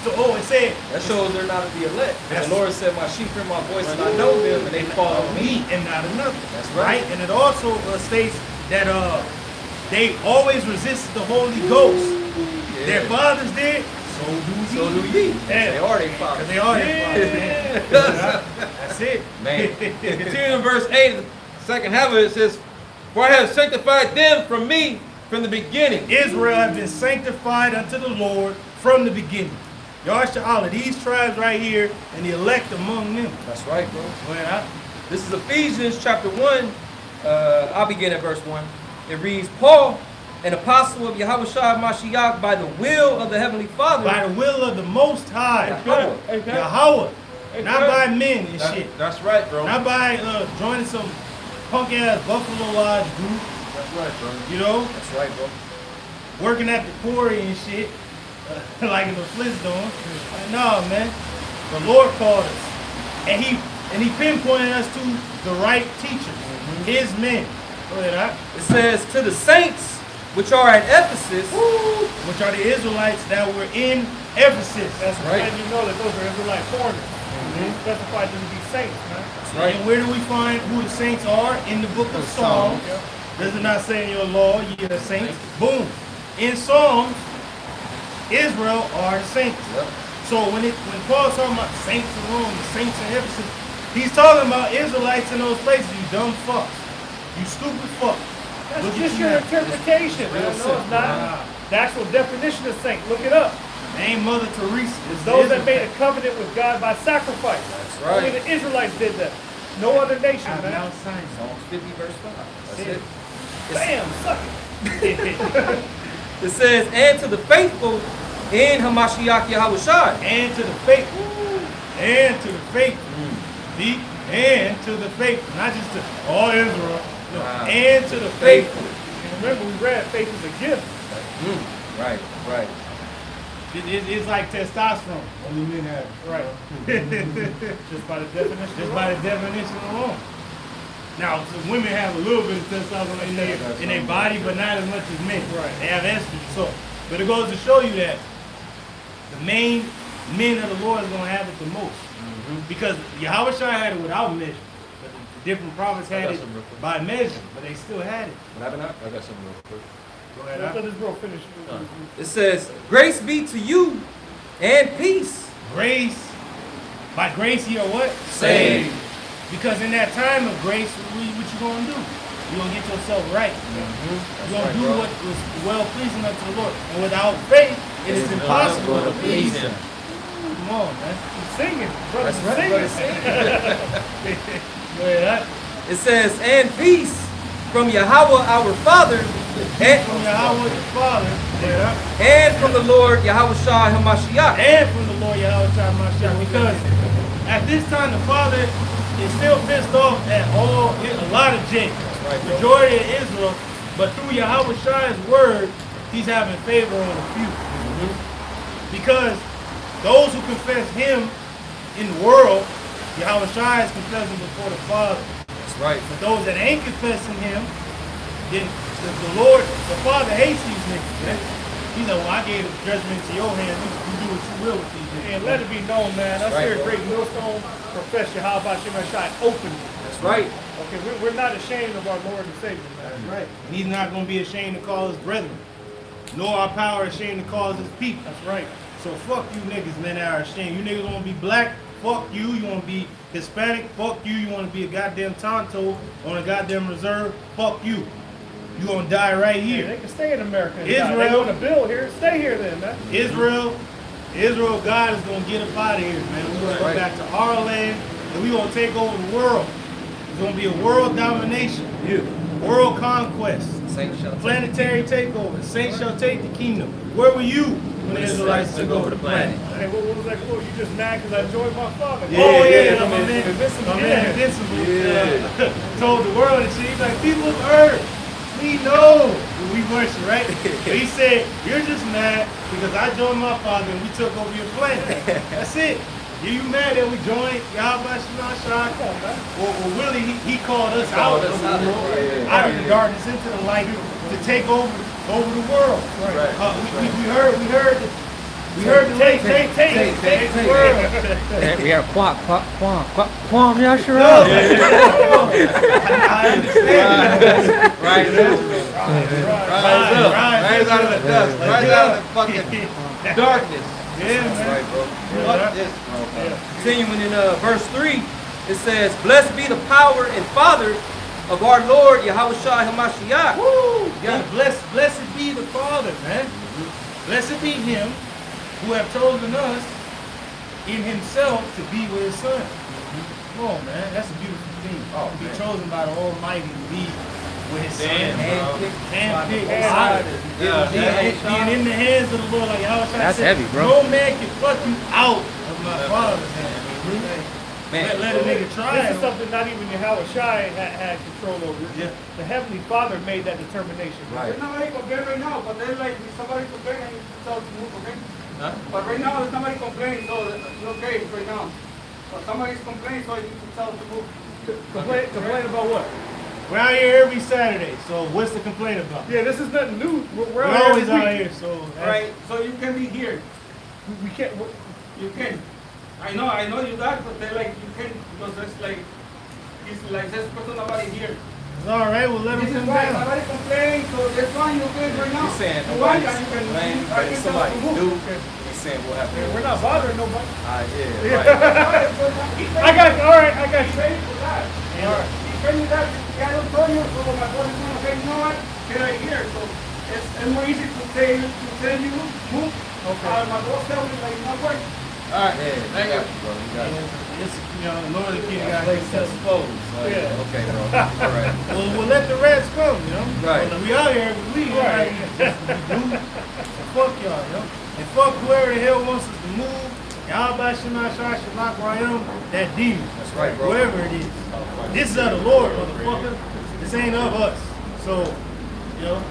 [SPEAKER 2] So, it said,
[SPEAKER 5] That shows they're not of the elect. The Lord said, my sheep hear my voice and I know them and they follow me.
[SPEAKER 2] and not another.
[SPEAKER 5] That's right.
[SPEAKER 2] And it also states that they always resisted the Holy Ghost.
[SPEAKER 5] Yeah.
[SPEAKER 2] Their fathers did, so do ye.
[SPEAKER 5] Yeah. They are their
[SPEAKER 2] Because
[SPEAKER 5] fathers.
[SPEAKER 2] they are their fathers, man. That's it.
[SPEAKER 5] Man.
[SPEAKER 4] Continuing in verse 8, the second half of it says, for I have sanctified them from me from the beginning.
[SPEAKER 2] Israel have been sanctified unto the Lord from the beginning. Yahshua, these tribes right here, and the elect among them.
[SPEAKER 5] That's right, bro.
[SPEAKER 2] Well,
[SPEAKER 5] This is Ephesians chapter 1. I'll begin at verse 1. It reads, Paul, an apostle of Yahushua Mashiach by the will of the Heavenly Father.
[SPEAKER 2] by the will of the Most High,
[SPEAKER 5] Yahweh.
[SPEAKER 2] Yahweh, not by men and shit.
[SPEAKER 4] That's right, bro.
[SPEAKER 2] Not by joining some punk ass Buffalo Lodge group,
[SPEAKER 4] That's right, bro.
[SPEAKER 2] you know,
[SPEAKER 5] That's right, bro.
[SPEAKER 2] working at the quarry and shit, like in the Flintstones. No, man, the Lord called us, and He pinpointed us to the right teachers, His men. Go ahead, huh?
[SPEAKER 5] It says, to the saints which are at Ephesus.
[SPEAKER 2] Which are the Israelites that were in Ephesus.
[SPEAKER 3] That's
[SPEAKER 5] right.
[SPEAKER 3] right. And you know that those are Israelite foreigners. They specified them to be saints, man.
[SPEAKER 5] That's right.
[SPEAKER 2] And where do we find who the saints are? In the book of Psalms. Does it not say in your law, ye are the saints? Boom. In Psalms, Israel are the saints.
[SPEAKER 5] Yep.
[SPEAKER 2] So when Paul's talking about saints in Rome, the saints in Ephesus, he's talking about Israelites in those places. You dumb fucks. You stupid fuck.
[SPEAKER 3] That's
[SPEAKER 2] Look at
[SPEAKER 3] just
[SPEAKER 2] you
[SPEAKER 3] your
[SPEAKER 2] now.
[SPEAKER 3] interpretation, man. No, it's not. The actual definition of saint. Look it up.
[SPEAKER 2] Ain't Mother Teresa.
[SPEAKER 3] It's those that made a covenant with God by sacrifice.
[SPEAKER 5] That's
[SPEAKER 3] Only
[SPEAKER 5] right.
[SPEAKER 3] the Israelites did that. No other nation,
[SPEAKER 2] I'm
[SPEAKER 3] man.
[SPEAKER 2] outside.
[SPEAKER 5] Psalms 50 verse 5. That's
[SPEAKER 2] That's
[SPEAKER 5] it.
[SPEAKER 3] Bam, suck it.
[SPEAKER 5] It says, and to the faithful in Hamashiach Yahushua.
[SPEAKER 2] And to the faithful. And to the faithful. See? And to the faithful. Not just to all Israel. No.
[SPEAKER 5] Wow.
[SPEAKER 2] And to the faithful.
[SPEAKER 3] And remember, we read faith is a gift.
[SPEAKER 5] Right, right.
[SPEAKER 2] It's like testosterone. Only men have it.
[SPEAKER 3] Right. Just by the definition.
[SPEAKER 2] Just by the definition alone. Now, some women have a little bit of testosterone in their body, but not as much as men.
[SPEAKER 3] Right.
[SPEAKER 2] They have estrogen. So, but it goes to show you that the main men of the Lord is going to have it the most. Because Yahweh had it without measure. But the different prophets had it by measure, but they still had it.
[SPEAKER 5] What happened now?
[SPEAKER 4] I got something real quick.
[SPEAKER 2] Go ahead,
[SPEAKER 3] Let
[SPEAKER 2] huh?
[SPEAKER 3] this bro finish.
[SPEAKER 5] It says, grace be to you and peace.
[SPEAKER 2] Grace. By grace you are what?
[SPEAKER 5] Saved.
[SPEAKER 2] Because in that time of grace, what you going to do? You're going to get yourself right. You're going to do what was well-pleasing unto the Lord. And without faith, it is impossible to please Him. Come on, man.
[SPEAKER 3] Singing. Brother,
[SPEAKER 5] That's right, brother,
[SPEAKER 3] singing.
[SPEAKER 2] Go ahead, huh?
[SPEAKER 5] It says, and peace from Yahweh our Father and
[SPEAKER 2] From Yahweh the Father, yeah,
[SPEAKER 5] and from the Lord Yahushua Hamashiach.
[SPEAKER 2] and from the Lord Yahweh Mashiach. Because at this time, the Father is still pissed off at a lot of Jacob, majority of Israel, but through Yahweh's word, He's having favor on a few. Because those who confess Him in the world, Yahweh is confessing before the Father.
[SPEAKER 5] That's right.
[SPEAKER 2] But those that ain't confessing Him, then the Lord, the Father hates these niggas, man. He said, well, I gave the judgment to your hand. You do what you will with these niggas.
[SPEAKER 3] And let it be known, man, us
[SPEAKER 5] Right,
[SPEAKER 3] here at
[SPEAKER 5] bro.
[SPEAKER 3] Great Millstone profess Yahweh Shemashai openly.
[SPEAKER 5] That's right.
[SPEAKER 3] Okay, we're not ashamed of our Lord and Savior, man.
[SPEAKER 2] That's right. And He's not going to be ashamed to call us brethren, nor our power ashamed to call us His people.
[SPEAKER 3] That's right.
[SPEAKER 2] So fuck you niggas, man, that are ashamed. You niggas want to be black, fuck you. You want to be Hispanic, fuck you. You want to be a goddamn Tonto on a goddamn reserve, fuck you. You gonna die right
[SPEAKER 3] Yeah,
[SPEAKER 2] here.
[SPEAKER 3] they can stay in America.
[SPEAKER 2] Israel.
[SPEAKER 3] They want to build here. Stay here then, man.
[SPEAKER 2] Israel, God is gonna get up out of here, man. We're gonna go back to our land, and we're gonna take over the world. It's gonna be a world domination, world conquest,
[SPEAKER 5] Saints shall take
[SPEAKER 2] planetary takeover. Saints shall take the kingdom. Where were you when the Israelites took over the planet?
[SPEAKER 3] Hey, what was that quote? You just mad because I joined my father.
[SPEAKER 2] Oh yeah,
[SPEAKER 3] my
[SPEAKER 2] my man,
[SPEAKER 3] Invincible.
[SPEAKER 2] my man Invincible told the world and shit. He's like, people of Earth, we know we worship, right? But he said, you're just mad because I joined my father and we took over your planet. That's it. You mad that we joined Yahweh Shemashai? Well, really, he called us out of the world, out of the darkness into the light to take over the world. We heard the take the world.
[SPEAKER 6] We are Quam Yashara.
[SPEAKER 2] I understand.
[SPEAKER 4] Rise out of the dust. Rise out of the fucking darkness.
[SPEAKER 2] Yeah, man.
[SPEAKER 5] right, bro.
[SPEAKER 4] Fuck this, bro.
[SPEAKER 5] Continuing in verse 3, it says, blessed be the power and Father of our Lord Yahushua Hamashiach.
[SPEAKER 2] Woo! God blessed be the Father, man. Blessed be Him who have chosen us in himself to be with his son. Come on, man. That's a beautiful thing.
[SPEAKER 1] Oh,
[SPEAKER 2] to be
[SPEAKER 1] man.
[SPEAKER 2] chosen by the Almighty to be with his son.
[SPEAKER 1] Damn, bro.
[SPEAKER 2] Handpicked.
[SPEAKER 1] Yeah,
[SPEAKER 2] Being in the hands of the Lord, like how I
[SPEAKER 6] That's
[SPEAKER 2] said,
[SPEAKER 6] heavy, bro.
[SPEAKER 2] no man can pluck you out of my Father's hand.
[SPEAKER 6] Man.
[SPEAKER 2] Let a nigga try
[SPEAKER 3] This
[SPEAKER 2] it.
[SPEAKER 3] is something not even Yahweh Shai had control over.
[SPEAKER 2] Yeah.
[SPEAKER 3] The Heavenly Father made that determination.
[SPEAKER 1] Right.
[SPEAKER 7] There's nobody complaining right now, but there's like somebody complaining, tell to move, okay?
[SPEAKER 1] Huh?
[SPEAKER 7] But right now, there's somebody complaining, so it's okay right now. But somebody's complaining, so you can tell to move.
[SPEAKER 3] Complain about what?
[SPEAKER 2] We're out here every Saturday, so what's the complaint about?
[SPEAKER 3] Yeah, this is nothing new. We're
[SPEAKER 2] We're
[SPEAKER 3] out
[SPEAKER 2] always
[SPEAKER 3] every
[SPEAKER 2] out
[SPEAKER 3] week.
[SPEAKER 2] here, so
[SPEAKER 7] Right, so you can be here.
[SPEAKER 3] We can't.
[SPEAKER 7] You can. I know you that, but they're like, you can, because that's like, it's like, there's person nobody here.
[SPEAKER 2] it's all right. We'll let
[SPEAKER 7] This
[SPEAKER 2] them
[SPEAKER 7] is
[SPEAKER 2] come
[SPEAKER 7] why
[SPEAKER 2] down.
[SPEAKER 7] nobody complaining, so that's fine, you can right now.
[SPEAKER 1] He's saying
[SPEAKER 7] You want,
[SPEAKER 1] nobody's
[SPEAKER 7] and you can
[SPEAKER 1] complaining,
[SPEAKER 7] I
[SPEAKER 1] but
[SPEAKER 7] can
[SPEAKER 1] it's
[SPEAKER 7] tell
[SPEAKER 1] somebody
[SPEAKER 7] to move.
[SPEAKER 1] new.
[SPEAKER 7] Okay.
[SPEAKER 1] He's saying what happened.
[SPEAKER 3] We're not bothering nobody.
[SPEAKER 1] Yeah, right.
[SPEAKER 3] I got you. All right, I got
[SPEAKER 7] He's
[SPEAKER 3] you.
[SPEAKER 7] ready for that. He's ready for that. I don't tell you, so my boss is gonna say, you know what, get right here. So it's more easy to tell you, move.
[SPEAKER 3] Okay.
[SPEAKER 7] My boss tells me, like, not work.
[SPEAKER 1] All right, yeah, thank you, bro. You got it.
[SPEAKER 2] It's, Lord the King got
[SPEAKER 1] Place to expose.
[SPEAKER 3] Yeah.
[SPEAKER 1] Okay, bro. All right.
[SPEAKER 2] We'll let the reds come,
[SPEAKER 1] Right.
[SPEAKER 2] Well, we out here every week,
[SPEAKER 3] Right.
[SPEAKER 2] Fuck y'all, And fuck whoever the hell wants us to move. Y'all by Shema Shai Shalak Rayam, that demon.
[SPEAKER 1] That's right, bro.
[SPEAKER 2] Whoever it is. This is of the Lord, motherfucker. This ain't of us. So,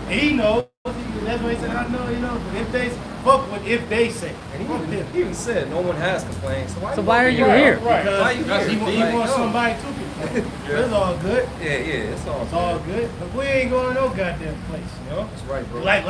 [SPEAKER 2] and he knows. That's why he said, I know, but if they fuck what if they say.
[SPEAKER 5] And
[SPEAKER 2] Fuck them.
[SPEAKER 5] he even said no one has complained. So
[SPEAKER 6] why are you
[SPEAKER 3] Right,
[SPEAKER 6] here?
[SPEAKER 3] right.
[SPEAKER 5] Why
[SPEAKER 2] Because
[SPEAKER 5] you
[SPEAKER 2] he,
[SPEAKER 5] here?
[SPEAKER 2] he wants
[SPEAKER 5] Like,
[SPEAKER 2] somebody to complain. It's all good.
[SPEAKER 5] Yeah, it's all
[SPEAKER 2] It's all good. But we ain't going to no goddamn place,
[SPEAKER 5] That's right, bro.
[SPEAKER 2] Like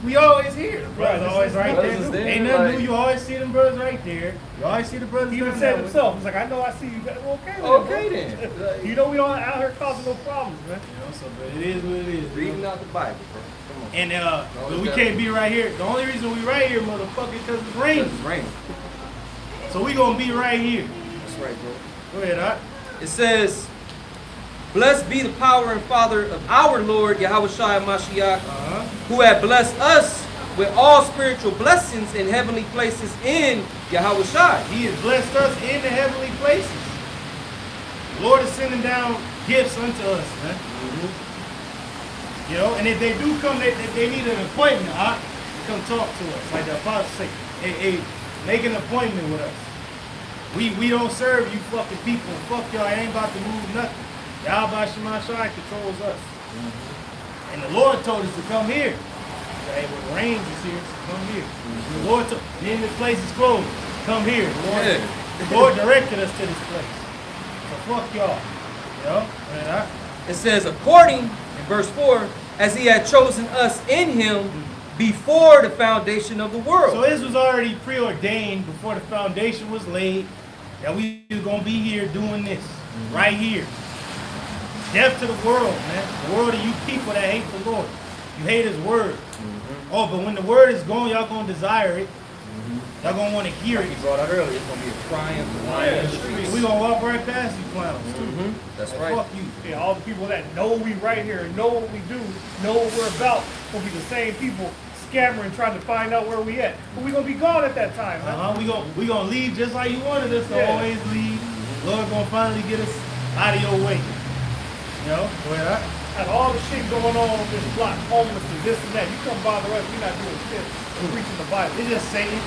[SPEAKER 2] we always here. The brothers
[SPEAKER 3] Right,
[SPEAKER 2] always right
[SPEAKER 5] brothers
[SPEAKER 2] there.
[SPEAKER 5] is there,
[SPEAKER 2] Ain't nothing
[SPEAKER 5] like-
[SPEAKER 2] new. You always see them brothers right there. You always see the brothers.
[SPEAKER 3] He even
[SPEAKER 2] down
[SPEAKER 3] said
[SPEAKER 2] there.
[SPEAKER 3] himself, he's like, I know I see you guys. Well, okay,
[SPEAKER 5] Okay
[SPEAKER 3] then.
[SPEAKER 5] then.
[SPEAKER 3] bro. You know we don't out here causing no problems, man.
[SPEAKER 2] So, but it is what it is.
[SPEAKER 5] Reading out the Bible, bro. Come on.
[SPEAKER 2] And but we can't be right here. The only reason we right here, motherfucker, because it's raining.
[SPEAKER 5] It's raining.
[SPEAKER 2] So we gonna be right here.
[SPEAKER 5] That's right, bro.
[SPEAKER 2] Go ahead, Doc.
[SPEAKER 5] It says, blessed be the power and Father of our Lord, Yahweh Shai Mashiach, who had blessed us with all spiritual blessings in heavenly places in Yahweh Shai.
[SPEAKER 2] He has blessed us in the heavenly places. The Lord is sending down gifts unto us, man. And if they do come, they need an appointment. Come talk to us, like the apostle say. Hey, make an appointment with us. We don't serve you fucking people. Fuck y'all. I ain't about to move nothing. Y'all by Shema Shai controls us. And the Lord told us to come here. Hey, when the rain is here, so come here. The Lord told, then this place is closed. Come here. The Lord directed us to this place. So fuck y'all. And
[SPEAKER 5] It says, according, in verse 4, as he had chosen us in him before the foundation of the world.
[SPEAKER 2] so this was already preordained before the foundation was laid that we were going to be here doing this. Right here. Death to the world, man. The world of you people that hate the Lord. You hate his word. Oh, but when the word is gone, y'all going to desire it. Y'all going to want to hear
[SPEAKER 5] Like
[SPEAKER 2] it.
[SPEAKER 5] you brought out earlier, it's going to be a crying for lion in the streets.
[SPEAKER 2] We going to walk right past you clowns, too.
[SPEAKER 5] That's
[SPEAKER 2] Like,
[SPEAKER 5] right.
[SPEAKER 2] fuck you.
[SPEAKER 3] Yeah, all the people that know we right here and know what we do, know what we're about, will be the same people scammering, trying to find out where we at. But we gonna be gone at that time, man.
[SPEAKER 2] We gonna leave just like you wanted us to
[SPEAKER 3] Yeah.
[SPEAKER 2] always leave. Lord gonna finally get us out of your way. Well,
[SPEAKER 3] And all the shit going on this block, homelessness, this and that. You come bother us, we not doing shit. We're preaching the Bible.
[SPEAKER 2] it's just Satan.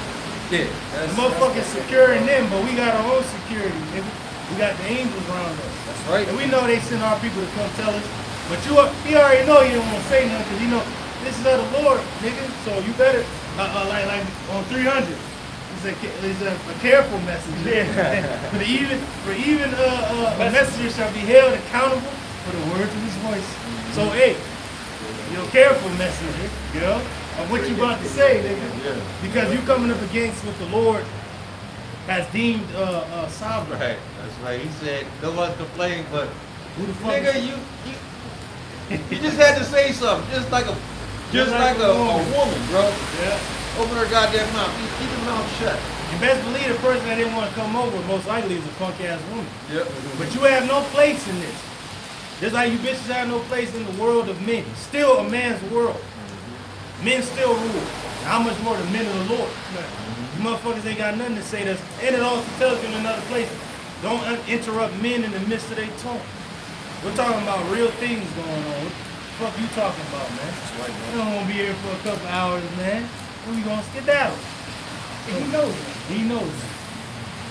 [SPEAKER 5] Yeah.
[SPEAKER 2] The motherfuckers securing them, but we got our own security, nigga. We got the angels around us.
[SPEAKER 5] That's right.
[SPEAKER 2] And we know they send our people to come tell us. But he already know you don't want to say nothing because you know this is of the Lord, nigga. So you better, like on 300. It's a careful message. Yeah. for even a messenger shall be held accountable for the words of his voice. So hey, careful messenger, of what you about to say, nigga. Because you coming up against what the Lord has deemed sovereign.
[SPEAKER 1] Right. That's right. He said no one complained, but
[SPEAKER 2] Who the fuck?
[SPEAKER 1] nigga, you just had to say something, just like a woman, bro.
[SPEAKER 2] Yeah.
[SPEAKER 1] Open her goddamn mouth. Keep your mouth shut.
[SPEAKER 2] You best believe the person that didn't want to come over most likely is a punk ass woman.
[SPEAKER 1] Yep.
[SPEAKER 2] But you have no place in this. Just like you bitches have no place in the world of men. Still a man's world. Men still rule. How much more the men of the Lord? You motherfuckers ain't got nothing to say to us. And it also tells you in another place, don't interrupt men in the midst of their talk. We're talking about real things going on. What the fuck you talking about, man? That's right, man. You don't want to be here for a couple hours, man. When you gonna skedaddle? He knows it. He knows it.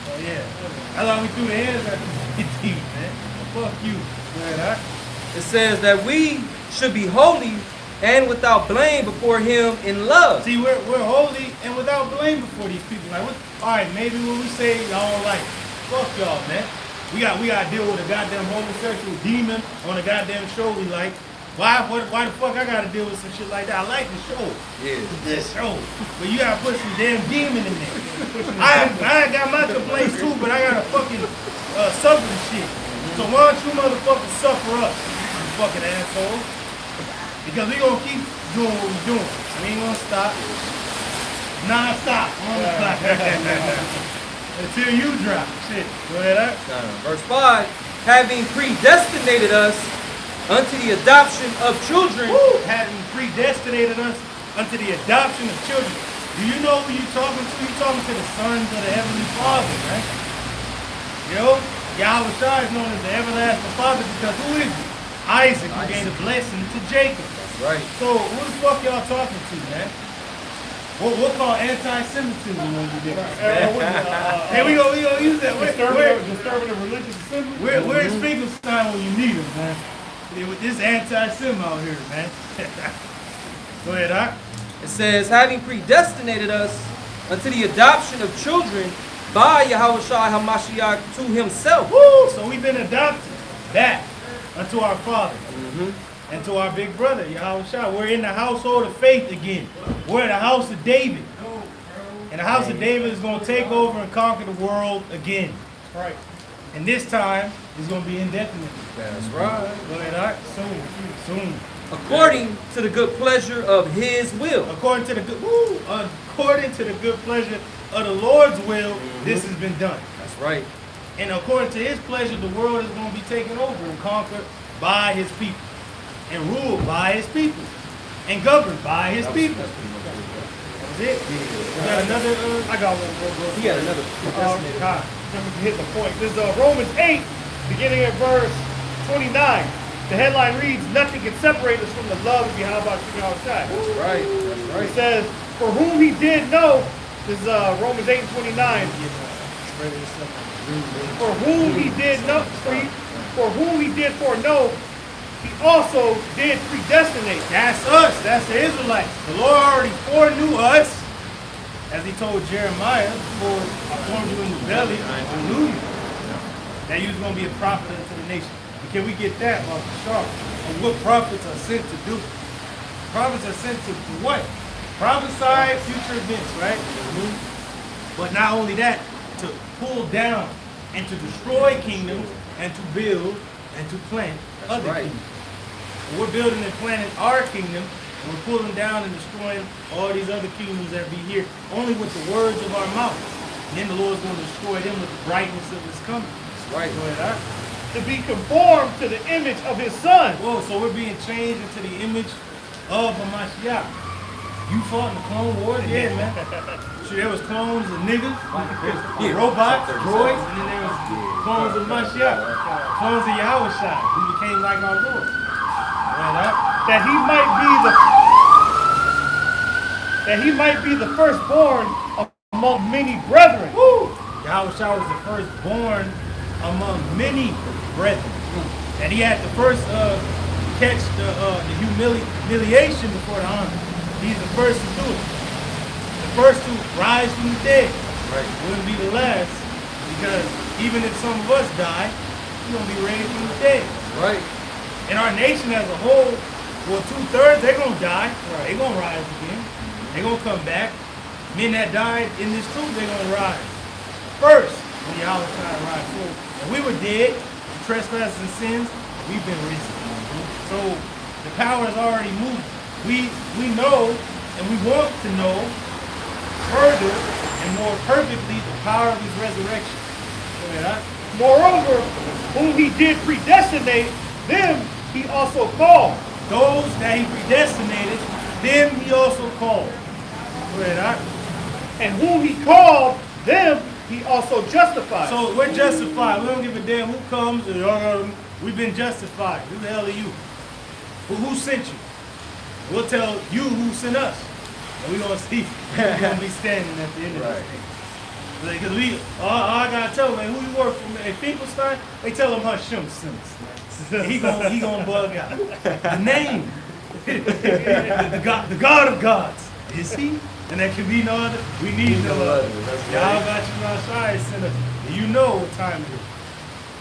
[SPEAKER 2] So yeah. That's why we threw the hands at the team, man. Fuck you. Right,
[SPEAKER 5] It says that we should be holy and without blame before him in love.
[SPEAKER 2] See, we're holy and without blame before these people. Like, all right, maybe when we say y'all don't like, fuck y'all, man. We got to deal with a goddamn homosexual demon on a goddamn show we like. Why the fuck I got to deal with some shit like that? I like the show.
[SPEAKER 5] Yeah.
[SPEAKER 2] This show. But you got to put some damn demon in there. I got my complaints too, but I got to fucking suffer the shit. So why don't you motherfuckers suffer us, you fucking assholes? Because we gonna keep doing what we're doing. We ain't gonna stop. Non-stop. Until you drop. Shit. Go ahead,
[SPEAKER 5] Verse 5, having predestinated us unto the adoption of children.
[SPEAKER 2] Woo! Having predestinated us unto the adoption of children. Do you know who you're talking to? You're talking to the sons of the Heavenly Father, right? Yo, Yahweh Shai is known as the everlasting Father because who is he? Isaac, who gave a blessing to Jacob.
[SPEAKER 5] That's right.
[SPEAKER 2] So who the fuck y'all talking to, man? We'll call anti-Semitism when we do that. Hey, we gonna use that.
[SPEAKER 3] Disturbing the religious assembly.
[SPEAKER 2] Where's Finkelstein when you need him, man? Yeah, with this anti-Sim out here, man. Go ahead, Doc.
[SPEAKER 5] It says, having predestinated us unto the adoption of children by Yahweh Shai HaMashiach to himself.
[SPEAKER 2] Woo! So we've been adopted back unto our Father and to our big brother, Yahweh Shai. We're in the household of faith again. We're in the house of David. And the house of David is going to take over and conquer the world again.
[SPEAKER 3] Right.
[SPEAKER 2] And this time, it's going to be indefinite.
[SPEAKER 5] That's right.
[SPEAKER 2] Go ahead, Doc. Soon.
[SPEAKER 5] According to the good pleasure of his will.
[SPEAKER 2] According to the good pleasure of the Lord's will, this has been done.
[SPEAKER 5] That's right.
[SPEAKER 2] And according to his pleasure, the world is going to be taken over and conquered by his people. And ruled by his people. And governed by his people. That was it. You got another?
[SPEAKER 3] I got one, bro.
[SPEAKER 5] He got another.
[SPEAKER 3] God, let me hit the point. This is Romans 8, beginning at verse 29. The headline reads, nothing can separate us from the love of Yahweh Shai.
[SPEAKER 5] That's right. That's right.
[SPEAKER 3] It says, for whom he did know, this is Romans 8 and 29. For whom he did know, for whom he did foreknow, he also did predestinate.
[SPEAKER 2] That's us. That's the Israelites. The Lord already foreknew us. As he told Jeremiah, before I formed you in the belly, I knew you. That you was going to be a prophet unto the nation. But can we get that off the chart? And what prophets are sent to do? Prophets are sent to do what? Prophesy future events, right? But not only that, to pull down and to destroy kingdoms and to build and to plant other kingdoms. And we're building and planting our kingdom, and we're pulling down and destroying all these other kingdoms that be here, only with the words of our mouth. And then the Lord's going to destroy them with the brightness of his coming.
[SPEAKER 5] That's right.
[SPEAKER 2] Go ahead,
[SPEAKER 3] To be conformed to the image of his son.
[SPEAKER 2] Whoa, so we're being changed into the image of Hamashiach. You fought in the Clone Wars? Yeah, man. Sure, there was clones of niggas, robots, droids, and then there was clones of Mashiach, clones of Yahweh Shai, who became like our Lord.
[SPEAKER 3] That he might be the firstborn among many brethren.
[SPEAKER 2] Woo! Yahweh Shai was the firstborn among many brethren. And he had to first catch the humiliation before the honor. He's the first to do it. The first to rise from the dead.
[SPEAKER 5] Right.
[SPEAKER 2] Wouldn't be the last, because even if some of us die, we're going to be raised from the dead.
[SPEAKER 5] Right.
[SPEAKER 2] And our nation as a whole, well, 2/3, they're going to die. Right. They're going to rise again. They're going to come back. Men that died in this truth, they're going to rise. First, when Yahweh tried to rise forward. And we were dead, trespasses and sins, we've been risen. So the power has already moved. We know, and we want to know further and more perfectly the power of his resurrection.
[SPEAKER 3] Moreover, whom he did predestinate, them he also called.
[SPEAKER 2] Those that he predestinated, them he also called. Go ahead, all right?
[SPEAKER 3] And whom he called, them he also justified.
[SPEAKER 2] So we're justified. We don't give a damn who comes. We've been justified. Who the hell are you? Who sent you? We'll tell you who sent us. And we're going to see. We're going to be standing at the end of this thing. Because all I got to tell them, man, who you work for, man. If people start, they tell them Hashem sent us. He gonna bug out. The name. the God of gods. Is he? And there can be no other. We need no other. Y'all got you outside, send us. And you know what time it is.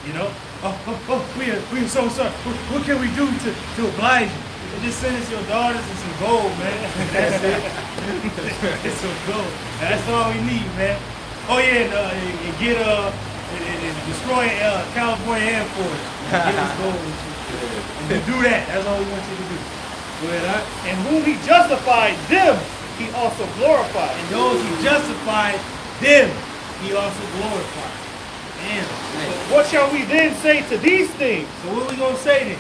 [SPEAKER 2] You know? We are so sorry. What can we do to oblige you? Just send us your daughters and some gold, man. That's it. It's some gold. That's all we need, man. Oh yeah, and get destroy California Air Force. Get us gold and shit. And do that. That's all we want you to do. Go ahead,
[SPEAKER 3] and whom he justified, them he also glorified.
[SPEAKER 2] And those he justified, them he also glorified. Damn.
[SPEAKER 3] What shall we then say to these things?
[SPEAKER 2] So what are we gonna say then?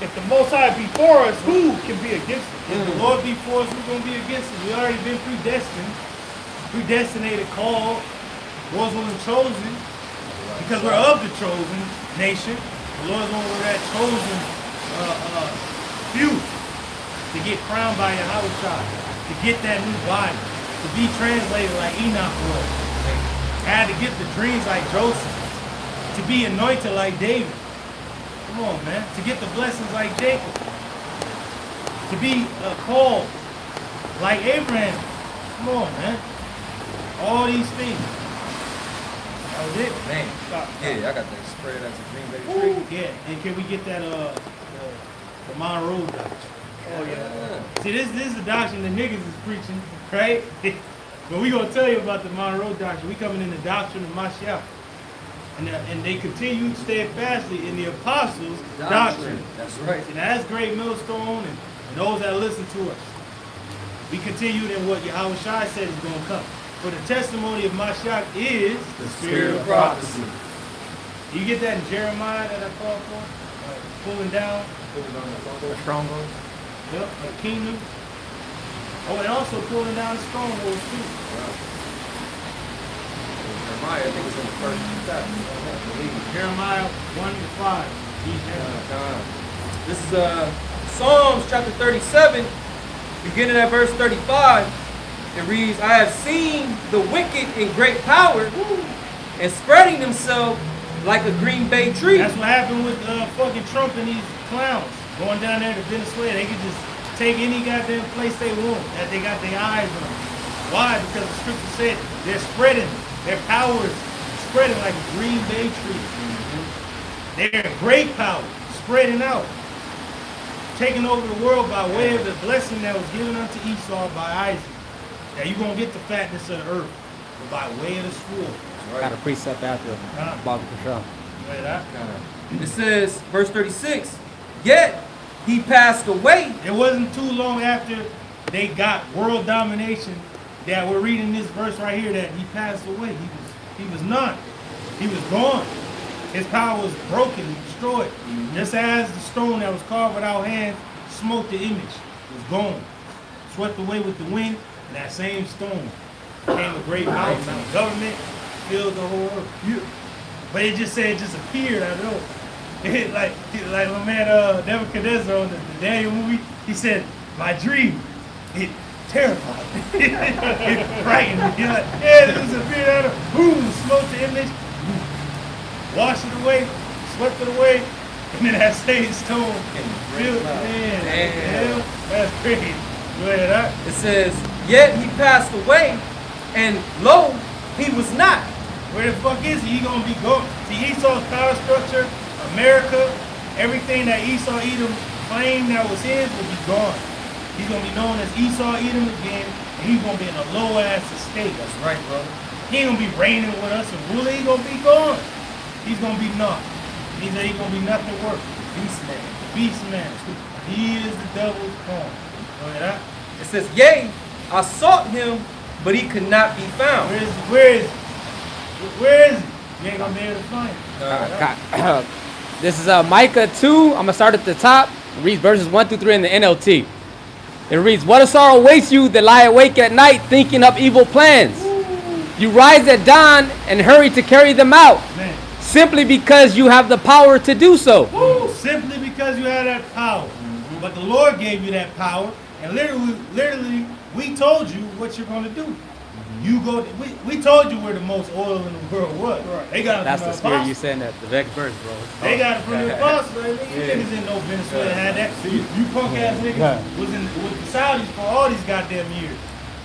[SPEAKER 3] If the Most High be for us, who can be against us?
[SPEAKER 2] If the Lord be for us, who's gonna be against us? We already been predestinated, called, was one chosen, because we're of the chosen nation. The Lord's one of that chosen few to get crowned by Yahweh, to get that new body, to be translated like Enoch was. Had to get the dreams like Joseph, to be anointed like David. Come on, man. To get the blessings like Jacob. To be called like Abraham. Come on, man. All these things. That was it.
[SPEAKER 5] Man. Yeah, I got that spread as a Green Bay tree.
[SPEAKER 2] Yeah, and can we get that the Monroe doctrine?
[SPEAKER 3] Oh yeah.
[SPEAKER 2] See, this is the doctrine the niggas is preaching, right? But we gonna tell you about the Monroe doctrine. We coming in the doctrine of Mashiach. And they continue steadfastly in the apostles' doctrine.
[SPEAKER 5] That's right.
[SPEAKER 2] And that's great millstone and those that listen to us. We continued in what Yahweh Shai said is going to come. For the testimony of Mashiach is
[SPEAKER 5] the spirit of prophecy.
[SPEAKER 2] You get that in Jeremiah that I called for? Pulling down.
[SPEAKER 6] The stronghold.
[SPEAKER 2] Yep, a kingdom. Oh, and also pulling down strongholds too.
[SPEAKER 5] Jeremiah, I think it's in the first chapter.
[SPEAKER 2] Jeremiah 1-5.
[SPEAKER 5] This is Psalms chapter 37, beginning at verse 35. It reads, I have seen the wicked in great power and spreading themselves like a green bay tree.
[SPEAKER 2] That's what happened with fucking Trump and these clowns going down there to Venezuela. They could just take any goddamn place they want that they got their eyes on. Why? Because the scripture said they're spreading. Their power is spreading like a green bay tree. They're great power, spreading out. Taking over the world by way of the blessing that was given unto Esau by Isaac. Now you're going to get the fatness of the earth, but by way of the sword.
[SPEAKER 6] Got a precept after Bobby Patrol.
[SPEAKER 5] It says, verse 36, yet he passed away.
[SPEAKER 2] It wasn't too long after they got world domination that we're reading this verse right here that he passed away. He was none. He was gone. His power was broken and destroyed. Just as the stone that was carved without hands smote the image. It was gone. Swept away with the wind, and that same stone became a great mountain. Now government filled the whole earth. But it just said it just appeared out of nowhere. like my man Nebuchadnezzar on the Daniel movie, he said, my dream, it terrified me. It frightened me. He's like, yeah, this just appeared out of boom, smote the image, washed it away, swept it away, and then that same stone filled it. Man, that's crazy. Go ahead, huh?
[SPEAKER 5] It says, yet he passed away, and lo, he was not.
[SPEAKER 2] Where the fuck is he? He gonna be gone. See, Esau's power structure, America, everything that Esau Edom claimed that was his will be gone. He's gonna be known as Esau Edom again, and he's gonna be in a low ass estate. That's right, brother. He ain't gonna be reigning with us and ruling. He's gonna be gone. He's gonna be naught. He said he's gonna be nothing worth. Beast man. Beast man. He is the devil's pawn. Go ahead, huh?
[SPEAKER 5] It says, yea, I sought him, but he could not be found.
[SPEAKER 2] Where is he? You ain't gonna be able to find him.
[SPEAKER 6] This is Micah 2. I'm going to start at the top. Read verses 1 through 3 in the NLT. It reads, what a sorrow awaits you that lie awake at night thinking up evil plans. You rise at dawn and hurry to carry them out,
[SPEAKER 2] Man.
[SPEAKER 6] simply because you have the power to do so.
[SPEAKER 2] Woo! Simply because you have that power. But the Lord gave you that power, and literally, we told you what you're going to do. You go. We told you where the most oil in the world was.
[SPEAKER 3] Right.
[SPEAKER 2] They got it
[SPEAKER 6] That's
[SPEAKER 2] from
[SPEAKER 6] the
[SPEAKER 2] the
[SPEAKER 6] spirit you
[SPEAKER 2] apostles.
[SPEAKER 6] saying that the next verse, bro.
[SPEAKER 2] They got it from the apostles. Right? You niggas didn't know Venezuela had that. You punk ass niggas was in with the Saudis for all these goddamn years.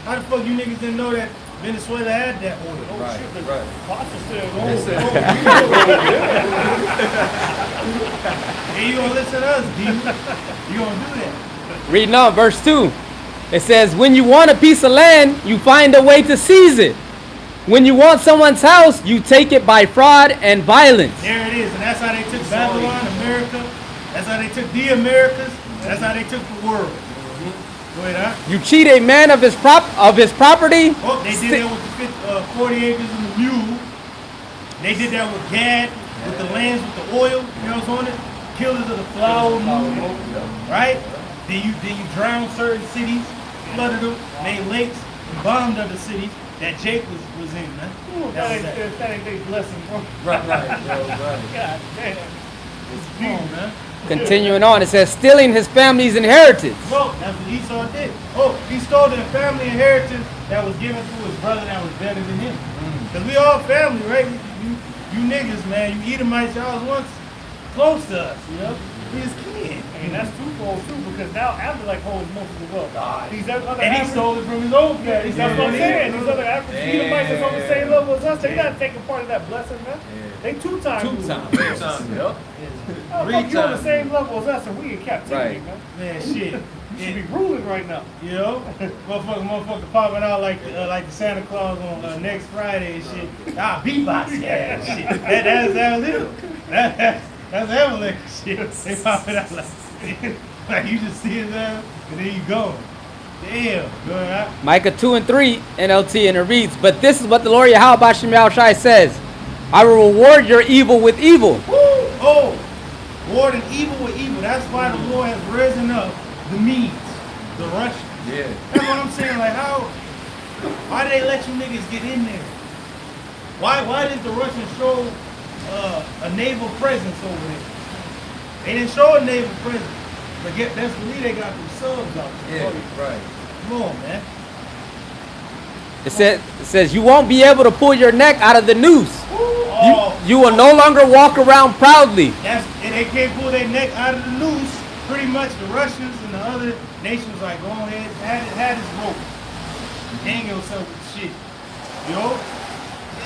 [SPEAKER 2] How the fuck you niggas didn't know that Venezuela had that oil? Oh
[SPEAKER 4] Right,
[SPEAKER 2] shit!
[SPEAKER 4] right.
[SPEAKER 3] Apostle said,
[SPEAKER 2] Hey, you gonna listen to us, D? You gonna do that?
[SPEAKER 6] Reading on verse 2. It says, when you want a piece of land, you find a way to seize it. When you want someone's house, you take it by fraud and violence.
[SPEAKER 2] There it is, and that's how they took Babylon, America. That's how they took the Americas. That's how they took the world. Go ahead, huh?
[SPEAKER 6] You cheat a man of his property.
[SPEAKER 2] Oh, they did that with the 40 acres and the mule. They did that with Gad, with the lands, with the oil, you know what's on it? Killers of the flower moon, right? Then you drown certain cities, flooded them, made lakes, and bombed other cities that Jake was in, man.
[SPEAKER 3] that ain't their blessing, bro.
[SPEAKER 4] Right.
[SPEAKER 3] God damn.
[SPEAKER 2] Come on, man.
[SPEAKER 6] Continuing on, it says, stealing his family's inheritance.
[SPEAKER 2] Well, that's what Esau did. Oh, he stole the family inheritance that was given to his brother that was better than him. Because we all family, right? You niggas, man, you Edomites, y'all was once close to us, you know? We his kin.
[SPEAKER 3] And that's twofold too, because now Amalek holds most of the wealth. These other
[SPEAKER 2] And he
[SPEAKER 3] Africans-
[SPEAKER 2] stole it from his own family.
[SPEAKER 3] That's what I'm saying. These other African Edomites that's on the same
[SPEAKER 4] Damn.
[SPEAKER 3] level as us, they not taking part of that blessing, man. They two-time.
[SPEAKER 4] Two times.
[SPEAKER 3] Oh,
[SPEAKER 4] Three
[SPEAKER 3] fuck, you on the
[SPEAKER 4] times.
[SPEAKER 3] same level as us, and we in captivity,
[SPEAKER 4] Right.
[SPEAKER 3] man.
[SPEAKER 2] Man, shit.
[SPEAKER 3] You should be ruling right now.
[SPEAKER 2] You know, motherfucker popping out like the Santa Claus on next Friday and shit. Ah, beatbox, yeah, shit. That's it. That's Evelyn shit. They popping out like you just see it there and then you go. Damn, go ahead.
[SPEAKER 6] Micah 2 and 3 NLT, and it reads, but this is what the Lord Yahweh Bashem Yahushai says, I will reward your evil with evil.
[SPEAKER 2] Woo! Oh, rewarding evil with evil. That's why the Lord has risen up the Medes, the Russians.
[SPEAKER 4] Yeah.
[SPEAKER 2] That's what I'm saying. Like, why did they let you niggas get in there? Why did the Russians show a naval presence over there? They didn't show a naval presence. But that's believe they got them subs out there.
[SPEAKER 4] Yeah, right.
[SPEAKER 2] Come on, man.
[SPEAKER 6] It says you won't be able to pull your neck out of the noose.
[SPEAKER 2] Oh,
[SPEAKER 6] You will no longer walk around proudly.
[SPEAKER 2] and they can't pull their neck out of the noose. Pretty much the Russians and the other nations like, go ahead, had his rope. Hang yourself with shit. You know?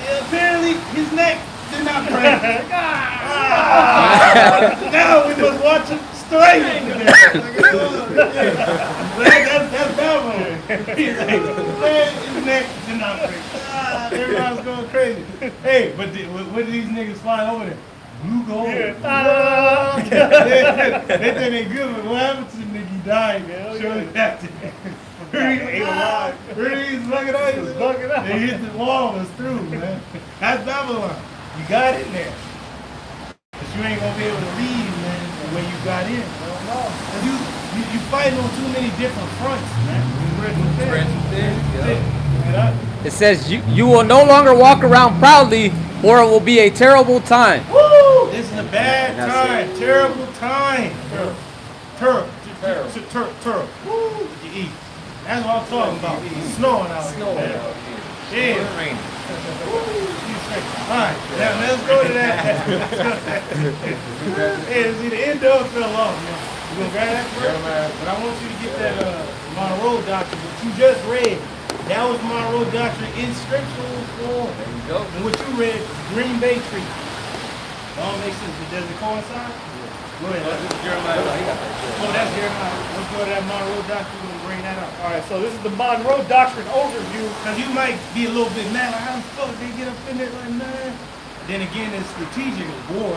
[SPEAKER 2] Yeah, apparently his neck did not break. Now we must watch him straight. That's Babylon. He's like, man, his neck did not break. Everybody's going crazy. Hey, but what did these niggas find over there? Blue gold.
[SPEAKER 3] Yeah.
[SPEAKER 2] They think they good, but what happened to the nigga? He died, man. Surely after that.
[SPEAKER 3] Ate alive.
[SPEAKER 2] He's bugging out.
[SPEAKER 3] He was bugging out.
[SPEAKER 2] They hit the wall, it's through, man. That's Babylon. You got in there. But you ain't gonna be able to leave, man, the way you got in. Cause you fighting on too many different fronts, man.
[SPEAKER 6] It says you will no longer walk around proudly, for it will be a terrible time.
[SPEAKER 2] Woo! This is a bad time. Terrible time. Terrible. Woo! You eat. That's what I'm talking about. It's snowing out here.
[SPEAKER 4] Snowing
[SPEAKER 2] man.
[SPEAKER 4] out
[SPEAKER 2] Yeah.
[SPEAKER 4] It's raining.
[SPEAKER 2] Alright, now let's go to that. Hey, see, the end of fell off, man. You gonna grab that first? But I want you to get that Monroe doctrine that you just read. That was Monroe doctrine in scriptural form.
[SPEAKER 4] There you go.
[SPEAKER 2] And what you read, Green Bay Tree. All makes sense, but does it coincide? Go ahead.
[SPEAKER 4] This is Jeremiah. He got that shit.
[SPEAKER 2] Oh, that's Jeremiah. Let's go to that Monroe doctrine and bring that up.
[SPEAKER 3] All right, so this is the Monroe Doctrine overview.
[SPEAKER 2] Because you might be a little bit mad, like, how the fuck they get up in there like, man? Then again, it's strategic war.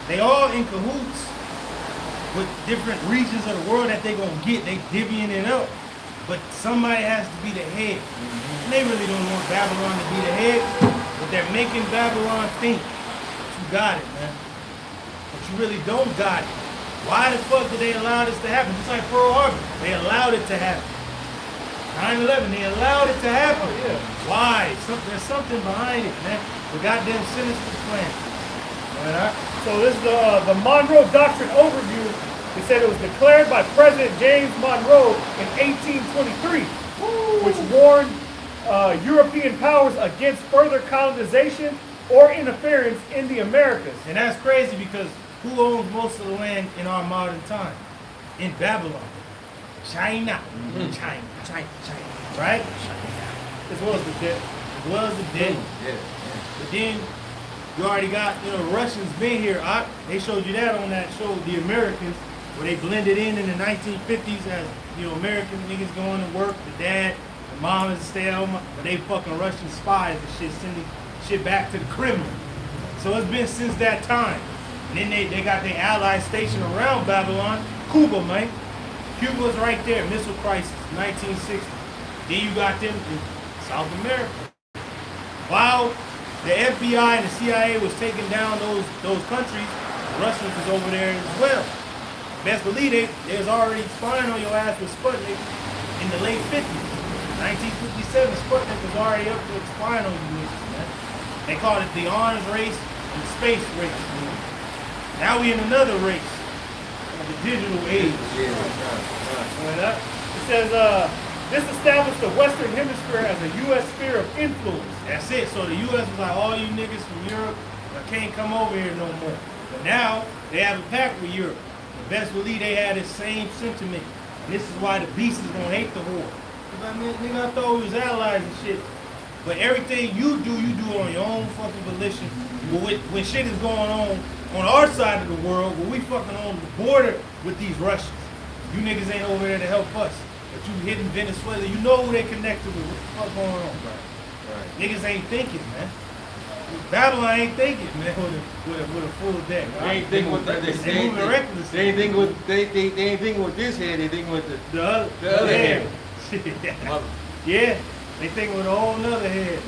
[SPEAKER 2] They all in cahoots with different regions of the world that they gonna get. They divvying it up. But somebody has to be the head. And they really don't want Babylon to be the head, but they're making Babylon think that you got it, man. But you really don't got it. Why the fuck did they allow this to happen? Just like Pearl Harbor, they allowed it to happen. 9/11, they allowed it to happen.
[SPEAKER 3] Oh, yeah.
[SPEAKER 2] Why? There's something behind it, man. The goddamn sinister plan.
[SPEAKER 3] So this is the Monroe Doctrine overview. It said it was declared by President James Monroe in 1823, which warned European powers against further colonization or interference in the Americas.
[SPEAKER 2] And that's crazy because who owns most of the land in our modern time? In Babylon. China. China. Right?
[SPEAKER 3] As well as the debt.
[SPEAKER 2] As well as the debt. But then you already got, Russians been here. They showed you that on that show, The Americans, where they blended in the 1950s as, American niggas going to work, the dad, the mom is stay at home, but they fucking Russian spies and shit, sending shit back to the Kremlin. So it's been since that time. And then they got their allies stationed around Babylon. Cuba, man. Cuba's right there, missile crisis, 1960. Then you got them in South America. While the FBI and the CIA was taking down those countries, the Russians was over there as well. Best believe they was already spying on your ass with Sputnik in the late 50s. 1957, Sputnik was already up to spying on you niggas, man. They called it the arms race and the space race. Now we in another race, the digital age.
[SPEAKER 3] It says this established the Western Hemisphere as a U.S. sphere of influence.
[SPEAKER 2] That's it. So the U.S. was like, all you niggas from Europe can't come over here no more. But now they have a pact with Europe. The best believe they had the same sentiment. And this is why the beast is gonna hate the war. Because I mean, nigga, I thought we was allies and shit. But everything you do on your own fucking volition. But when shit is going on our side of the world, where we fucking on the border with these Russians, you niggas ain't over there to help us. But you hitting Venezuela, you know who they connected with. What the fuck going on, bro? Right. Niggas ain't thinking, man. Babylon ain't thinking, man, with a full deck.
[SPEAKER 4] They ain't thinking with that. They
[SPEAKER 2] moving recklessly.
[SPEAKER 4] ain't thinking with they ain't thinking with this head. They thinking with
[SPEAKER 2] the other head. Yeah, they thinking with a whole nother head.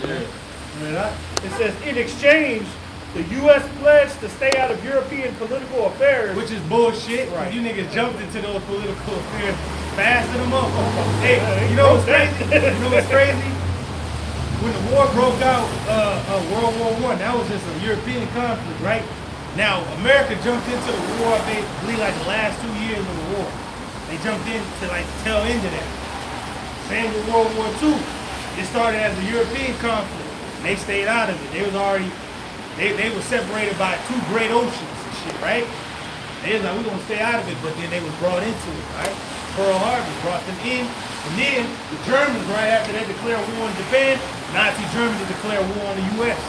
[SPEAKER 4] Yeah.
[SPEAKER 3] It says in exchange, the U.S. pledged to stay out of European political affairs,
[SPEAKER 2] which is bullshit.
[SPEAKER 3] Right.
[SPEAKER 2] You niggas jumped into those political affairs faster than motherfuckers. Hey, you know what's crazy? You know what's crazy? When the war broke out, World War I, that was just a European conflict, right? Now, America jumped into the war, they believe like the last 2 years of the war. They jumped in to like the tail end of that. Same with World War II. It started as a European conflict. They stayed out of it. They was already, they were separated by 2 great oceans and shit, right? They was like, we're gonna stay out of it, but then they was brought into it, right? Pearl Harbor brought them in, and then the Germans, right after they declared war on Japan, Nazi Germany declared war on the U.S.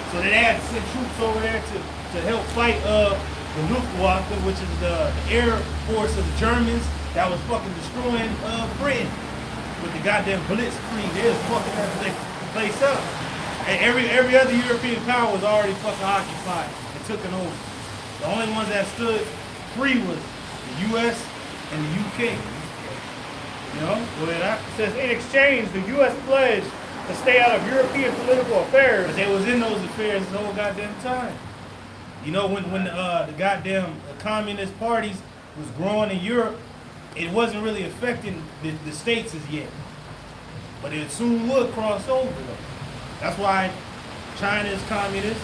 [SPEAKER 2] So they had to send troops over there to help fight the Luftwaffe, which is the air force of the Germans that was fucking destroying Britain with the goddamn blitzkrieg. They was fucking that place up. And every other European power was already fucking occupied and taken over. The only ones that stood free was the U.S. and the U.K. You know, it
[SPEAKER 3] says in exchange, the U.S. pledged to stay out of European political affairs.
[SPEAKER 2] But they was in those affairs the whole goddamn time. You know, when the goddamn communist parties was growing in Europe, it wasn't really affecting the states as yet. But it soon would cross over though. That's why China is communist,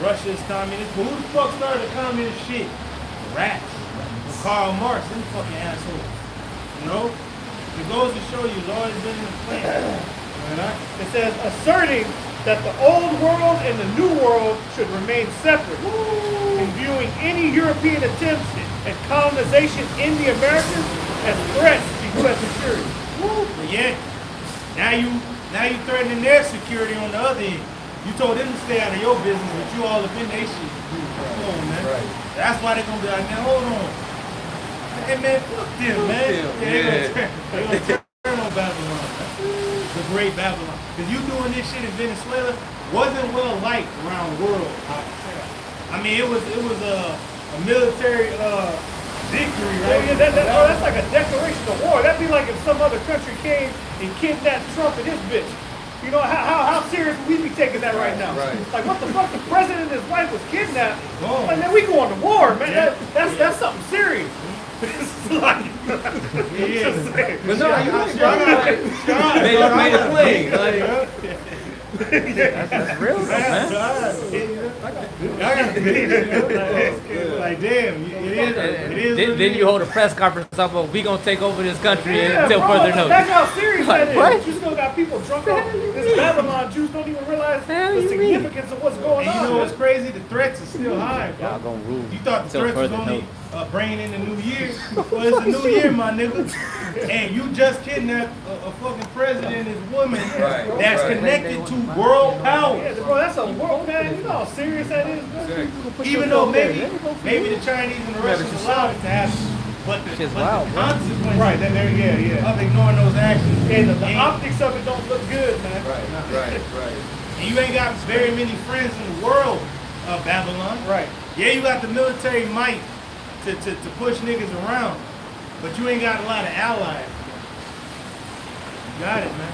[SPEAKER 2] Russia is communist. But who the fuck started the communist shit? The rats. With Karl Marx, them fucking assholes. You know? It goes to show you, it's always been in the plan.
[SPEAKER 3] It says asserting that the old world and the new world should remain separate, and viewing any European attempts at colonization in the Americas as threats to U.S. security.
[SPEAKER 2] But yeah, now you threatening their security on the other end. You told them to stay out of your business, but you all up in their shit. Come on, man. Right. That's why they're gonna be like, man, hold on. Hey man, fuck them, man. They gonna turn on Babylon. The great Babylon. Because you doing this shit in Venezuela wasn't well liked around the world. I mean, it was a military victory, right?
[SPEAKER 3] Yeah, that's like a declaration of war. That'd be like if some other country came and kidnapped Trump and his bitch. You know, how serious would we be taking that right now?
[SPEAKER 4] Right.
[SPEAKER 3] Like, what the fuck? The president and his wife was kidnapped.
[SPEAKER 2] Oh.
[SPEAKER 3] Like, man, we going to war, man.
[SPEAKER 2] Yeah.
[SPEAKER 3] That's something serious. It's like, just saying.
[SPEAKER 4] But no, you right, bro. Made it plain.
[SPEAKER 6] That's real, man.
[SPEAKER 2] Like, damn, it is.
[SPEAKER 6] Then you hold a press conference up, well, we gonna take over this country
[SPEAKER 3] Yeah,
[SPEAKER 6] until
[SPEAKER 3] bro,
[SPEAKER 6] further
[SPEAKER 3] like,
[SPEAKER 6] notice.
[SPEAKER 3] that's how serious
[SPEAKER 6] Like,
[SPEAKER 3] that is.
[SPEAKER 6] what?
[SPEAKER 3] You still got people drunk off this Babylon Jews don't even realize
[SPEAKER 6] hell
[SPEAKER 3] the
[SPEAKER 6] you mean?
[SPEAKER 3] significance of what's going
[SPEAKER 2] And you
[SPEAKER 3] on.
[SPEAKER 2] know what's crazy? The threats are still high,
[SPEAKER 6] Y'all
[SPEAKER 2] bro.
[SPEAKER 6] gonna rule
[SPEAKER 2] You thought the
[SPEAKER 6] until
[SPEAKER 2] threats was
[SPEAKER 6] further
[SPEAKER 2] only
[SPEAKER 6] notice.
[SPEAKER 2] bringing in the new year? Well, it's the new year, my nigga. And you just kidnapped a fucking president and his woman
[SPEAKER 4] Right,
[SPEAKER 2] that's
[SPEAKER 4] right.
[SPEAKER 2] connected to world power.
[SPEAKER 3] Yeah, bro, that's a world, man. You know how serious that is, bro?
[SPEAKER 2] Even though maybe the Chinese and the Russians allowed it to happen, but the
[SPEAKER 6] Shit's wild, bro.
[SPEAKER 2] consequences
[SPEAKER 3] Right, yeah.
[SPEAKER 2] of ignoring those actions,
[SPEAKER 3] And the
[SPEAKER 2] and,
[SPEAKER 3] optics of it don't look good, man.
[SPEAKER 4] Right.
[SPEAKER 2] and you ain't got very many friends in the world of Babylon.
[SPEAKER 3] Right.
[SPEAKER 2] Yeah, you got the military might to push niggas around, but you ain't got a lot of allies. You got it, man.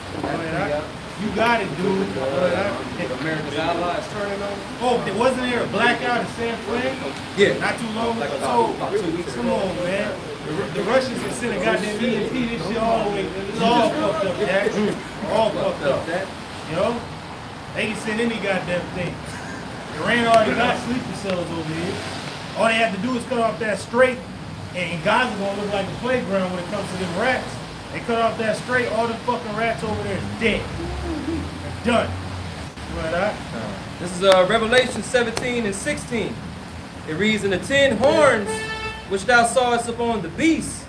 [SPEAKER 2] You got it, dude.
[SPEAKER 4] America's allies turning on.
[SPEAKER 2] Oh, wasn't there a blackout in San Fran?
[SPEAKER 4] Yeah.
[SPEAKER 2] Not too long ago.
[SPEAKER 4] About 2 weeks
[SPEAKER 2] Come
[SPEAKER 4] ago.
[SPEAKER 2] on, man. The Russians can send a goddamn EMP this shit all the way. It's all fucked up, Jack. All fucked up. You know? They can send any goddamn thing. Iran already got sleeper cells over here. All they have to do is cut off that strait, and Gaza gonna look like a playground when it comes to them rats. They cut off that strait, all the fucking rats over there is dead. They're done. Right,
[SPEAKER 5] This is Revelation 17 and 16. It reads, "And the 10 horns which thou sawest upon the beast,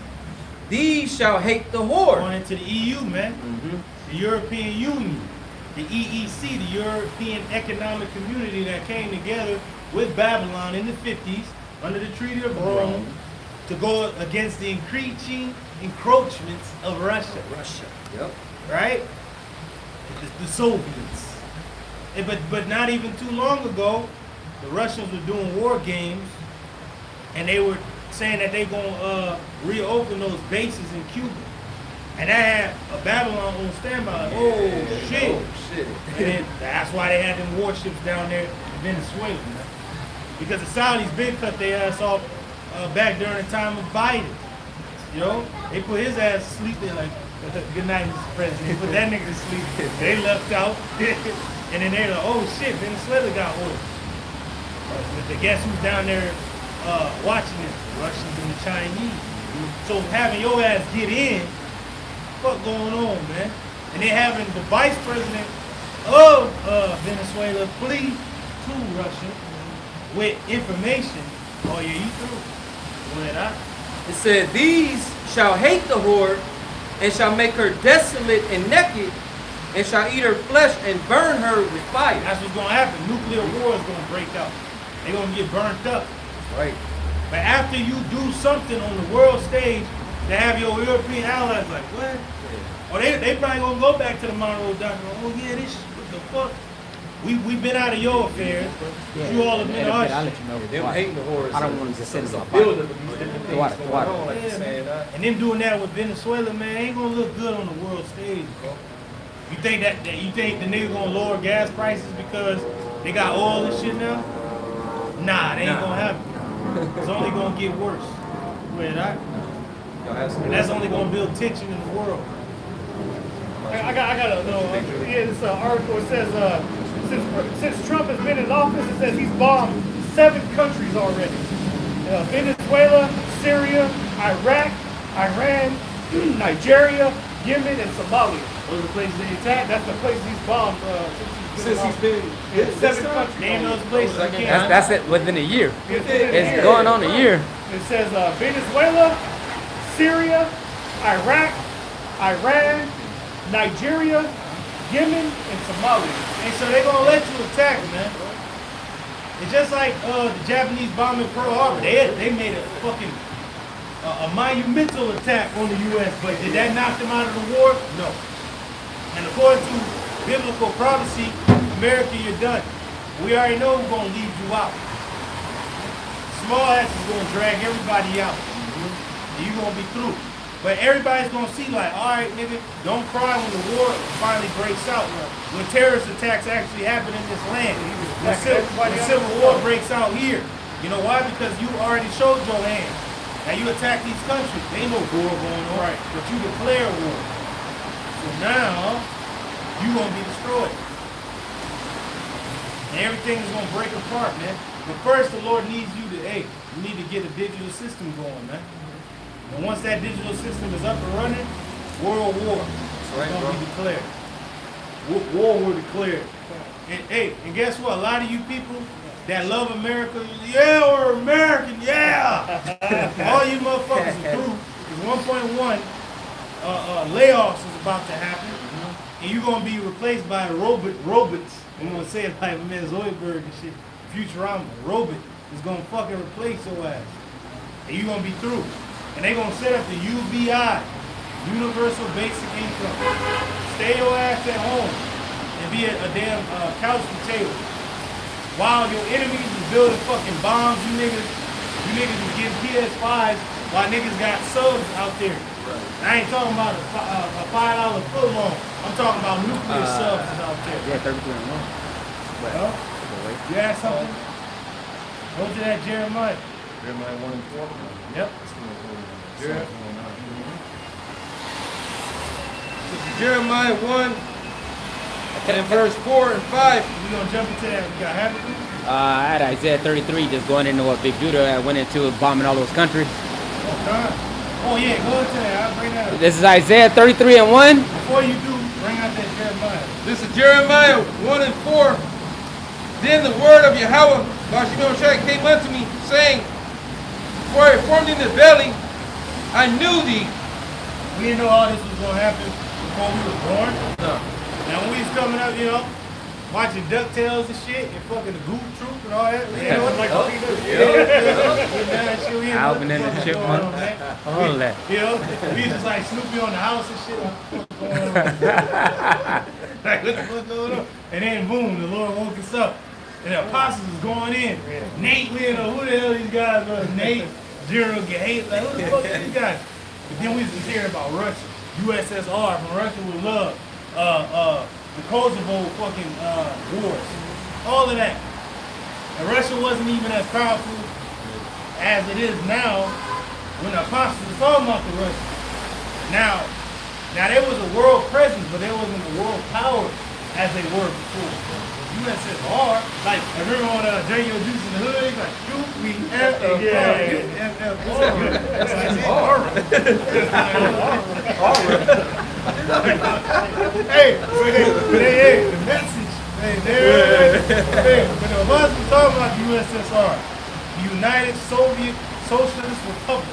[SPEAKER 5] these shall hate the whore."
[SPEAKER 2] Going into the EU, man. The European Union. The EEC, the European Economic Community that came together with Babylon in the 50s under the Treaty of Rome to go against the increasing encroachments of Russia.
[SPEAKER 5] Yep.
[SPEAKER 2] Right? The Soviets. But not even too long ago, the Russians were doing war games, and they were saying that they gonna reopen those bases in Cuba. And that had a Babylon on standby. Like, oh shit. And then that's why they had them warships down there in Venezuela. Man. Because the Saudis been cut their ass off back during the time of Biden. You know, they put his ass to sleep. They're like, good night, Mr. President. They put that nigga to sleep. They left out. And then they're like, oh shit, Venezuela got oil. But guess who's down there watching this? The Russians and the Chinese. So having your ass get in, what going on, man? And they having the vice president of Venezuela flee to Russia with information. Oh yeah, you through. Go ahead,
[SPEAKER 5] It said, "These shall hate the whore, and shall make her desolate and naked, and shall eat her flesh and burn her with fire."
[SPEAKER 2] That's what's gonna happen. Nuclear war is gonna break out. They're gonna get burnt up.
[SPEAKER 5] Right.
[SPEAKER 2] But after you do something on the world stage to have your European allies like, what? Or they probably gonna go back to the Monroe Doctrine. Oh yeah, this what the fuck? We've been out of your affairs, but you all have been
[SPEAKER 6] I'll
[SPEAKER 2] ours.
[SPEAKER 6] let you know.
[SPEAKER 5] Them
[SPEAKER 6] Why.
[SPEAKER 5] hating the whores.
[SPEAKER 6] I don't want to just sit in my
[SPEAKER 5] building
[SPEAKER 6] pocket.
[SPEAKER 5] of these different
[SPEAKER 6] The
[SPEAKER 5] things
[SPEAKER 6] water,
[SPEAKER 5] going
[SPEAKER 6] the water.
[SPEAKER 5] on, like
[SPEAKER 2] Yeah,
[SPEAKER 5] you're saying.
[SPEAKER 2] And them doing that with Venezuela, man, ain't gonna look good on the world stage, bro. You think that you think the nigga gonna lower gas prices because they got oil and shit now? Nah, they ain't gonna happen. It's only gonna get worse. Wait,
[SPEAKER 5] Y'all have some
[SPEAKER 2] and that's only gonna build tension in the world.
[SPEAKER 3] I got a this article. It says since Trump has been in office, it says he's bombed 7 countries already: Venezuela, Syria, Iraq, Iran, Nigeria, Yemen, and Somalia.
[SPEAKER 2] Those are the places they attack.
[SPEAKER 3] That's the places he's bombed
[SPEAKER 5] Since he's been
[SPEAKER 3] Yeah,
[SPEAKER 5] this
[SPEAKER 3] 7
[SPEAKER 5] time?
[SPEAKER 3] countries.
[SPEAKER 2] Name those places. I can't.
[SPEAKER 6] That's it within a year.
[SPEAKER 3] It's
[SPEAKER 6] It's going on a year.
[SPEAKER 3] It says Venezuela, Syria, Iraq, Iran, Nigeria, Yemen, and Somalia.
[SPEAKER 2] And so they gonna let you attack, man. It's just like the Japanese bombing Pearl Harbor. They made a fucking a monumental attack on the U.S., but did that knock them out of the war? No. And according to biblical prophecy, America, you're done. We already know who's gonna leave you out. Small ass is gonna drag everybody out. And you're gonna be through. But everybody's gonna see like, all right, nigga, don't cry when the war finally breaks out. When terrorist attacks actually happen in this land. When civil war breaks out here. You know why? Because you already showed your hand. Now you attack these countries. There ain't no war going on, right? But you declare war. So now you gonna be destroyed. And everything is gonna break apart, man. But first the Lord needs you to, hey, you need to get a digital system going, man. And once that digital system is up and running, world war is going to be declared. War will declare. And hey, and guess what? A lot of you people that love America, yeah, we're American, yeah. All you motherfuckers are through. Because 1.1 layoffs is about to happen, and you're going to be replaced by robots. I'm going to say it like man Zoidberg and shit, Futurama. Robot is going to fucking replace your ass, and you're going to be through. And they're going to set up the UBI, Universal Basic Income. Stay your ass at home and be a damn couch potato. While your enemies is building fucking bombs, you niggas is getting PS5s while niggas got subs out there. Right. I ain't talking about a $5 foot long. I'm talking about nuclear subs is out there.
[SPEAKER 6] Yeah, 33 and 1.
[SPEAKER 2] Well, you had something? Go to that Jeremiah.
[SPEAKER 4] Jeremiah 1 and 4.
[SPEAKER 2] Yep.
[SPEAKER 4] Jeremiah 1 and verse 4 and 5.
[SPEAKER 2] We're going to jump into that. We got Habakkuk.
[SPEAKER 6] I had Isaiah 33, just going into what Big Judah went into, bombing all those countries.
[SPEAKER 2] Oh yeah, go into that. I'll bring that up.
[SPEAKER 6] This is Isaiah 33 and 1.
[SPEAKER 2] Before you do, bring out that Jeremiah.
[SPEAKER 4] This is Jeremiah 1 and 4. Then the word of Yahweh, Bashimon came unto me, saying, before I formed in the belly, I knew thee.
[SPEAKER 2] We didn't know all this was going to happen before we were born. No. Now when we was coming up, you know, watching DuckTales and shit, and fucking the Goof Troop and all that. You know, like
[SPEAKER 6] Alvin and the Chipmunk. All that.
[SPEAKER 2] You know, we just like Snoopy on the house and shit. Like, what's going on? Like, what the fuck going on? And then boom, the Lord woke us up. And the apostles was going in. Nate, we didn't know who the hell these guys were. Nate, General Gahate, like who the fuck are these guys? But then we was just hearing about Russia. USSR from Russia with love. The Kosovo fucking wars. All of that. And Russia wasn't even as powerful as it is now when the apostles were talking about the Russians. Now there was a world presence, but there wasn't a world power as they were before. USSR, like, I remember on Drink Your Juice in the Hood, he's like, Hey, the message, when the Muslims talking about the USSR, the United Soviet Socialist Republic,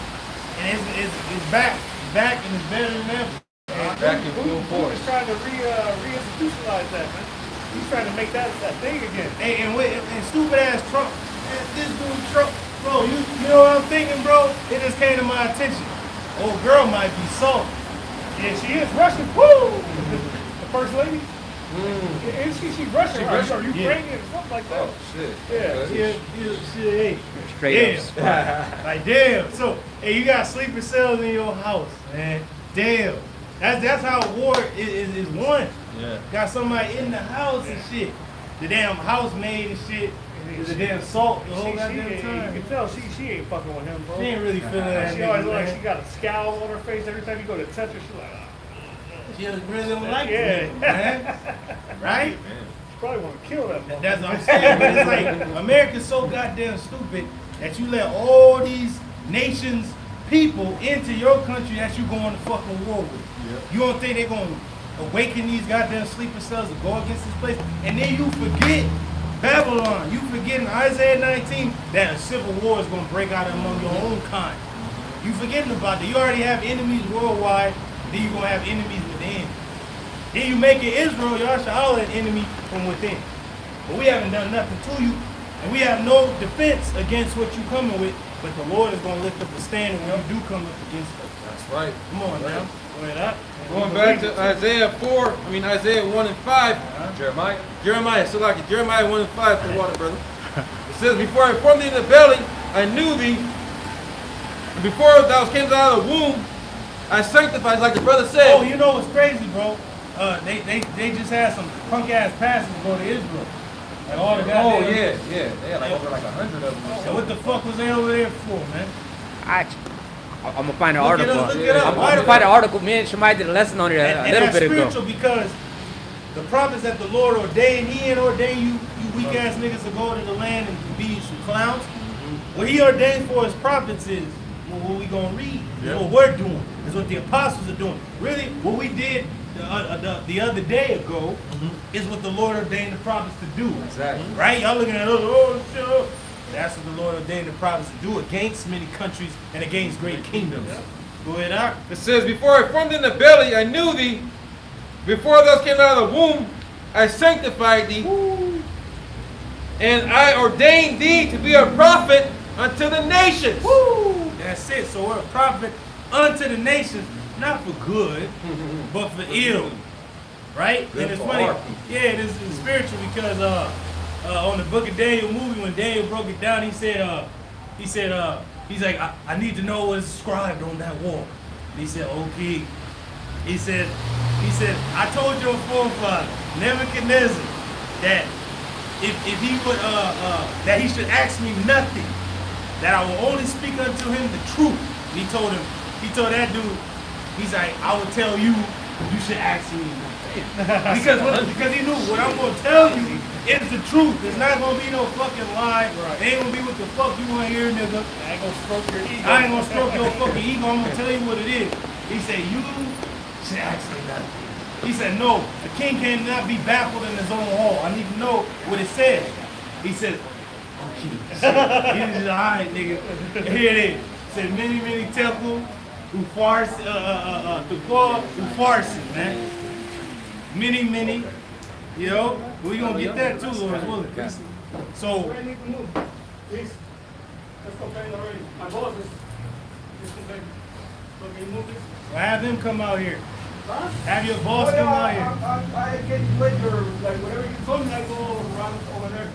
[SPEAKER 2] and it's back and it's better than ever.
[SPEAKER 4] Back in full force.
[SPEAKER 3] He's trying to re-institutionalize that, man. He's trying to make that thing again.
[SPEAKER 2] And stupid ass Trump, this dude Trump, bro, you know what I'm thinking, bro? It just came to my attention. Old girl might be soft.
[SPEAKER 3] Yeah, she is Russian. Woo! The first lady. Is she Russian? Or Ukrainian or something like that?
[SPEAKER 4] Oh shit.
[SPEAKER 2] Yeah, shit.
[SPEAKER 6] Straight up spot.
[SPEAKER 2] Like damn. So, hey, you got sleeping cells in your house, man. Damn. That's how war is won.
[SPEAKER 4] Yeah.
[SPEAKER 2] Got somebody in the house and shit. The damn housemaid and shit. The damn salt the whole goddamn time.
[SPEAKER 3] You can tell she ain't fucking with him, bro.
[SPEAKER 2] She ain't really feeling that.
[SPEAKER 3] She always look like she got a scowl on her face every time you go to touch her. She's like,
[SPEAKER 2] she really don't like
[SPEAKER 3] yeah,
[SPEAKER 2] man. Right?
[SPEAKER 3] She probably want to kill that motherfucker.
[SPEAKER 2] That's what I'm saying. But it's like America's so goddamn stupid that you let all these nations, people into your country that you going to fucking war with. Yep. You don't think they're gonna awaken these goddamn sleeping cells to go against this place? And then you forget Babylon. You forgetting Isaiah 19 that a civil war is gonna break out among your own kind. You forgetting about that. You already have enemies worldwide. Then you're gonna have enemies within. Then you make it Israel, y'all should all an enemy from within. But we haven't done nothing to you, and we have no defense against what you coming with. But the Lord is gonna lift up a standard when you do come up against us.
[SPEAKER 4] That's right.
[SPEAKER 2] Come on now. Go ahead up.
[SPEAKER 4] Going back to Isaiah 1 and 5. Jeremiah, so like Jeremiah 1 and 5 for water, brother. It says, before I formed thee in the belly, I knew thee. And before thou camest out of the womb, I sanctify, like the brother said.
[SPEAKER 2] Oh, you know what's crazy, bro? They just had some punk ass pastors go to Israel. Like all the guys.
[SPEAKER 4] Oh yeah. They had like over like 100 of them.
[SPEAKER 2] So what the fuck was they over there for, man?
[SPEAKER 6] I'm gonna find an
[SPEAKER 2] Look it
[SPEAKER 6] article.
[SPEAKER 2] up, look it up.
[SPEAKER 6] I'm gonna find an article. Me and Shemai did a lesson on it a
[SPEAKER 2] And
[SPEAKER 6] little
[SPEAKER 2] that's
[SPEAKER 6] bit ago.
[SPEAKER 2] spiritual because the prophets that the Lord ordained, He ain't ordained you weak ass niggas to go to the land and be some clowns. What He ordained for His prophets is what we gonna read. Is what we're doing. Is what the apostles are doing. Really, what we did the other day ago is what the Lord ordained the prophets to do.
[SPEAKER 4] Exactly.
[SPEAKER 2] Right? Y'all looking at us, oh shit. Oh. That's what the Lord ordained the prophets to do against many countries and against great kingdoms. Go ahead, Doc.
[SPEAKER 4] It says, before I formed in the belly, I knew thee. Before thou came out of the womb, I sanctified thee. Woo. And I ordained thee to be a prophet unto the nations.
[SPEAKER 2] Woo! That's it. So we're a prophet unto the nations, not for good, but for ill. Right?
[SPEAKER 4] Good
[SPEAKER 2] and it's
[SPEAKER 4] for
[SPEAKER 2] funny.
[SPEAKER 4] our
[SPEAKER 2] Yeah, it is spiritual because on the Book of Daniel movie, when Daniel broke it down, he said, he's like, I need to know what is inscribed on that wall. And he said, okay. He said, I told your forefather, Nebuchadnezzar, that if he would, that he should ask me nothing, that I will only speak unto him the truth. And he told that dude, he's like, I will tell you, you should ask me nothing. because he knew what I'm going to tell you is the truth. It's not going to be no fucking lie. Right. It ain't going to be what the fuck you want to hear, nigga.
[SPEAKER 3] I ain't gonna stroke your ego.
[SPEAKER 2] I ain't going to stroke your fucking ego. I'm going to tell you what it is. He said, you should ask me nothing. He said, no, the king cannot be baffled in his own hall. I need to know what it says. He said, okay. He said, all right, nigga. Here it is. It said, many temple who farce, who farces, man. Many, you know. We gonna get that too, Lord willing. So,
[SPEAKER 7] Where I need to move. Please. Let's go pay already. My boss is complaining. So can you move this?
[SPEAKER 2] have him come out here.
[SPEAKER 7] Huh?
[SPEAKER 2] Have your boss
[SPEAKER 7] Oh, yeah,
[SPEAKER 2] come out here.
[SPEAKER 7] I get later, like whatever you told me, I go around over there.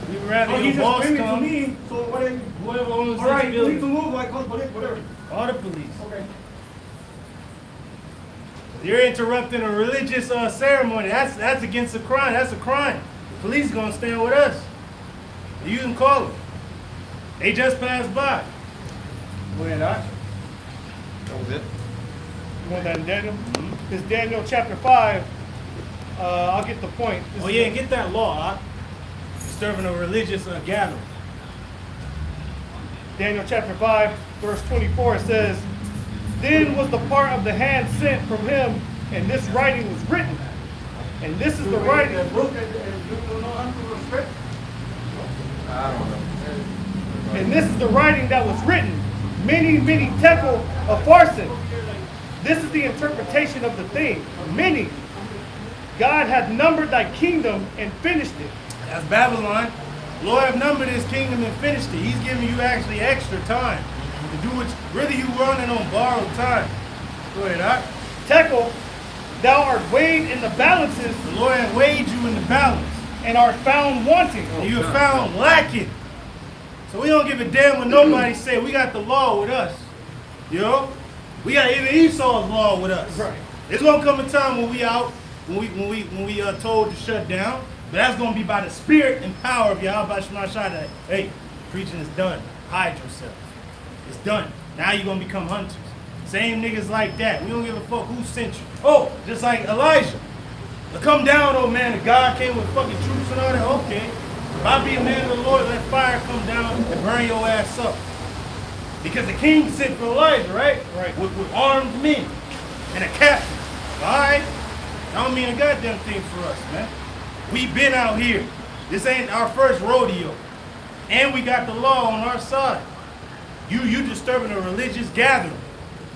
[SPEAKER 2] We would rather
[SPEAKER 7] Oh,
[SPEAKER 2] your
[SPEAKER 7] he's just
[SPEAKER 2] boss
[SPEAKER 7] bringing to
[SPEAKER 2] come.
[SPEAKER 7] me, so what?
[SPEAKER 2] Whoever owns
[SPEAKER 7] All right,
[SPEAKER 2] this
[SPEAKER 7] you need to
[SPEAKER 2] building.
[SPEAKER 7] move. I call police, whatever.
[SPEAKER 2] All the police.
[SPEAKER 7] Okay.
[SPEAKER 2] You're interrupting a religious ceremony. That's against the crime. That's a crime. The police gonna stand with us. You can call them. They just passed by. Go ahead, Arch.
[SPEAKER 4] That was it.
[SPEAKER 3] You want that in Daniel? It's Daniel chapter 5. I'll get the point. This
[SPEAKER 2] Oh
[SPEAKER 3] is-
[SPEAKER 2] yeah, get that law, Arch. Disturbing a religious gathering.
[SPEAKER 3] Daniel chapter 5, verse 24, it says, Then was the part of the hand sent from him, and this writing was written. And this is the writing.
[SPEAKER 7] Look at you don't know how to respect.
[SPEAKER 4] I don't know.
[SPEAKER 3] And this is the writing that was written. Many tekel of farsin. This is the interpretation of the thing. Many. God hath numbered thy kingdom and finished it.
[SPEAKER 2] That's Babylon. Lord have numbered his kingdom and finished it. He's giving you actually extra time to do what really you running on borrowed time. Go ahead, Arch.
[SPEAKER 3] Tekel, thou art weighed in the balances
[SPEAKER 2] The Lord hath weighed you in the balance.
[SPEAKER 3] and art found wanting.
[SPEAKER 2] And you are found lacking. So we don't give a damn what nobody say. We got the law with us. You know? We got even Esau's law with us.
[SPEAKER 3] Right.
[SPEAKER 2] There's gonna come a time when we out, when we are told to shut down. But that's gonna be by the spirit and power of Yahweh Shema Shai. Hey, preaching is done. Hide yourself. It's done. Now you're gonna become hunters. Same niggas like that. We don't give a fuck who sent you. Oh, just like Elijah. Come down, oh man, the God came with fucking troops and all that. Okay. If I be a man of the Lord, let fire come down and burn your ass up. Because the king sent for Elijah, right?
[SPEAKER 3] Right.
[SPEAKER 2] With armed men and a captain. Alright? That don't mean a goddamn thing for us, man. We been out here. This ain't our first rodeo. And we got the law on our side. You
[SPEAKER 3] disturbing a religious gathering.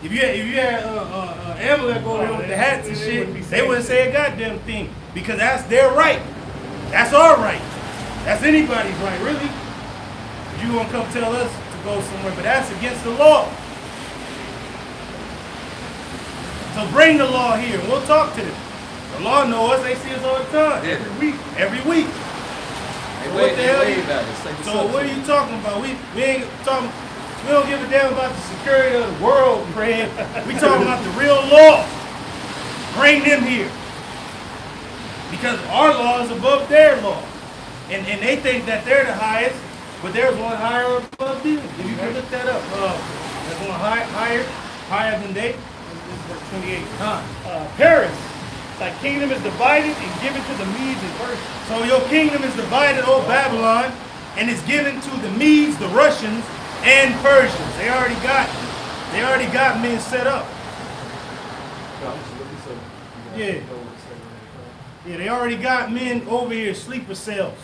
[SPEAKER 2] If you had Amalek over here with the hats and shit, they wouldn't say a goddamn thing because that's their right. That's our right. That's anybody's right, really. You gonna come tell us to go somewhere, but that's against the law. So bring the law here. We'll talk to them. The law know us. They see us all the time. Every week.
[SPEAKER 4] Hey,
[SPEAKER 2] What the hell?
[SPEAKER 4] wait about it. It's like
[SPEAKER 2] So what are you talking about? We ain't talking. We don't give a damn about the security of the world, Craig. We talking about the real law. Bring them here. Because our law is above their law. And they think that they're the highest, but there's one higher above them. If you can look that up. There's one higher than they. This is verse 28.
[SPEAKER 3] Paris, thy kingdom is divided and given to the Medes and Persians.
[SPEAKER 2] So your kingdom is divided, O Babylon, and is given to the Medes, the Russians, and Persians. They already got men set up. Yeah. Yeah, they already got men over here, sleeper cells,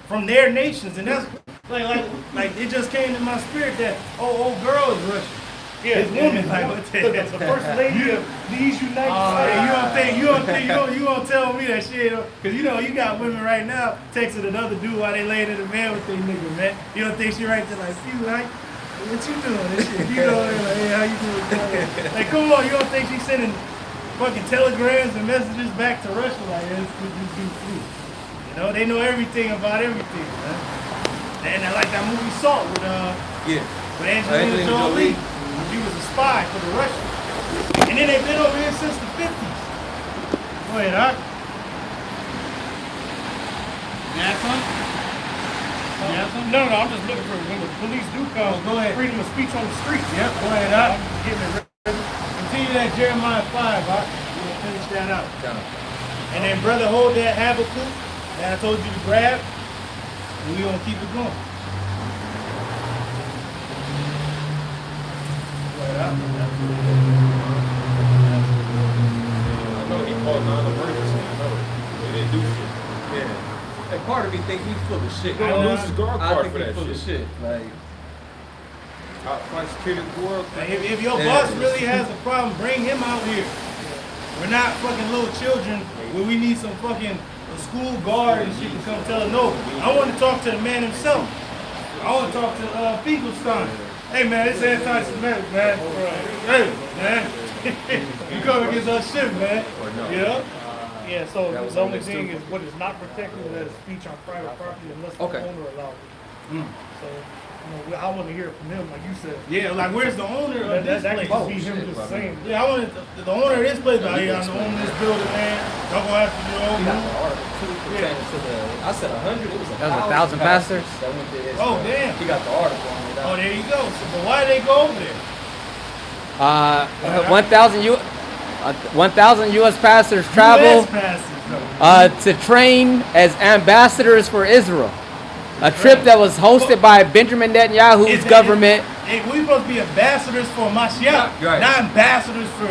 [SPEAKER 2] from their nations, and that's like it just came to my spirit that old girl is Russian.
[SPEAKER 3] Yeah,
[SPEAKER 2] This woman, like what
[SPEAKER 3] the first lady of these United States.
[SPEAKER 2] you don't tell me that shit, cause you know you got women right now texting another dude while they laying in the bed with their nigga, man. You don't think she right there like, "Phew, like, what you doing?" This shit, you know, like, "Hey, how you doing?" Like, come on, you don't think she's sending fucking telegrams and messages back to Russia like, "This dude free." You know, they know everything about everything, man. And I like that movie Salt with with Angelina Jolie. She was a spy for the Russians. And then they've been over here since the 50s. Go ahead, Doc. You have some? You have some?
[SPEAKER 3] No, I'm just looking for when the police do come.
[SPEAKER 2] Go ahead.
[SPEAKER 3] Freedom of speech on the streets.
[SPEAKER 2] Yep, go ahead, Doc.
[SPEAKER 3] I'm getting it ready.
[SPEAKER 2] Continue that Jeremiah 5, Doc. We're going to finish that out. And then, brother, hold that Habakkuk that I told you to grab. And we're going to keep it going.
[SPEAKER 4] I know he called non-emergency. I know they didn't do shit. Yeah.
[SPEAKER 5] And part of me think he's full of shit.
[SPEAKER 4] They're gonna lose his guard
[SPEAKER 5] I
[SPEAKER 4] card
[SPEAKER 5] think
[SPEAKER 4] for that
[SPEAKER 5] he's full of
[SPEAKER 4] shit.
[SPEAKER 5] Like,
[SPEAKER 4] Outfight security of the world.
[SPEAKER 2] Like, if your boss really has a problem, bring him out here. We're not fucking little children where we need some fucking school guard and shit to come tell us. No, I want to talk to the man himself. I want to talk to Finkelstein. Hey man, it's anti-Semitic, man. Hey man, you come against our shit, man. Yeah.
[SPEAKER 3] Yeah, so the only thing is what is not protected is speech on private property unless the owner allows it. So, you know, I want to hear it from him, like you said.
[SPEAKER 2] Yeah, like where's the owner of this
[SPEAKER 3] That
[SPEAKER 2] place?
[SPEAKER 3] could be him just saying.
[SPEAKER 2] Yeah, I want the owner of this place. Like, yeah, I'm the owner of this building, man. Y'all gonna have to do your own
[SPEAKER 5] he got
[SPEAKER 2] move.
[SPEAKER 5] the article too pertaining to the, I said 100, it was
[SPEAKER 6] That was 1,000 pastors?
[SPEAKER 5] that went to Israel.
[SPEAKER 2] Oh, damn.
[SPEAKER 5] He got the article on it.
[SPEAKER 2] Oh, there you go. So, but why did they go over there?
[SPEAKER 6] 1,000 U.S. pastors travel
[SPEAKER 2] US pastors, though.
[SPEAKER 6] to train as ambassadors for Israel. A trip that was hosted by Benjamin Netanyahu's government.
[SPEAKER 2] We supposed to be ambassadors for Mashiach,
[SPEAKER 5] Right.
[SPEAKER 2] not ambassadors for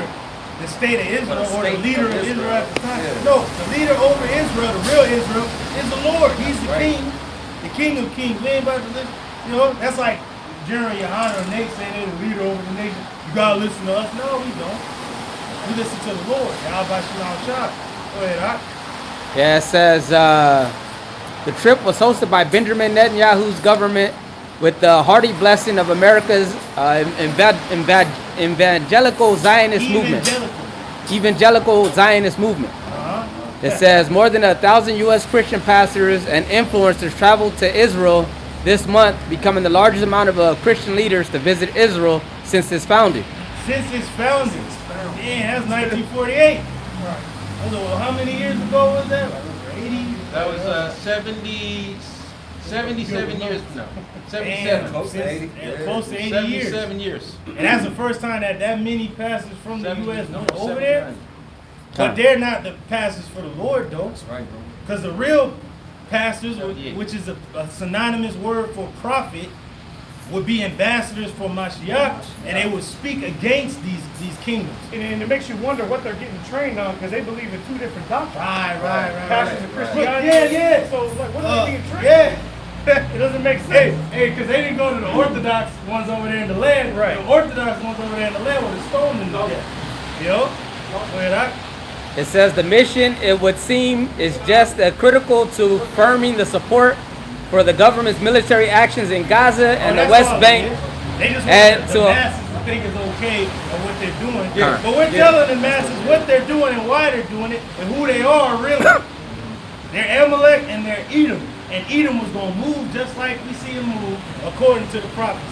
[SPEAKER 2] the state of Israel
[SPEAKER 5] For the
[SPEAKER 2] or the
[SPEAKER 5] state
[SPEAKER 2] leader
[SPEAKER 5] of
[SPEAKER 2] of Israel
[SPEAKER 5] Israel.
[SPEAKER 2] at the time.
[SPEAKER 5] Yeah.
[SPEAKER 2] No, the leader over Israel, the real Israel, is the Lord. He's the king, the king of kings. We ain't about to listen. You know, that's like General Yohana or Nate saying they're the leader over the nation. You gotta listen to us. No, we don't. We listen to the Lord. Yahweh Shalom Shah. Go ahead, Doc.
[SPEAKER 6] Yeah, it says the trip was hosted by Benjamin Netanyahu's government with the hearty blessing of America's evangelical Zionist movement. Evangelical Zionist movement. It says more than 1,000 U.S. Christian pastors and influencers traveled to Israel this month, becoming the largest amount of Christian leaders to visit Israel since its founding.
[SPEAKER 2] Since its founding. Yeah, that's 1948. How many years ago was that? Like, 80?
[SPEAKER 4] That was 77 years. No, 77.
[SPEAKER 2] Damn,
[SPEAKER 5] Close to 80.
[SPEAKER 2] Close to 80 years.
[SPEAKER 4] 77 years.
[SPEAKER 2] And that's the first time that many pastors from the U.S.
[SPEAKER 4] No,
[SPEAKER 2] went over there.
[SPEAKER 4] 79.
[SPEAKER 2] But they're not the pastors for the Lord, though.
[SPEAKER 5] That's right, bro.
[SPEAKER 2] Because the real pastors,
[SPEAKER 4] 78.
[SPEAKER 2] which is a synonymous word for prophet, would be ambassadors for Mashiach, and they would speak against these kingdoms.
[SPEAKER 3] And it makes you wonder what they're getting trained on because they believe in two different doctrines.
[SPEAKER 2] Right.
[SPEAKER 3] Pastors of Christianity.
[SPEAKER 2] Yeah.
[SPEAKER 3] So, like, what are they being trained?
[SPEAKER 2] Yeah.
[SPEAKER 3] It doesn't make sense.
[SPEAKER 2] Hey, because they didn't go to the Orthodox ones over there in the land.
[SPEAKER 3] Right.
[SPEAKER 2] The Orthodox ones over there in the land were stoned in the death. You know?
[SPEAKER 6] It says the mission, it would seem, is just critical to firming the support for the government's military actions in Gaza and the West Bank.
[SPEAKER 2] They just
[SPEAKER 6] And
[SPEAKER 2] want the
[SPEAKER 6] to-
[SPEAKER 2] masses to think it's okay of what they're doing.
[SPEAKER 6] Yeah.
[SPEAKER 2] But we're telling the masses what they're doing and why they're doing it and who they are really. They're Amalek and they're Edom. And Edom was going to move just like we see him move according to the prophets.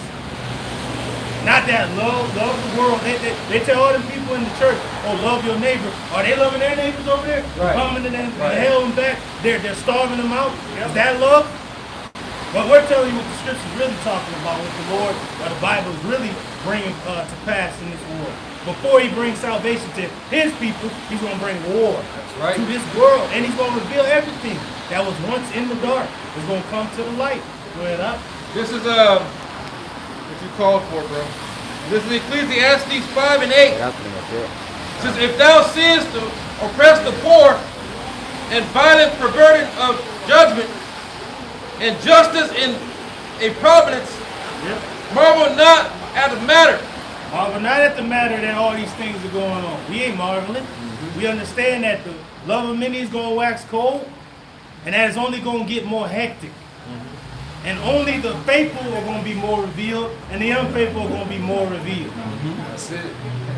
[SPEAKER 2] Not that love the world. They tell all them people in the church, oh, love your neighbor. Are they loving their neighbors over there?
[SPEAKER 1] Right.
[SPEAKER 2] Coming in and hell and back. They're starving them out. Is that love? But we're telling you what the scripture's really talking about, what the Lord, or the Bible is really bringing to pass in this world. Before he brings salvation to his people, he's going to bring war
[SPEAKER 1] right.
[SPEAKER 2] to this world. And he's going to reveal everything that was once in the dark. It's going to come to the light. Go ahead, up.
[SPEAKER 4] This is what you called for, bro. This is Ecclesiastes 5 and 8.
[SPEAKER 6] Yeah, I think that's it.
[SPEAKER 4] It says, if thou seest to oppress the poor, and violent perverting of judgment, and justice in a providence, marvel not at the matter.
[SPEAKER 2] Marvel not at the matter that all these things are going on. We ain't marveling. We understand that the love of many is going to wax cold, and that is only going to get more hectic. And only the faithful are going to be more revealed, and the unfaithful are going to be more revealed.
[SPEAKER 1] That's it.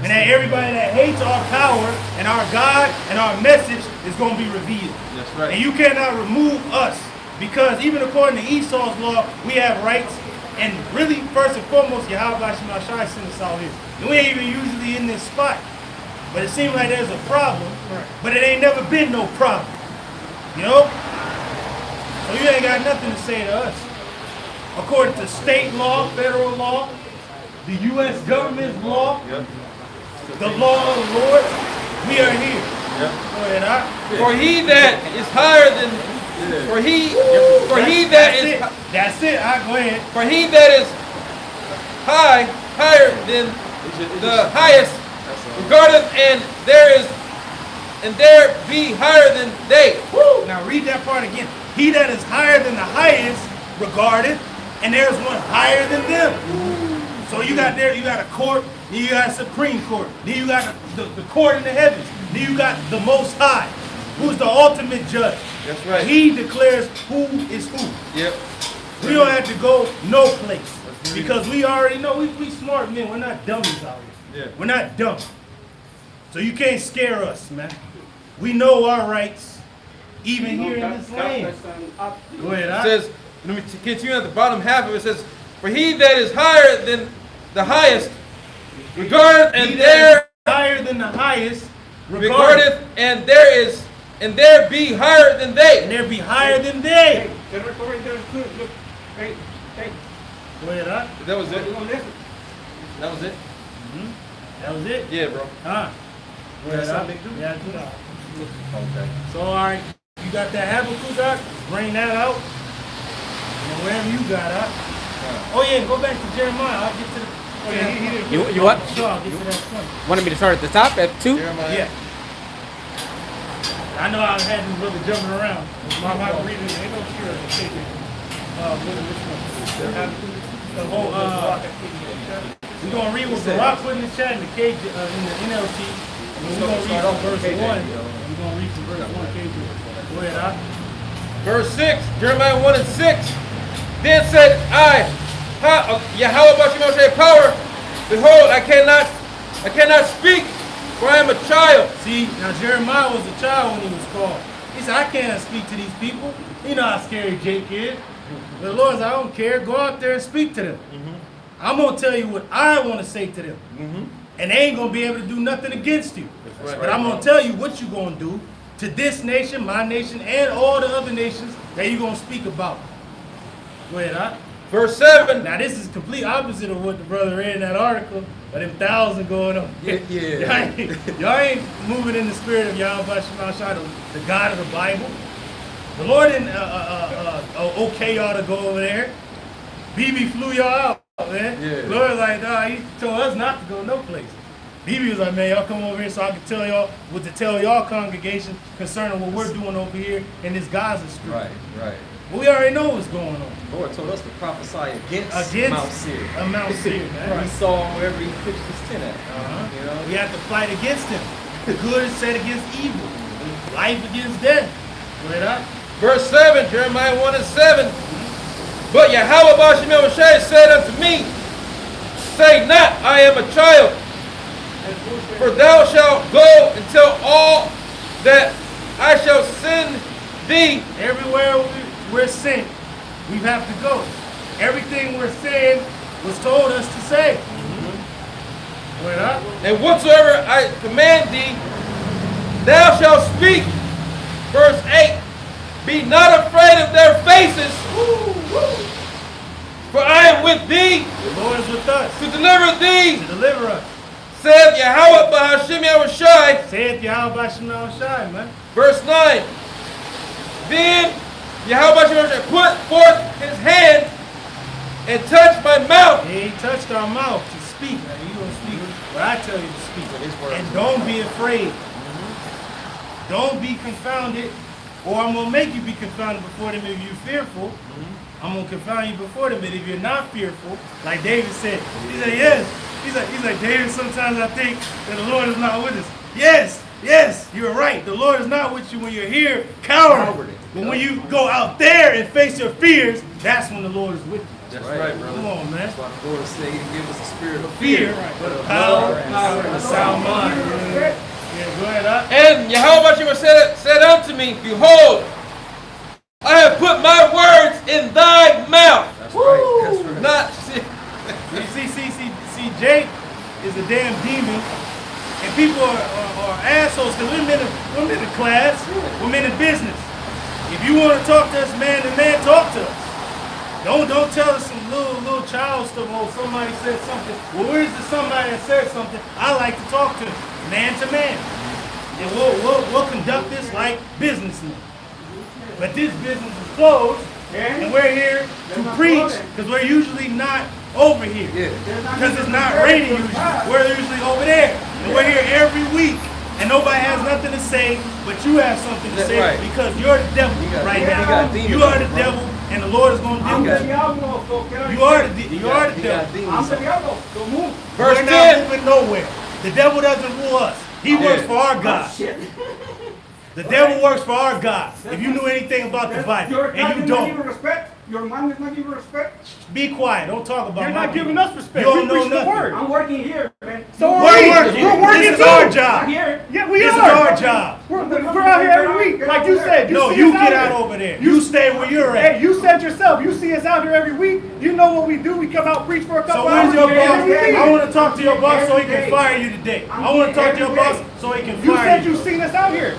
[SPEAKER 2] And that everybody that hates our power and our God and our message is going to be revealed.
[SPEAKER 1] That's right.
[SPEAKER 2] And you cannot remove us, because even according to Esau's law, we have rights. And really, first and foremost, Yahweh Shemashai sent us out here. And we ain't even usually in this spot. But it seems like there's a problem, but it ain't never been no problem. You know? So you ain't got nothing to say to us. According to state law, federal law, the U.S. government's law, the law of the Lord, we are here. Go ahead,
[SPEAKER 4] For he that is higher than, for he that is,
[SPEAKER 2] That's it. Go ahead.
[SPEAKER 4] for he that is higher than the highest, regardeth, and there be higher than they.
[SPEAKER 2] Woo! Now read that part again. He that is higher than the highest regardeth, and there's one higher than them. So you got a court, then you got a Supreme Court, then you got the court in the heavens, then you got the Most High, who's the ultimate judge.
[SPEAKER 4] That's right.
[SPEAKER 2] He declares who is who.
[SPEAKER 4] Yep.
[SPEAKER 2] We don't have to go no place, because we already know we smart men. We're not dummies out here.
[SPEAKER 4] Yeah.
[SPEAKER 2] We're not dumb. So you can't scare us, man. We know our rights, even here in this land. Go ahead,
[SPEAKER 4] It says, let me continue at the bottom half of it. It says, for he that is higher than the highest regardeth, and there
[SPEAKER 2] higher than the highest
[SPEAKER 4] regardeth, and there be higher than
[SPEAKER 2] and
[SPEAKER 4] they.
[SPEAKER 2] there be higher than they.
[SPEAKER 7] Hey, look, hey,
[SPEAKER 2] Go ahead, huh?
[SPEAKER 4] That was
[SPEAKER 7] you
[SPEAKER 4] it.
[SPEAKER 7] gonna listen?
[SPEAKER 4] That was it.
[SPEAKER 2] That was it.
[SPEAKER 4] Yeah, bro.
[SPEAKER 2] Huh? Go ahead, huh? Yeah, do that.
[SPEAKER 4] Okay.
[SPEAKER 2] So, all right, you got that Habakkuk, Doc? Bring that out. And wherever you got, huh? Oh yeah, go back to Jeremiah. I'll get to the.
[SPEAKER 7] Oh, yeah, he didn't.
[SPEAKER 6] You what?
[SPEAKER 2] Sure, I'll get to that point.
[SPEAKER 6] Wanted me to start at the top at 2?
[SPEAKER 4] Jeremiah.
[SPEAKER 2] Yeah. I know I had these brothers jumping around.
[SPEAKER 3] My reading, ain't no sure to take it. Which one?
[SPEAKER 2] The whole, we're going to read what Barak put in the chat in the in the NLT. And we're going to read from verse 1. We're going to read from verse 1, KJ. Go ahead, Doc.
[SPEAKER 4] Verse 6, Jeremiah 1 and 6. Then said I, Yahweh Bashimoshe power, behold, I cannot speak, for I am a child.
[SPEAKER 2] See, now Jeremiah was a child when he was called. He said, I can't speak to these people. You know how scary Jake is. But the Lord said, I don't care. Go out there and speak to them. I'm going to tell you what I want to say to them. And they ain't going to be able to do nothing against you.
[SPEAKER 4] right.
[SPEAKER 2] But I'm going to tell you what you're going to do to this nation, my nation, and all the other nations that you're going to speak about. Go ahead, huh?
[SPEAKER 4] Verse 7.
[SPEAKER 2] Now this is complete opposite of what the brother read in that article, but them 1,000 going on.
[SPEAKER 4] Yeah.
[SPEAKER 2] Y'all ain't moving in the spirit of Yahweh Shemashai, the God of the Bible. The Lord didn't okay y'all to go over there. BB flew y'all out, man.
[SPEAKER 4] Yeah.
[SPEAKER 2] The Lord was like, nah, he told us not to go no place. BB was like, man, y'all come over here so I can tell y'all what to tell y'all congregation concerning what we're doing over here in this Gaza Strip.
[SPEAKER 5] Right.
[SPEAKER 2] But we already know what's going on.
[SPEAKER 5] The Lord told us to prophesy against Mount Seir.
[SPEAKER 2] Mount Seir, man.
[SPEAKER 5] We saw wherever he pitched his tent at. You know?
[SPEAKER 2] We have to fight against him. Good is set against evil. Life against death. Right up.
[SPEAKER 4] Verse 7, Jeremiah 1 and 7. But Yahweh Bashimoshe said unto me, say not, I am a child, for thou shalt go and tell all that I shall send thee.
[SPEAKER 2] Everywhere we're sent, we have to go. Everything we're saying was told us to say. Wait up.
[SPEAKER 4] And whatsoever I command thee, thou shalt speak. Verse 8. Be not afraid of their faces, for I am with thee.
[SPEAKER 2] The Lord is with us.
[SPEAKER 4] To deliver thee,
[SPEAKER 2] To deliver us.
[SPEAKER 4] saith Yahweh Bahashim Yahushai.
[SPEAKER 2] Saith Yahweh Bashim Shai, man.
[SPEAKER 4] Verse 9. Then Yahweh Bahashim Yahushai put forth his hand and touched my mouth.
[SPEAKER 2] He touched our mouth to speak. Now, you don't speak what I tell you to speak. And don't be afraid. Don't be confounded, or I'm going to make you be confounded before them if you're fearful. I'm going to confound you before them, but if you're not fearful, like David said, he said, yes. He's like, David, sometimes I think that the Lord is not with us. Yes, you're right. The Lord is not with you when you're here, cowardly. But when you go out there and face your fears, that's when the Lord is with you.
[SPEAKER 5] That's right, brother.
[SPEAKER 2] Come on, man.
[SPEAKER 5] That's why the Lord said He gave us a spirit of
[SPEAKER 2] Fear, but a power and a sound mind. Yeah, go ahead, up.
[SPEAKER 4] And Yahweh said unto me, Behold, I have put my words in thy mouth.
[SPEAKER 5] That's right. That's right.
[SPEAKER 4] Not
[SPEAKER 2] See, Jake is a damn demon, and people are assholes because we're in the class, we're in the business. If you want to talk to us man to man, talk to us. Don't tell us some little child stuff. Oh, somebody said something. Well, where's the somebody that said something? I like to talk to man to man, and we'll conduct this like businessmen. But this business is closed, and we're here to preach because we're usually not over here. Because it's not raining usually. We're usually over there. And we're here every week. And nobody has nothing to say, but you have something to say because you're the devil right now. You are the devil, and the Lord is going to deal with you. You are the devil.
[SPEAKER 4] Verse
[SPEAKER 2] We're
[SPEAKER 4] 10.
[SPEAKER 2] not moving nowhere. The devil doesn't rule us. He works for our God. The devil works for our God. If you knew anything about the Bible, and you don't.
[SPEAKER 7] Your mom is not giving respect.
[SPEAKER 2] Be quiet. Don't talk about
[SPEAKER 3] You're
[SPEAKER 2] my
[SPEAKER 3] not giving
[SPEAKER 2] people.
[SPEAKER 3] us respect.
[SPEAKER 2] You don't
[SPEAKER 3] We
[SPEAKER 2] know
[SPEAKER 3] preach the
[SPEAKER 2] nothing.
[SPEAKER 3] word.
[SPEAKER 7] I'm working here, man.
[SPEAKER 3] So
[SPEAKER 2] We're
[SPEAKER 3] are we.
[SPEAKER 2] working.
[SPEAKER 3] We're working
[SPEAKER 2] This is
[SPEAKER 3] too.
[SPEAKER 2] our job.
[SPEAKER 7] Here.
[SPEAKER 3] Yeah, we
[SPEAKER 2] This is
[SPEAKER 3] are.
[SPEAKER 2] our job.
[SPEAKER 3] We're out here every week, like you said.
[SPEAKER 2] No,
[SPEAKER 3] see
[SPEAKER 2] you
[SPEAKER 3] us
[SPEAKER 2] get
[SPEAKER 3] out
[SPEAKER 2] out
[SPEAKER 3] here.
[SPEAKER 2] over there. You stay where you're
[SPEAKER 3] Hey,
[SPEAKER 2] at.
[SPEAKER 3] you said yourself. You see us out here every week. You know what we do. We come out preach for a couple
[SPEAKER 2] So
[SPEAKER 3] hours.
[SPEAKER 2] where's your
[SPEAKER 3] and then
[SPEAKER 2] boss?
[SPEAKER 3] we leave.
[SPEAKER 2] I want to talk to your boss so he can fire you today. I want to talk to your boss so he can
[SPEAKER 3] You
[SPEAKER 2] fire
[SPEAKER 3] said
[SPEAKER 2] you.
[SPEAKER 3] you've seen us out here.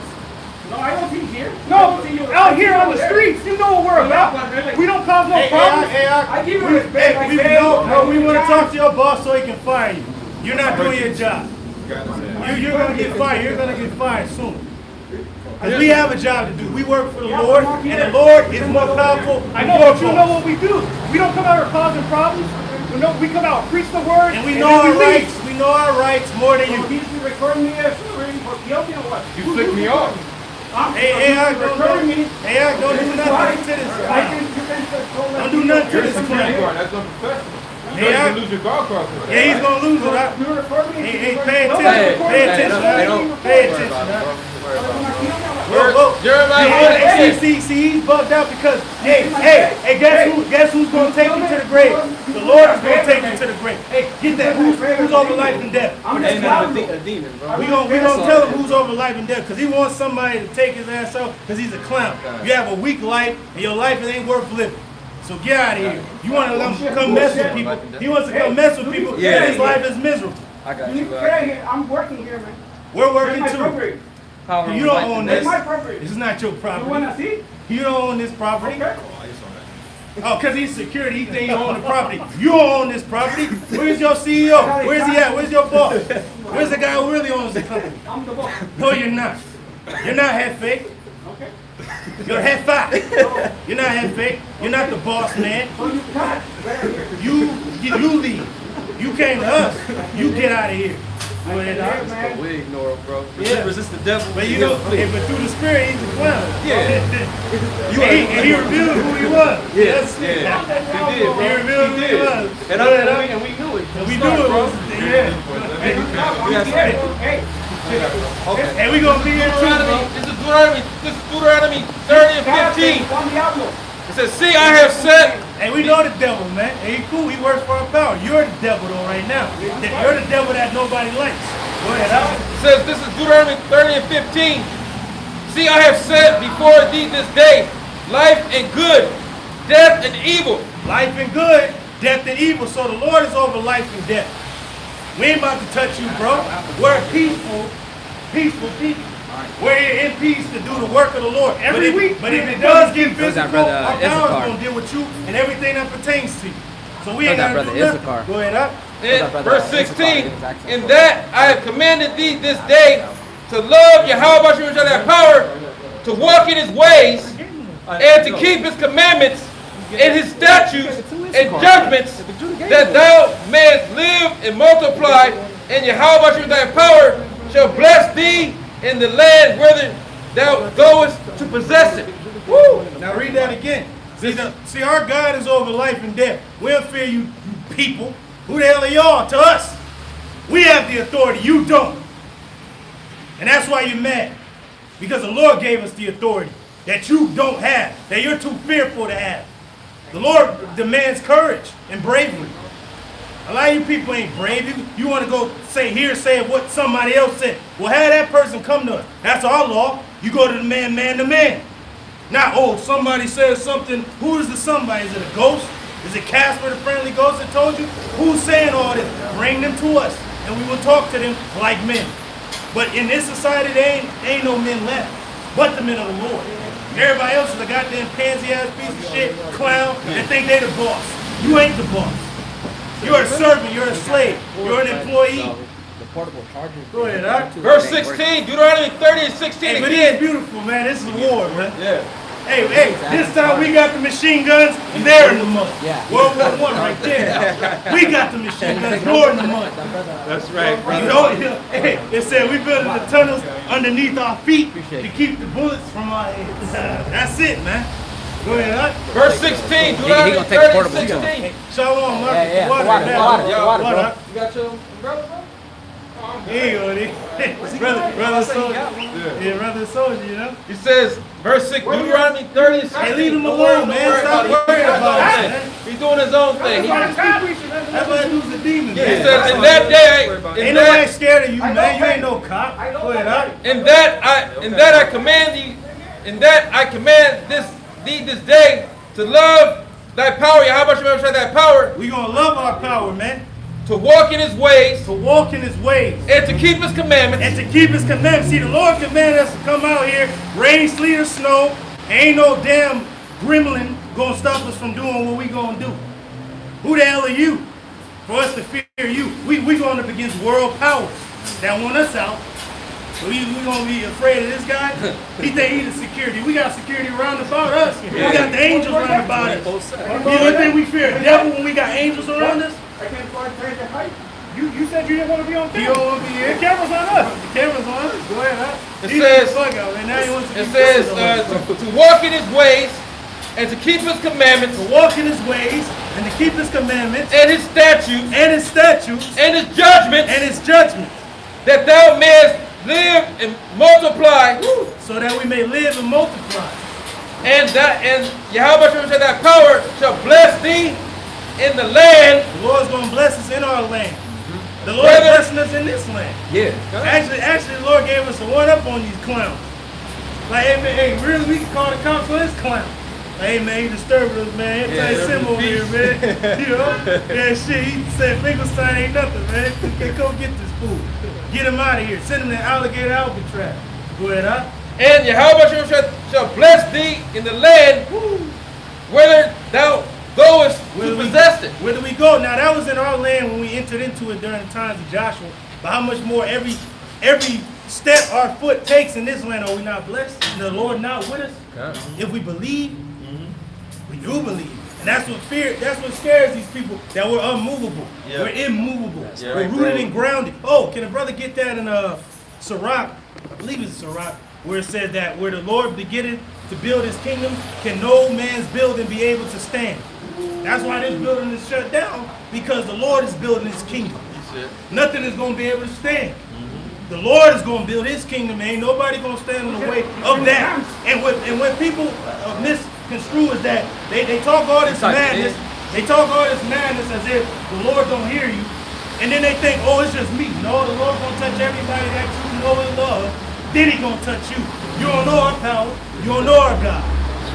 [SPEAKER 7] No, I don't see here. I
[SPEAKER 3] No,
[SPEAKER 7] don't see you.
[SPEAKER 3] out here on the streets. You know what we're about. We don't cause no problems.
[SPEAKER 7] I give you respect. I say,
[SPEAKER 2] We want to talk to your boss so he can fire you. You're not doing your job. You're going to get fired. You're going to get fired soon. Because we have a job to do. We work for the Lord, and the Lord is more powerful
[SPEAKER 3] I
[SPEAKER 2] than
[SPEAKER 3] know,
[SPEAKER 2] your
[SPEAKER 3] but you know
[SPEAKER 2] boss.
[SPEAKER 3] what we do. We don't come out here causing problems. We come out, preach the word,
[SPEAKER 2] And we
[SPEAKER 3] then
[SPEAKER 2] know our
[SPEAKER 3] leave.
[SPEAKER 2] rights. We know our rights more than you.
[SPEAKER 7] He's recording me as guilty or what?
[SPEAKER 4] You flicked me off.
[SPEAKER 2] Hey, I don't do nothing to this clown. Don't do nothing to this clown.
[SPEAKER 4] That's unprofessional.
[SPEAKER 2] Hey,
[SPEAKER 4] You lose your golf cart.
[SPEAKER 2] Yeah, he's gonna lose it. Hey, pay attention. Pay attention. Pay attention. Whoa.
[SPEAKER 4] Jeremiah 1:6.
[SPEAKER 2] See, he's bugged out because, hey, guess who's gonna take you to the grave? The Lord is gonna take you to the grave. Hey, get that. Who's over life and death?
[SPEAKER 5] Ain't nothing a demon, bro.
[SPEAKER 2] We gonna tell him who's over life and death because he wants somebody to take his ass out because he's a clown. You have a weak life and your life ain't worth living. So get out of here. You want to let him come mess with people? He wants to come mess with people.
[SPEAKER 5] Yeah.
[SPEAKER 2] His life is miserable.
[SPEAKER 5] I got
[SPEAKER 7] You
[SPEAKER 5] you.
[SPEAKER 7] get out here. I'm working here, man.
[SPEAKER 2] We're
[SPEAKER 7] That's
[SPEAKER 2] working
[SPEAKER 7] my
[SPEAKER 2] too.
[SPEAKER 7] property.
[SPEAKER 5] Power
[SPEAKER 2] You
[SPEAKER 5] of
[SPEAKER 2] don't
[SPEAKER 5] life
[SPEAKER 2] own
[SPEAKER 5] and
[SPEAKER 7] That's
[SPEAKER 2] this.
[SPEAKER 7] my property.
[SPEAKER 2] This is not your
[SPEAKER 7] You
[SPEAKER 2] property.
[SPEAKER 7] wanna see?
[SPEAKER 2] You don't own this property.
[SPEAKER 7] Okay.
[SPEAKER 2] Oh, because he's security, he think you own the property. You don't own this property. Where's your CEO? Where's he at? Where's your boss? Where's the guy who really owns the company?
[SPEAKER 7] I'm the boss.
[SPEAKER 2] No, you're not. You're not Hefe.
[SPEAKER 7] Okay.
[SPEAKER 2] You're Hefe. You're not Hefe. You're not the boss man.
[SPEAKER 7] So you cut right here.
[SPEAKER 2] You leave. You came to us. You get out of here. You know
[SPEAKER 7] Hey,
[SPEAKER 2] that?
[SPEAKER 7] man.
[SPEAKER 5] We ignore him, bro.
[SPEAKER 2] Yeah.
[SPEAKER 5] Resist the devil.
[SPEAKER 2] But you
[SPEAKER 5] he'll
[SPEAKER 2] know,
[SPEAKER 5] flee.
[SPEAKER 2] but through the spirit, he's a clown.
[SPEAKER 5] Yeah.
[SPEAKER 2] And he revealed who he was.
[SPEAKER 5] Yes,
[SPEAKER 2] That's it.
[SPEAKER 5] yeah. He did, bro.
[SPEAKER 2] He revealed who he was.
[SPEAKER 5] And we knew it.
[SPEAKER 2] And we knew it was. Yeah.
[SPEAKER 7] Hey,
[SPEAKER 2] And we gonna be here too, bro.
[SPEAKER 4] This is Deuteronomy 30 and 15.
[SPEAKER 7] Juan Diablo.
[SPEAKER 4] It says, see, I have set.
[SPEAKER 2] And we know the devil, man. And he cool. He works for our power. You're the devil though right now. You're the devil that nobody likes. Go ahead, Al.
[SPEAKER 4] It says, this is Deuteronomy 30 and 15. See, I have set before thee this day life and good, death and evil.
[SPEAKER 2] Life and good, death and evil. So the Lord is over life and death. We ain't about to touch you, bro. We're peaceful people. We're here in peace to do the work of the Lord every week. But if it does get physical,
[SPEAKER 6] brother
[SPEAKER 2] our power
[SPEAKER 6] Issachar.
[SPEAKER 2] is going to deal with you and everything that pertains to you. So we
[SPEAKER 6] Who's
[SPEAKER 2] ain't
[SPEAKER 6] that
[SPEAKER 2] got to
[SPEAKER 6] brother
[SPEAKER 2] do nothing.
[SPEAKER 6] Issachar?
[SPEAKER 2] Go ahead, up.
[SPEAKER 4] In
[SPEAKER 6] brother
[SPEAKER 4] verse
[SPEAKER 6] Issachar
[SPEAKER 4] 16,
[SPEAKER 6] gives access
[SPEAKER 4] in
[SPEAKER 6] to
[SPEAKER 4] that I have commanded thee this day to love Yahweh Bashem shall have power, to walk in his ways, and to keep his commandments and his statutes and judgments, that thou mayest live and multiply, and Yahweh Bashem thy power shall bless thee in the land whither thou goest to possess it.
[SPEAKER 2] Woo! Now read that again. See, our God is over life and death. We don't fear you people. Who the hell are y'all to us? We have the authority. You don't. And that's why you're mad. Because the Lord gave us the authority that you don't have, that you're too fearful to have. The Lord demands courage and bravery. A lot of you people ain't brave. You want to go say hearsay of what somebody else said. Well, have that person come to us. That's our law. You go to the man to man. Not, oh, somebody says something. Who is the somebody? Is it a ghost? Is it Casper, the friendly ghost that told you? Who's saying all this? Bring them to us, and we will talk to them like men. But in this society, there ain't no men left, but the men of the Lord. Everybody else is a goddamn pansy-ass piece of shit, clown, that think they the boss. You ain't the boss. You're a servant, you're a slave, you're an employee.
[SPEAKER 6] The portable charger.
[SPEAKER 2] Go ahead, huh?
[SPEAKER 4] Verse 16, Deuteronomy 30 and 16
[SPEAKER 2] Hey, but
[SPEAKER 4] again.
[SPEAKER 2] it's beautiful, man. This is war, man.
[SPEAKER 4] Yeah.
[SPEAKER 2] Hey, this time we got the machine guns, and they're in the mud.
[SPEAKER 6] Yeah.
[SPEAKER 2] World War I right there. We got the machine guns, you're in the mud.
[SPEAKER 4] That's right,
[SPEAKER 2] You know, hey, it said we building the tunnels underneath our feet to keep the bullets from our heads. That's it, man. Go ahead, huh?
[SPEAKER 4] Verse 16,
[SPEAKER 6] He
[SPEAKER 4] Deuteronomy
[SPEAKER 6] gonna take
[SPEAKER 4] 30
[SPEAKER 6] portable
[SPEAKER 4] and
[SPEAKER 6] too.
[SPEAKER 4] 16.
[SPEAKER 2] Shalom, Marcus.
[SPEAKER 6] Yeah,
[SPEAKER 2] Water,
[SPEAKER 6] water,
[SPEAKER 2] man.
[SPEAKER 6] water, bro.
[SPEAKER 4] You got your umbrella, bro?
[SPEAKER 2] Here you go, dude. Brother soldier. Yeah, brother soldier, you know?
[SPEAKER 4] He says, verse 6, Deuteronomy 30 and 16.
[SPEAKER 2] Hey, leave him
[SPEAKER 4] Don't
[SPEAKER 2] alone,
[SPEAKER 4] worry,
[SPEAKER 2] man.
[SPEAKER 4] don't
[SPEAKER 2] Stop
[SPEAKER 4] worry
[SPEAKER 2] worrying about
[SPEAKER 4] it.
[SPEAKER 2] it, man.
[SPEAKER 4] He's doing his own thing. He
[SPEAKER 2] That's why I lose the demon,
[SPEAKER 4] He
[SPEAKER 2] man.
[SPEAKER 4] says, in that day,
[SPEAKER 2] Ain't nobody scared of you, man. You ain't no cop. Go ahead, huh?
[SPEAKER 4] in that I command thee, in that I command thee this day to love thy power, Yahweh Shem shall thy power,
[SPEAKER 2] We gonna love our power, man.
[SPEAKER 4] to walk in his ways,
[SPEAKER 2] To walk in his ways.
[SPEAKER 4] and to keep his commandments,
[SPEAKER 2] And to keep his commandments. See, the Lord commanded us to come out here, rain, sleet, or snow. Ain't no damn gremlin gonna stop us from doing what we gonna do. Who the hell are you for us to fear you? We going up against world powers that want us out. So we gonna be afraid of this guy? He think he the security. We got security round about us. We got the angels round about us. You think we fear the devil when we got angels around us?
[SPEAKER 7] I can't find the height.
[SPEAKER 3] You said you didn't want to be on
[SPEAKER 2] You
[SPEAKER 3] camera.
[SPEAKER 2] don't want to be here.
[SPEAKER 3] The camera's on us.
[SPEAKER 2] The camera's on us. Go ahead, huh?
[SPEAKER 4] It
[SPEAKER 2] He
[SPEAKER 4] says-
[SPEAKER 2] the fuck out, man. Now he wants to
[SPEAKER 4] it
[SPEAKER 2] be
[SPEAKER 4] says
[SPEAKER 2] physical.
[SPEAKER 4] to walk in his ways, and to keep his commandments,
[SPEAKER 2] To walk in his ways and to keep his commandments
[SPEAKER 4] and his statutes,
[SPEAKER 2] and his statutes
[SPEAKER 4] and his judgments,
[SPEAKER 2] and his judgments,
[SPEAKER 4] that thou mayest live and multiply,
[SPEAKER 2] so that we may live and multiply.
[SPEAKER 4] and Yahweh Shem shall thy power shall bless thee in the land.
[SPEAKER 2] The Lord's gonna bless us in our land. The Lord
[SPEAKER 4] Whether-
[SPEAKER 2] blessing us in this land.
[SPEAKER 6] Yeah.
[SPEAKER 2] Actually, the Lord gave us a one up on these clowns. Like, hey, man, hey, really, we can call the cops on this clown. Like, hey, man, he disturbed us, man. He
[SPEAKER 4] Yeah,
[SPEAKER 2] Sim over here, man. You know? Yeah, shit, he said Finkelstein ain't nothing, man. Hey, go get this fool. Get him out of here. Send him to alligator Alcatraz. Go ahead, huh?
[SPEAKER 4] And Yahweh Shem shall bless thee in the land whither thou goest to possess it.
[SPEAKER 2] Where do we go? Now, that was in our land when we entered into it during the times of Joshua. But how much more every step our foot takes in this land are we not blessed? Is the Lord not with us? If we believe, we do believe. And that's what scares these people, that we're unmovable.
[SPEAKER 4] Yeah.
[SPEAKER 2] We're immovable.
[SPEAKER 4] Yeah,
[SPEAKER 2] we're
[SPEAKER 4] right,
[SPEAKER 2] rooted
[SPEAKER 4] bro.
[SPEAKER 2] and grounded. Oh, can a brother get that in Sirach? I believe it's Sirach, where it says that where the Lord beginneth to build his kingdom, can no man's building be able to stand. That's why this building is shut down, because the Lord is building his kingdom. Nothing is going to be able to stand. The Lord is going to build his kingdom, and ain't nobody going to stand in the way of that. And when people misconstrue is that they talk all this madness, as if the Lord don't hear you, and then they think, oh, it's just me. No, the Lord going to touch everybody that you know and love. Then he going to touch you. You don't know our power. You don't know our God.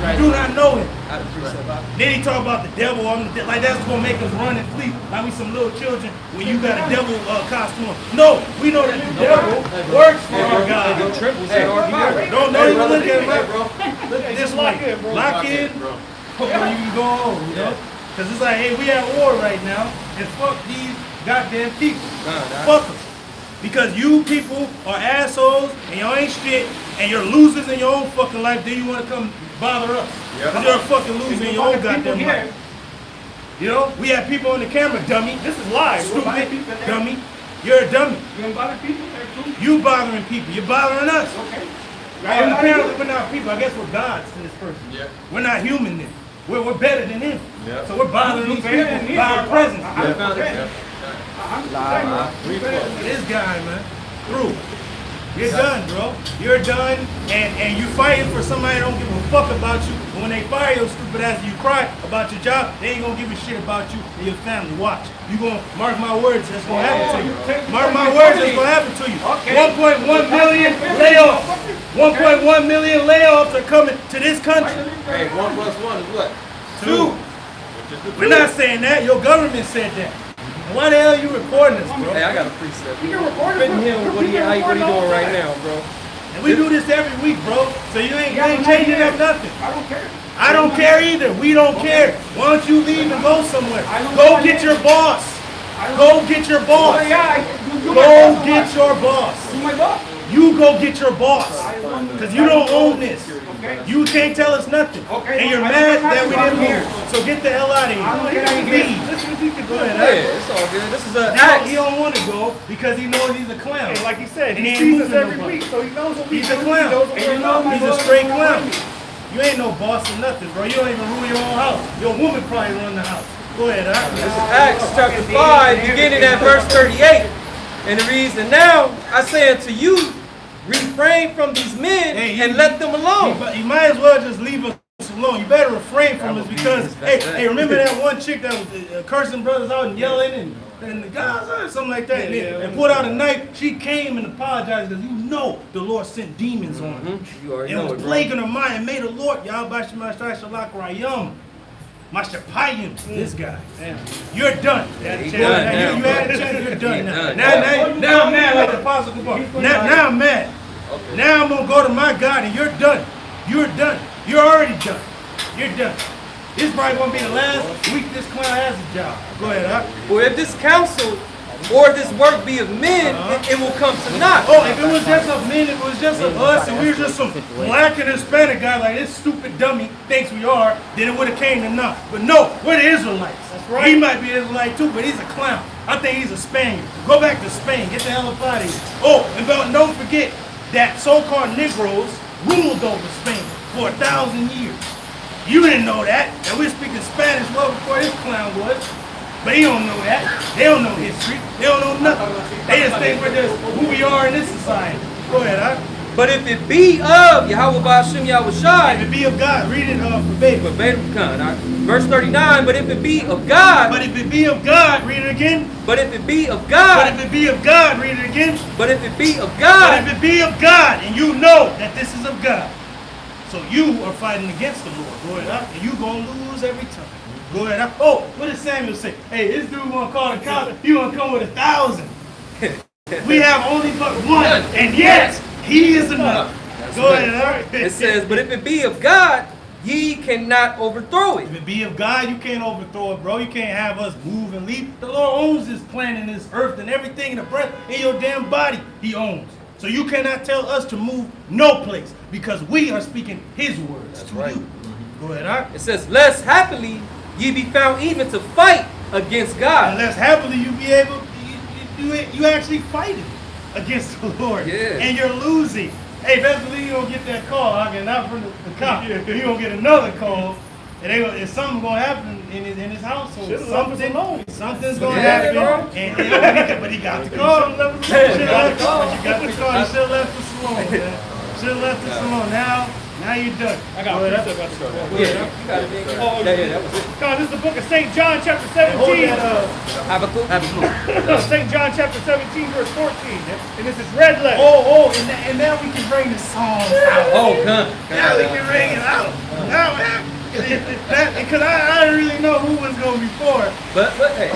[SPEAKER 5] right.
[SPEAKER 2] You do not know him.
[SPEAKER 5] Out of precept.
[SPEAKER 2] Then he talk about the devil, like that's gonna make us run and flee, like we some little children when you got a devil costume on. No, we know that the devil works for our God.
[SPEAKER 5] Your triples ain't RV.
[SPEAKER 2] Don't even look at it.
[SPEAKER 4] bro.
[SPEAKER 2] Look at this
[SPEAKER 3] Lock
[SPEAKER 2] way.
[SPEAKER 3] in, bro.
[SPEAKER 2] Lock in.
[SPEAKER 4] bro.
[SPEAKER 2] Before you can go home, you know? Because it's like, hey, we at war right now, and fuck these goddamn people. Fuck them. Because you people are assholes, and y'all ain't shit, and you're losers in your own fucking life, then you want to come bother us. Because you're a fucking loser in your own goddamn life. You know? We have people on the camera, dummy.
[SPEAKER 3] This is live.
[SPEAKER 2] Stupid, dummy. You're a dummy.
[SPEAKER 7] You don't bother people there too?
[SPEAKER 2] You bothering people. You're bothering us.
[SPEAKER 7] Okay.
[SPEAKER 2] Apparently we're not people. I guess we're gods to this person.
[SPEAKER 4] Yeah.
[SPEAKER 2] We're not human then. We're better than him.
[SPEAKER 4] Yeah.
[SPEAKER 2] So we're bothering these
[SPEAKER 7] better
[SPEAKER 2] people
[SPEAKER 7] than him.
[SPEAKER 2] by our presence.
[SPEAKER 5] I found it.
[SPEAKER 2] This guy, man. Through. You're done, bro. You're done, and you fighting for somebody that don't give a fuck about you. But when they fire your stupid ass and you cry about your job, they ain't gonna give a shit about you and your family. Watch. You gonna mark my words, that's gonna happen to you. Mark my words, that's gonna happen to you.
[SPEAKER 7] Okay.
[SPEAKER 2] 1.1 million layoffs. 1.1 million layoffs are coming to this country.
[SPEAKER 4] Hey, 1 + 1 is what?
[SPEAKER 2] 2. We're not saying that. Your government said that. And why the hell are you recording this, bro?
[SPEAKER 5] Hey, I got a precept.
[SPEAKER 7] You can record it.
[SPEAKER 5] Fitting him with what he doing right now, bro.
[SPEAKER 2] And we do this every week, bro. So you ain't changing up nothing.
[SPEAKER 7] I don't care.
[SPEAKER 2] I don't care either. We don't care. Why don't you leave and go somewhere? Go get your boss. Go get your boss.
[SPEAKER 7] Oh, yeah, you
[SPEAKER 2] Go get your boss.
[SPEAKER 7] You my boss.
[SPEAKER 2] You go get your boss. Because you don't own this.
[SPEAKER 7] Okay.
[SPEAKER 2] You can't tell us nothing.
[SPEAKER 7] Okay.
[SPEAKER 2] And you're mad that we didn't move. So get the hell out of here.
[SPEAKER 7] I'm gonna get out of here.
[SPEAKER 2] Leave.
[SPEAKER 3] This is what he can do.
[SPEAKER 2] Go ahead,
[SPEAKER 5] Yeah, it's all good. This is a
[SPEAKER 2] He don't want to go because he knows he's a clown.
[SPEAKER 3] Hey, like he said,
[SPEAKER 2] And
[SPEAKER 3] he
[SPEAKER 2] ain't
[SPEAKER 3] sees us
[SPEAKER 2] moving
[SPEAKER 3] every
[SPEAKER 2] nobody.
[SPEAKER 3] week, so he knows what we
[SPEAKER 2] He's
[SPEAKER 3] do.
[SPEAKER 2] a clown.
[SPEAKER 3] He knows what we're about.
[SPEAKER 2] He's a straight clown. You ain't no boss or nothing, bro. You don't even rule your own house. Your woman probably run the house. Go ahead,
[SPEAKER 5] This is Acts chapter 5, beginning at verse 38. And it reads, and now I say unto you, refrain from these men and let them alone.
[SPEAKER 2] You might as well just leave us alone. You better refrain from us because, hey, remember that one chick that was cursing brothers out and yelling and the guys or something like that, and pulled out a knife. She came and apologized because you know the Lord sent demons on her.
[SPEAKER 5] You already
[SPEAKER 2] And
[SPEAKER 5] know
[SPEAKER 2] was
[SPEAKER 5] it, bro.
[SPEAKER 2] plaguing her mind and made the Lord, Yahweh Shemashai Shalak Rayam. Mashapayim, this guy. You're done.
[SPEAKER 5] he
[SPEAKER 2] Go
[SPEAKER 5] done
[SPEAKER 2] ahead.
[SPEAKER 5] now.
[SPEAKER 2] You had a chance, you're done
[SPEAKER 5] He
[SPEAKER 2] now.
[SPEAKER 5] done.
[SPEAKER 2] Now I'm mad like the Apostle Kabar. Now I'm mad. Now I'm going to go to my God and you're done. You're done. You're already done. You're done. This is probably going to be the last week this clown has a job. Go ahead, huh?
[SPEAKER 5] For if this counsel or this work be of men, it will come to naught.
[SPEAKER 2] Oh, if it was just of men, if it was just of us, and we were just some black and Hispanic guy like this stupid dummy thinks we are, then it would have came to naught. But no, we're the Israelites. That's right. He might be an Israelite too, but he's a clown. I think he's a Spaniard. Go back to Spain. Get the hell up out of here. Oh, and don't forget that so-called Negroes ruled over Spain for 1,000 years. You didn't know that. And we're speaking Spanish well before this clown was. But he don't know that. They don't know history. They don't know nothing. They just think we're just who we are in this society. Go ahead, huh?
[SPEAKER 5] But if it be of Yahweh Ba'ashem Yahweh
[SPEAKER 2] If
[SPEAKER 5] Shai,
[SPEAKER 2] it be of God, read it verbatim.
[SPEAKER 5] verbatim con. Verse 39, but if it be of God,
[SPEAKER 2] But if it be of God, read it again.
[SPEAKER 5] but if it be of
[SPEAKER 2] But
[SPEAKER 5] God,
[SPEAKER 2] if it be of God, read it again.
[SPEAKER 5] but if it be of
[SPEAKER 2] But
[SPEAKER 5] God,
[SPEAKER 2] if it be of God, and you know that this is of God, so you are fighting against the Lord. Go ahead, huh? And you gonna lose every time. Go ahead. Huh? Oh, what did Samuel say? Hey, this dude gonna call the cops. He gonna come with 1,000. We have only but one, and yet he is enough. Go ahead, huh?
[SPEAKER 5] it says, but if it be of God, ye cannot overthrow
[SPEAKER 2] If
[SPEAKER 5] it.
[SPEAKER 2] it be of God, you can't overthrow it, bro. You can't have us move and leave. The Lord owns this planet and this earth and everything in the breath in your damn body, he owns. So you cannot tell us to move no place because we are speaking his words to you. Go ahead, huh?
[SPEAKER 5] It says, lest happily ye be found even to fight against God.
[SPEAKER 2] Unless happily you be able, you actually fighting against the Lord.
[SPEAKER 5] Yeah.
[SPEAKER 2] And you're losing. Hey, best believe you don't get that call, okay? Not from the cop. You gonna get another call. And if something's gonna happen in his household, something's gonna happen. But he got the call. He got the call. You got the call. You should have left us alone, man. Should have left us alone. Now you're done.
[SPEAKER 3] I got a precept about this.
[SPEAKER 5] Yeah, you got it, man. Yeah, that was it.
[SPEAKER 3] God, this is the book of St. John chapter
[SPEAKER 2] Hold
[SPEAKER 3] 17.
[SPEAKER 2] that
[SPEAKER 5] Habakkuk.
[SPEAKER 3] St. John chapter 17, verse 14. And this is red letter.
[SPEAKER 2] Oh, and now we can bring the song out.
[SPEAKER 5] Oh, come.
[SPEAKER 2] Now we can bring it out. Because I didn't really know who was going before.
[SPEAKER 5] But hey,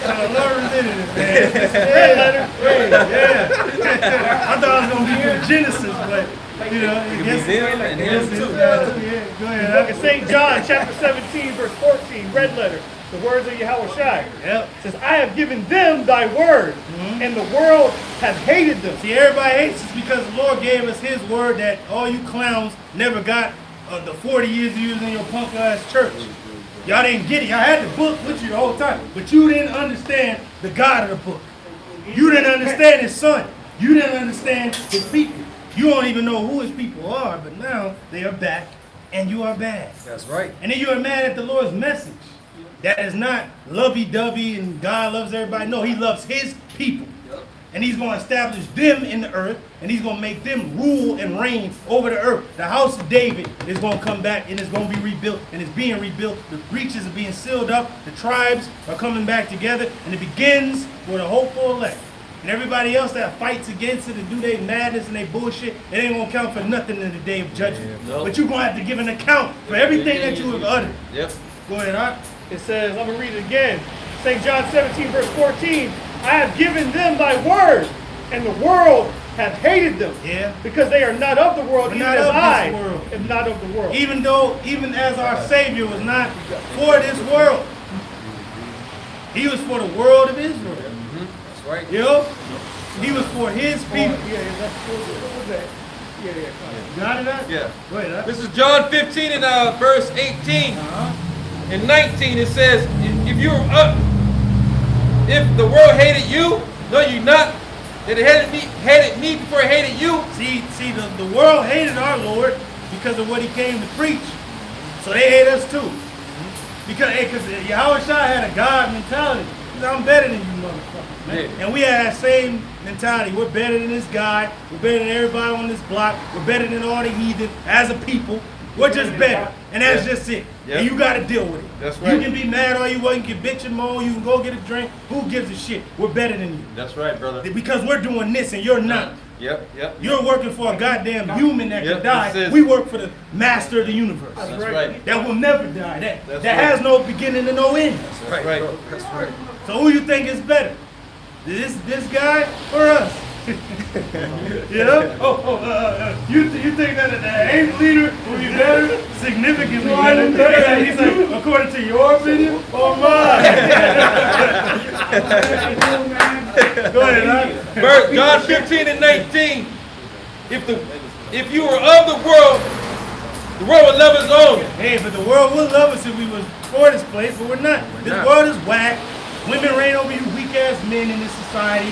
[SPEAKER 2] So the Lord resented it, man. Red letter. Hey, yeah. I thought it was going to be from Genesis, but, you know, I guess
[SPEAKER 5] them and him too.
[SPEAKER 2] Yeah, go ahead.
[SPEAKER 3] In St. John chapter 17, verse 14, red letter, the words of Yahweh Shai.
[SPEAKER 2] Yep.
[SPEAKER 3] Says, I have given them thy word, and the world hath hated them.
[SPEAKER 2] See, everybody hates us because the Lord gave us his word that all you clowns never got the 40 years you was in your punk ass church. Y'all didn't get it. Y'all had the book with you the whole time, but you didn't understand the God of the book. You didn't understand his son. You didn't understand his people. You don't even know who his people are, but now they are back and you are bad.
[SPEAKER 5] That's right.
[SPEAKER 2] And then you are mad at the Lord's message. That is not lovey-dovey and God loves everybody. No, he loves his people. And he's going to establish them in the earth, and he's going to make them rule and reign over the earth. The house of David is going to come back, and it's going to be rebuilt, and it's being rebuilt. The breaches are being sealed up. The tribes are coming back together, and it begins with a hopeful elect. And everybody else that fights against it and do their madness and their bullshit, it ain't going to count for nothing in the day of judgment.
[SPEAKER 4] No.
[SPEAKER 2] But you're going to have to give an account for everything that you have uttered.
[SPEAKER 4] Yep.
[SPEAKER 2] Go ahead, huh?
[SPEAKER 3] It says, I'm going to read it again. St. John 17, verse 14, I have given them thy word, and the world hath hated them.
[SPEAKER 2] Yeah.
[SPEAKER 3] Because they are not of the world,
[SPEAKER 2] We're
[SPEAKER 3] even
[SPEAKER 2] not
[SPEAKER 3] as
[SPEAKER 2] of
[SPEAKER 3] I
[SPEAKER 2] this world.
[SPEAKER 3] am not of the world.
[SPEAKER 2] Even as our Savior was not for this world. He was for the world of Israel.
[SPEAKER 5] That's right.
[SPEAKER 2] You know? He was for his people.
[SPEAKER 3] Yeah, that's what was that? Yeah.
[SPEAKER 2] Got it? Huh?
[SPEAKER 4] Yeah.
[SPEAKER 2] Go ahead, huh?
[SPEAKER 4] This is John 15 and verse 18 and 19. It says, if the world hated you, know you not that it hated me before it hated you.
[SPEAKER 2] See, the world hated our Lord because of what he came to preach. So they hate us too. Because Yahweh Shai had a God mentality. He said, I'm better than you motherfuckers, man.
[SPEAKER 5] Yeah.
[SPEAKER 2] And we had that same mentality. We're better than this guy. We're better than everybody on this block. We're better than all the heathen as a people. We're just better. And that's just it.
[SPEAKER 4] Yeah.
[SPEAKER 2] And you got to deal with it.
[SPEAKER 4] That's right.
[SPEAKER 2] You can be mad all you want. You can bitch and moan. You can go get a drink. Who gives a shit? We're better than you.
[SPEAKER 4] That's right, brother.
[SPEAKER 2] Because we're doing this and you're not.
[SPEAKER 4] Yep.
[SPEAKER 2] You're working for a goddamn human that
[SPEAKER 4] Yep,
[SPEAKER 2] can die.
[SPEAKER 4] it says-
[SPEAKER 2] We work for the master of the universe.
[SPEAKER 4] That's right.
[SPEAKER 2] That will never die. That
[SPEAKER 4] That's
[SPEAKER 2] has no beginning and no end.
[SPEAKER 4] That's right.
[SPEAKER 5] That's right.
[SPEAKER 2] So who you think is better? This guy or us? You know? You think that the eighth leader will be better? Significantly better? He's like, according to your opinion or mine? Go ahead, huh?
[SPEAKER 4] John 15 and 19. If you were of the world would love its own.
[SPEAKER 2] Hey, but the world would love us if we was for this place, but we're not. This world is whack. Women reign over you weak ass men in this society,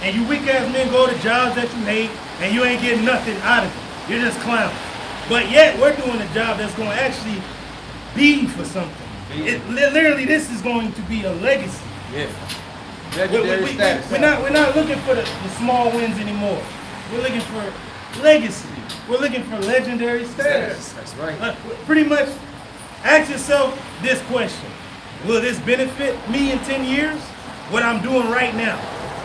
[SPEAKER 2] and you weak ass men go to jobs that you hate, and you ain't getting nothing out of it. You're just clowns. But yet we're doing a job that's going to actually be for something. Literally, this is going to be a legacy.
[SPEAKER 4] Yeah.
[SPEAKER 2] We're not looking for the small wins anymore. We're looking for legacy. We're looking for legendary status.
[SPEAKER 5] That's right.
[SPEAKER 2] Pretty much, ask yourself this question. Will this benefit me in 10 years? What I'm doing right now.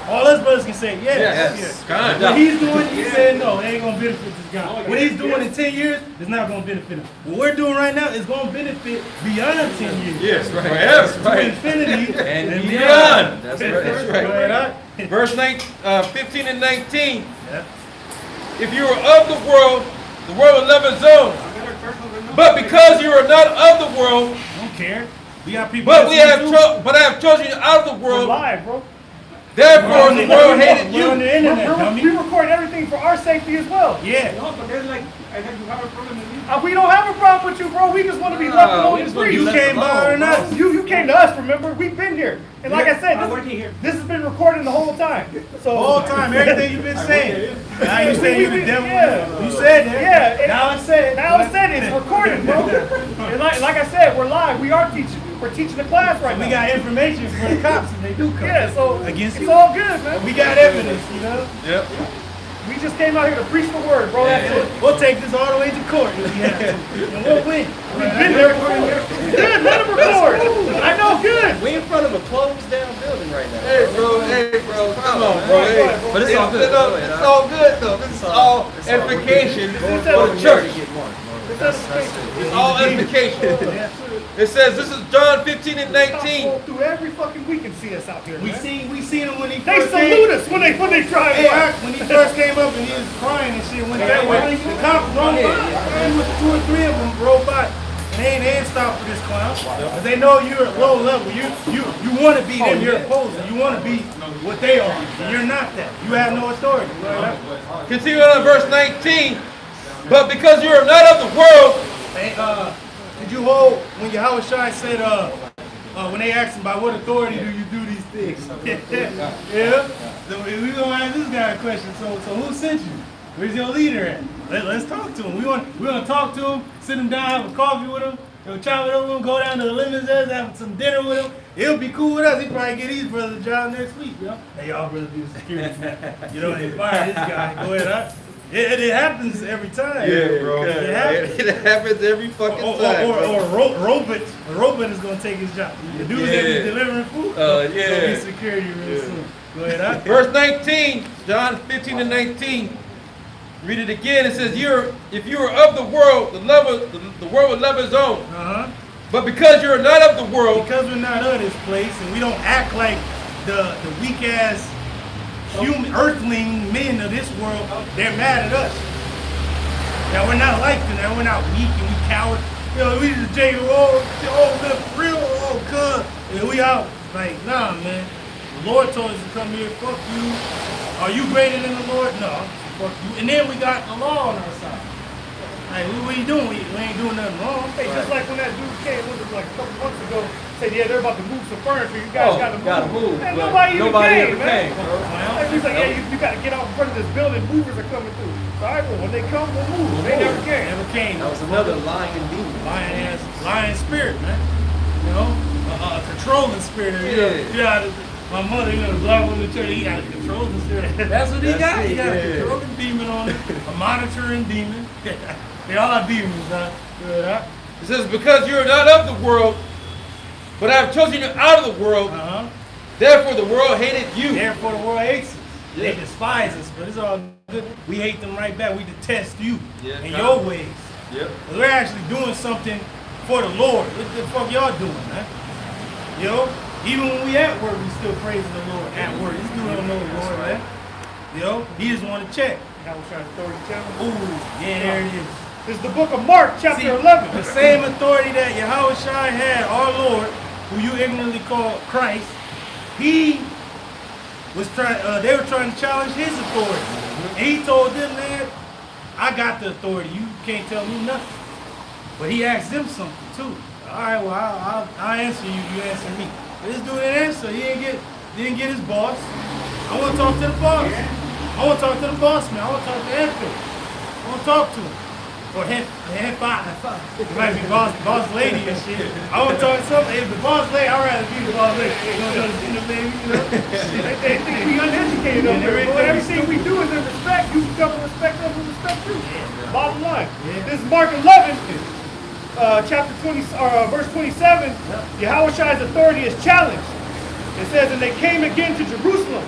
[SPEAKER 2] All us brothers can say, yes.
[SPEAKER 4] Kind.
[SPEAKER 2] What he's doing, he said, no, it ain't going to benefit this guy. What he's doing in 10 years is not going to benefit him. What we're doing right now is going to benefit beyond 10 years.
[SPEAKER 4] Yes, right.
[SPEAKER 5] That's
[SPEAKER 2] To
[SPEAKER 5] right.
[SPEAKER 2] infinity
[SPEAKER 5] And
[SPEAKER 2] beyond.
[SPEAKER 5] beyond. That's right.
[SPEAKER 4] That's right.
[SPEAKER 2] Go ahead, huh?
[SPEAKER 4] Verse 15 and 19.
[SPEAKER 2] Yeah.
[SPEAKER 4] If you are of the world will love its own. But because you are not of the world,
[SPEAKER 2] Don't care. We got people.
[SPEAKER 4] but
[SPEAKER 2] that
[SPEAKER 4] I have chosen you out of the
[SPEAKER 3] We're
[SPEAKER 4] world,
[SPEAKER 3] live, bro.
[SPEAKER 4] therefore the world hated
[SPEAKER 2] We're on
[SPEAKER 4] you.
[SPEAKER 2] the internet, dummy.
[SPEAKER 3] We record everything for our safety as well.
[SPEAKER 2] Yeah.
[SPEAKER 7] No, but there's like, I think you have a problem with me.
[SPEAKER 3] We don't have a problem with you, bro. We just want to be left alone and free.
[SPEAKER 2] You came by or not?
[SPEAKER 3] You came to us, remember? We've been here. And like I said,
[SPEAKER 7] I'm working here.
[SPEAKER 3] this has been recorded the whole time. So
[SPEAKER 2] The whole time, everything you've been saying. Now you say you the devil.
[SPEAKER 3] Yeah.
[SPEAKER 2] You said that.
[SPEAKER 3] Yeah.
[SPEAKER 2] Now it's said.
[SPEAKER 3] Now it's said, it's recorded, bro. And like I said, we're live. We are teaching. We're teaching the class right now.
[SPEAKER 2] We got information for the cops if they do come.
[SPEAKER 3] Yeah, so
[SPEAKER 2] Against
[SPEAKER 3] it's
[SPEAKER 2] you.
[SPEAKER 3] all good, man.
[SPEAKER 2] We got evidence, you know?
[SPEAKER 4] Yep.
[SPEAKER 3] We just came out here to preach the word, bro. That's it.
[SPEAKER 2] We'll take this all the way to court if we have to. And we'll win.
[SPEAKER 3] We've been there before. Good, let him record. I know, good.
[SPEAKER 5] We in front of a closed down building right now.
[SPEAKER 4] Hey, bro, come on, bro. Hey.
[SPEAKER 5] But it's all good.
[SPEAKER 4] It's all good, though. This is all edification for the church.
[SPEAKER 3] It's edification.
[SPEAKER 4] It's all edification. It says, this is John 15 and 19.
[SPEAKER 3] Go through every fucking week and see us out here.
[SPEAKER 2] We
[SPEAKER 3] man.
[SPEAKER 2] seen him when he
[SPEAKER 3] They
[SPEAKER 2] first
[SPEAKER 3] salute
[SPEAKER 2] came.
[SPEAKER 3] us when they drive
[SPEAKER 2] Hey,
[SPEAKER 3] by.
[SPEAKER 2] when he first came up and he was crying and shit, went that way. The cops rolled by. And with 2 or 3 of them rolled by. And they ain't stopped for this clown. Because they know you're at low level. You want to be them. You're opposing. You want to be what they are. And you're not that. You have no authority.
[SPEAKER 4] Continue on verse 19. But because you are not of the world.
[SPEAKER 2] Hey, did you hold when Yahweh Shai said, when they asked him, by what authority do you do these things? Yeah? So we're going to ask this guy a question. So who sent you? Where's your leader at? Let's talk to him. We're going to talk to him, sit him down, have a coffee with him, chop it over with him, go down to the Lemon's Edge, have some dinner with him. He'll be cool with us. He'll probably get his brother a job next week, you know? Hey, y'all brothers do security. You know, they fire this guy. Go ahead, huh? It happens every time.
[SPEAKER 4] Yeah, bro.
[SPEAKER 2] It happens.
[SPEAKER 4] It happens every fucking time.
[SPEAKER 2] Or a robot is going to take his job. The dude that is delivering food,
[SPEAKER 4] yeah.
[SPEAKER 2] he'll be security real soon. Go ahead, huh?
[SPEAKER 4] Verse 19, John 15 and 19. Read it again. It says, if you are of the world, the world would love his own.
[SPEAKER 2] Uh-huh.
[SPEAKER 4] But because you are not of the world,
[SPEAKER 2] Because we're not of this place and we don't act like the weak-ass human earthling men of this world, they're mad at us. Now we're not like them. Now we're not weak and we coward. You know, we just take live for real, cuz. And we out. Like, nah, man. The Lord told us to come here. Fuck you. Are you greater than the Lord? No. Fuck you. And then we got the law on our side. Like, what are you doing? We ain't doing nothing wrong.
[SPEAKER 3] Hey, just like when that dude came, was it like a couple months ago, said, yeah, they're about to move some furniture. You guys gotta move. And
[SPEAKER 5] but
[SPEAKER 3] nobody even came,
[SPEAKER 5] ever
[SPEAKER 3] man.
[SPEAKER 5] came, bro.
[SPEAKER 3] Like, he's like, yeah, you gotta get out in front of this building. Movers are coming through. So, all right, well, when they come, we'll move. They never came.
[SPEAKER 2] Never came.
[SPEAKER 5] That was another lying demon.
[SPEAKER 2] Lion spirit, man. You know, a controlling spirit. My mother, the black woman in the church, he got a controlling spirit. That's what he got. He got a controlling demon on him, a monitoring demon. They all are demons, huh? Good, huh?
[SPEAKER 4] it says, because you are not of the world, but I have chosen you out of the world, therefore the world hated you.
[SPEAKER 2] Therefore, the world hates us. They despise us, but it's all good. We hate them right back. We detest you and your ways.
[SPEAKER 4] Yep.
[SPEAKER 2] We're actually doing something for the Lord. What the fuck y'all doing, man? Yo, even when we at work, we still praising the Lord at work. These dudes don't know the Lord, man. Yo, he just want to check.
[SPEAKER 3] Yahweh Shai authority channel.
[SPEAKER 2] Ooh, yeah, there it is.
[SPEAKER 3] It's the book of Mark, chapter
[SPEAKER 2] See,
[SPEAKER 3] 11.
[SPEAKER 2] the same authority that Yahweh Shai had, our Lord, who you ignorantly call Christ, he was trying. They were trying to challenge his authority, and he told them, "Man, I got the authority. You can't tell me nothing." But he asked them something too. All right, well, I'll answer you. You answer me. But this dude didn't answer. He didn't get his boss. I want to talk to the boss. I want to talk to the boss, man. I want to talk to Anthony. I want to talk to him. Or head five. It might be boss lady and shit. I want to talk to something. If the boss lady, I'd rather be the boss lady. You know, baby, you know?
[SPEAKER 3] They think we uneducated over here, but everything we do is in respect. You come to respect us, we respect you. Bottom line. This is Mark 11, chapter 20, verse 27. Yahweh Shai's authority is challenged. It says, and they came again to Jerusalem.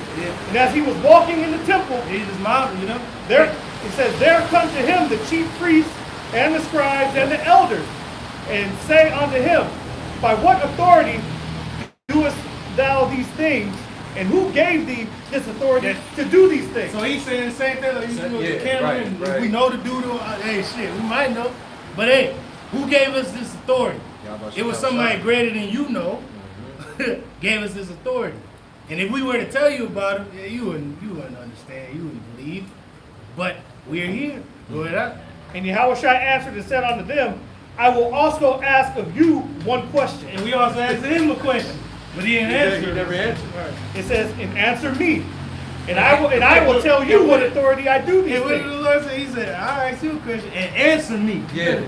[SPEAKER 3] And as he was walking in the temple,
[SPEAKER 2] Jesus modeled, you know?
[SPEAKER 3] it says, there come to him the chief priests and the scribes and the elders, and say unto him, by what authority doest thou these things? And who gave thee this authority to do these things?
[SPEAKER 2] So he's saying the same thing like he's doing with the
[SPEAKER 5] Yeah,
[SPEAKER 2] camera.
[SPEAKER 5] right,
[SPEAKER 2] and
[SPEAKER 5] right.
[SPEAKER 2] We know the dude, hey, shit, we might know. But hey, who gave us this authority? It was somebody greater than you know gave us this authority. And if we were to tell you about it, yeah, you wouldn't understand, you wouldn't believe. But we're here. Go ahead.
[SPEAKER 3] And Yahweh Shai answered and said unto them, I will also ask of you one question.
[SPEAKER 2] And we also asked him a question, but he didn't answer.
[SPEAKER 4] He never answered.
[SPEAKER 3] It says, and answer me. And I will tell you what authority I do these
[SPEAKER 2] And what did
[SPEAKER 3] things.
[SPEAKER 2] the Lord say? He said, I'll ask you a question and answer me.
[SPEAKER 5] Yeah.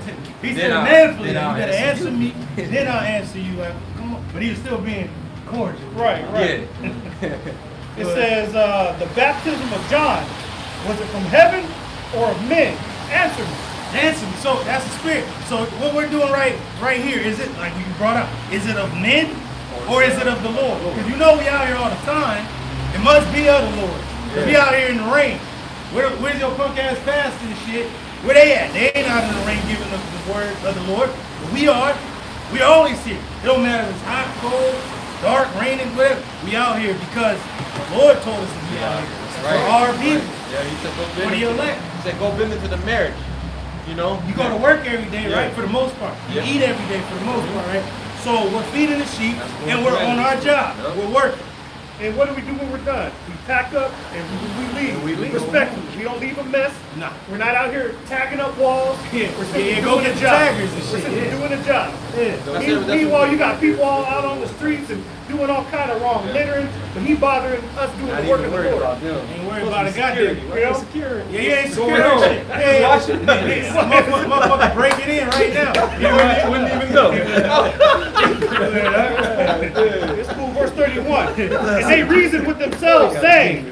[SPEAKER 2] He
[SPEAKER 5] Then
[SPEAKER 2] said,
[SPEAKER 5] I'll-
[SPEAKER 2] manfully, you
[SPEAKER 5] then I'll
[SPEAKER 2] better
[SPEAKER 5] answer
[SPEAKER 2] answer me, then I'll answer you. Like, come on. But he was still being cordial.
[SPEAKER 3] Right.
[SPEAKER 5] Yeah.
[SPEAKER 3] It says, the baptism of John, was it from heaven or of men? Answer me.
[SPEAKER 2] Answer me. So that's the spirit. So what we're doing right here, is it, like you brought up, is it of men or is it of the Lord? Because you know we out here all the time. It must be of the Lord. If we out here in the rain, where's your punk ass pastor and shit? Where they at? They ain't out in the rain giving us the word of the Lord. But we are. We always here. It don't matter if it's hot, cold, dark, raining, whatever. We out here because the Lord told us to be out here.
[SPEAKER 4] Right.
[SPEAKER 2] For our people.
[SPEAKER 4] Yeah, he said go
[SPEAKER 2] For the elect.
[SPEAKER 4] He said go business to the marriage. You know?
[SPEAKER 2] You go to work every day,
[SPEAKER 4] Yeah.
[SPEAKER 2] right? For the most part. You
[SPEAKER 4] Yeah.
[SPEAKER 2] eat every day for the most part, right? So we're feeding the sheep
[SPEAKER 4] That's what
[SPEAKER 2] and
[SPEAKER 4] we're
[SPEAKER 2] we're on our job.
[SPEAKER 4] Yeah.
[SPEAKER 2] We're working.
[SPEAKER 3] And what do we do when we're done? We pack up and we leave.
[SPEAKER 4] We leave.
[SPEAKER 3] Respectfully. We don't leave a mess.
[SPEAKER 2] Nah.
[SPEAKER 3] We're not out here tagging up walls.
[SPEAKER 2] Yeah.
[SPEAKER 3] We're simply
[SPEAKER 2] Yeah, go
[SPEAKER 3] doing
[SPEAKER 2] get
[SPEAKER 3] a
[SPEAKER 2] the
[SPEAKER 3] job.
[SPEAKER 2] taggers and
[SPEAKER 3] We're
[SPEAKER 2] shit,
[SPEAKER 3] simply
[SPEAKER 2] yeah.
[SPEAKER 3] doing a job.
[SPEAKER 2] Yeah.
[SPEAKER 4] That's
[SPEAKER 3] Meanwhile, you got people all out on the streets and doing all kind of wrong, littering, but he bothering us doing
[SPEAKER 4] Not
[SPEAKER 3] the work
[SPEAKER 4] even
[SPEAKER 3] of the
[SPEAKER 4] worried
[SPEAKER 3] Lord.
[SPEAKER 4] about them.
[SPEAKER 2] Ain't worried about a goddamn.
[SPEAKER 3] You know?
[SPEAKER 4] Security.
[SPEAKER 2] Yeah, you ain't
[SPEAKER 4] Going
[SPEAKER 2] secure.
[SPEAKER 4] home.
[SPEAKER 2] Shit. Yeah, motherfucker, break it in right now.
[SPEAKER 4] You wouldn't even know.
[SPEAKER 3] It's cool, verse 31. And they reasoned with themselves, saying,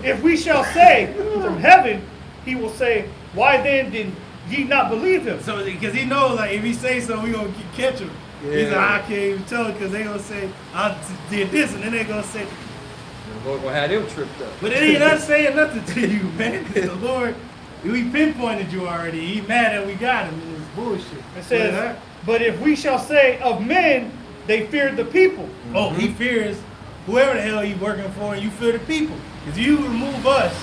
[SPEAKER 3] if we shall say from heaven, he will say, why then did ye not believe him?
[SPEAKER 2] So, because he knows, like, if he say so, we gonna catch him. He's like, I can't even tell because they gonna say, I did this, and then they gonna say,
[SPEAKER 4] The Lord gonna have them tripped up.
[SPEAKER 2] but it ain't us saying nothing to you, man. It's the Lord, we pinpointed you already. He mad that we got him, and it's bullshit.
[SPEAKER 3] It says, but if we shall say of men, they feared the people.
[SPEAKER 2] Oh, he fears whoever the hell he working for, and you fear the people. Because you remove us,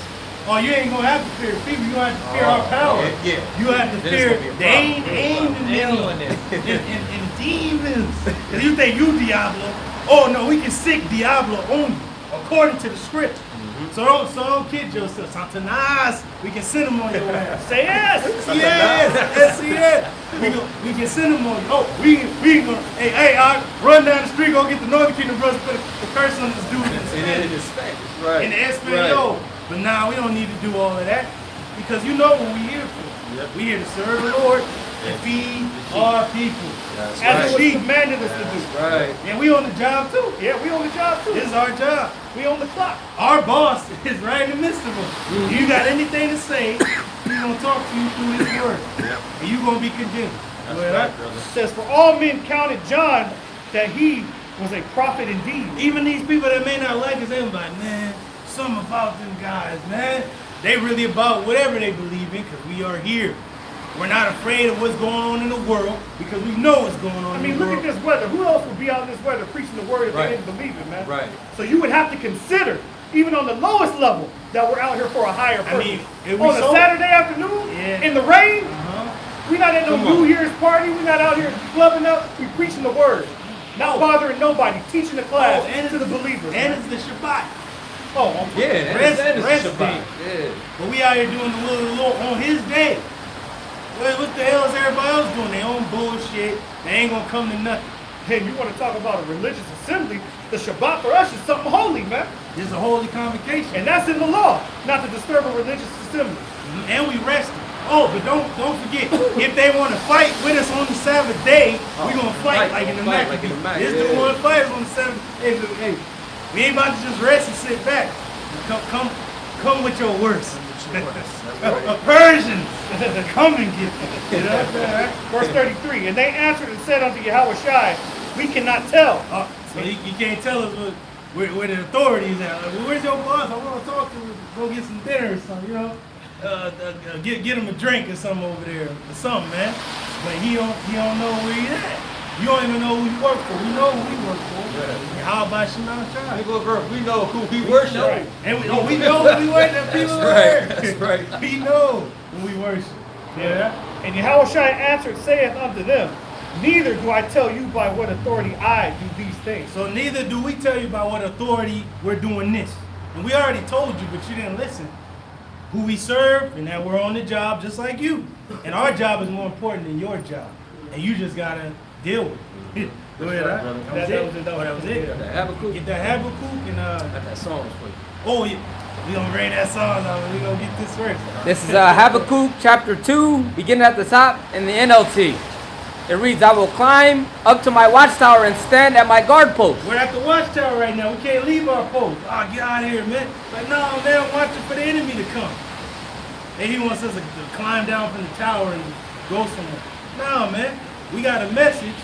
[SPEAKER 2] oh, you ain't gonna have to fear the people. You have to fear our power.
[SPEAKER 4] Yeah.
[SPEAKER 2] You have to
[SPEAKER 4] Then
[SPEAKER 2] fear
[SPEAKER 4] it's gonna
[SPEAKER 2] the
[SPEAKER 4] be a problem.
[SPEAKER 2] angels and demons. Because you think you Diablo. Oh no, we can sick Diablo on you, according to the script. So don't kid yourself. Santanás, we can send him on your ass.
[SPEAKER 3] Say yes!
[SPEAKER 2] Yes. We can send him on you. Oh, we gonna, hey, I run down the street, go get the Northern Kingdom brothers, put the curse on this dude
[SPEAKER 4] And in Spanish, right?
[SPEAKER 2] in the Espanol. But now we don't need to do all of that because you know what we're here for.
[SPEAKER 4] Yep.
[SPEAKER 2] We're here to serve the Lord and feed our people.
[SPEAKER 4] That's
[SPEAKER 3] As it
[SPEAKER 4] right.
[SPEAKER 3] was commanded us to do.
[SPEAKER 4] Right.
[SPEAKER 2] And we on the job too.
[SPEAKER 3] Yeah, we on the job too.
[SPEAKER 2] This is our job.
[SPEAKER 3] We on the clock.
[SPEAKER 2] Our boss is right in the midst of them. You got anything to say, he's gonna talk to you through his word. And you gonna be condemned.
[SPEAKER 4] That's
[SPEAKER 2] Well,
[SPEAKER 4] right, brother.
[SPEAKER 3] It says, for all men counted John that he was a prophet indeed.
[SPEAKER 2] Even these people that may not like us, they like, man, something about them guys, man. They really about whatever they believe in because we are here. We're not afraid of what's going on in the world because we know what's going on
[SPEAKER 3] I
[SPEAKER 2] in
[SPEAKER 3] mean,
[SPEAKER 2] the
[SPEAKER 3] look
[SPEAKER 2] world.
[SPEAKER 3] at this weather. Who else would be out in this weather preaching the word if
[SPEAKER 4] Right.
[SPEAKER 3] they didn't believe it, man?
[SPEAKER 4] Right.
[SPEAKER 3] So you would have to consider, even on the lowest level, that we're out here for a higher purpose.
[SPEAKER 2] mean, if we
[SPEAKER 3] on a
[SPEAKER 2] so-
[SPEAKER 3] Saturday afternoon,
[SPEAKER 2] Yeah.
[SPEAKER 3] in the rain, we're not at no
[SPEAKER 4] Come
[SPEAKER 3] New
[SPEAKER 4] on.
[SPEAKER 3] Year's party. We're not out here clubbing up. We're preaching the word. Not bothering nobody, teaching the class
[SPEAKER 2] Oh, and
[SPEAKER 3] to the believers.
[SPEAKER 2] And
[SPEAKER 3] man.
[SPEAKER 2] it's the Shabbat.
[SPEAKER 3] Oh,
[SPEAKER 4] Yeah,
[SPEAKER 2] Rest
[SPEAKER 4] that is
[SPEAKER 2] day.
[SPEAKER 4] Shabbat. Yeah.
[SPEAKER 2] But we out here doing the will of the Lord on his day. Well, what the hell is everybody else doing? Their own bullshit. They ain't gonna come to nothing.
[SPEAKER 3] and you want to talk about a religious assembly, the Shabbat for us is something holy, man.
[SPEAKER 2] This is a holy convocation.
[SPEAKER 3] And that's in the law, not to disturb a religious assembly.
[SPEAKER 2] And we rested. Oh, but don't forget, if they want to fight with us on the Sabbath day, we gonna fight like in the
[SPEAKER 4] fight
[SPEAKER 2] Mac.
[SPEAKER 4] like in the Mac,
[SPEAKER 2] This
[SPEAKER 4] yeah.
[SPEAKER 2] the one fight on the Sabbath. Hey, we ain't about to just rest and sit back. Come with your worst. Persians, come and get them. You know?
[SPEAKER 3] Verse 33, and they answered and said unto Yahushua, we cannot tell.
[SPEAKER 2] So you can't tell us where the authorities at. Like, well, where's your boss? I want to talk to him. Go get some dinner or something, you know? Get him a drink or something over there or something, man. But he don't know where he's at. You don't even know who you work for. We know who we work for.
[SPEAKER 4] Yeah.
[SPEAKER 2] How about Sherman Tribe?
[SPEAKER 4] People of earth, we know who we worship.
[SPEAKER 3] Right.
[SPEAKER 2] And we know who we worship. People
[SPEAKER 4] That's right.
[SPEAKER 2] We know who we worship. Yeah.
[SPEAKER 3] And Yahushua answered, saith unto them, neither do I tell you by what authority I do these things.
[SPEAKER 2] So neither do we tell you by what authority we're doing this. And we already told you, but you didn't listen. Who we serve and that we're on the job just like you. And our job is more important than your job. And you just gotta deal with it. Go ahead,
[SPEAKER 4] right,
[SPEAKER 2] huh?
[SPEAKER 4] brother.
[SPEAKER 2] That was it.
[SPEAKER 4] Got that Habakkuk.
[SPEAKER 2] Get that Habakkuk and
[SPEAKER 4] Got that song for you.
[SPEAKER 2] oh yeah. We gonna bring that song out and we gonna get this first.
[SPEAKER 6] This is Habakkuk chapter 2, beginning at the top in the NLT. It reads, I will climb up to my watchtower and stand at my guard post.
[SPEAKER 2] We're at the watchtower right now. We can't leave our post. Oh, get out of here, man. Like, no, man, I'm watching for the enemy to come. And he wants us to climb down from the tower and go somewhere. No, man. We got a message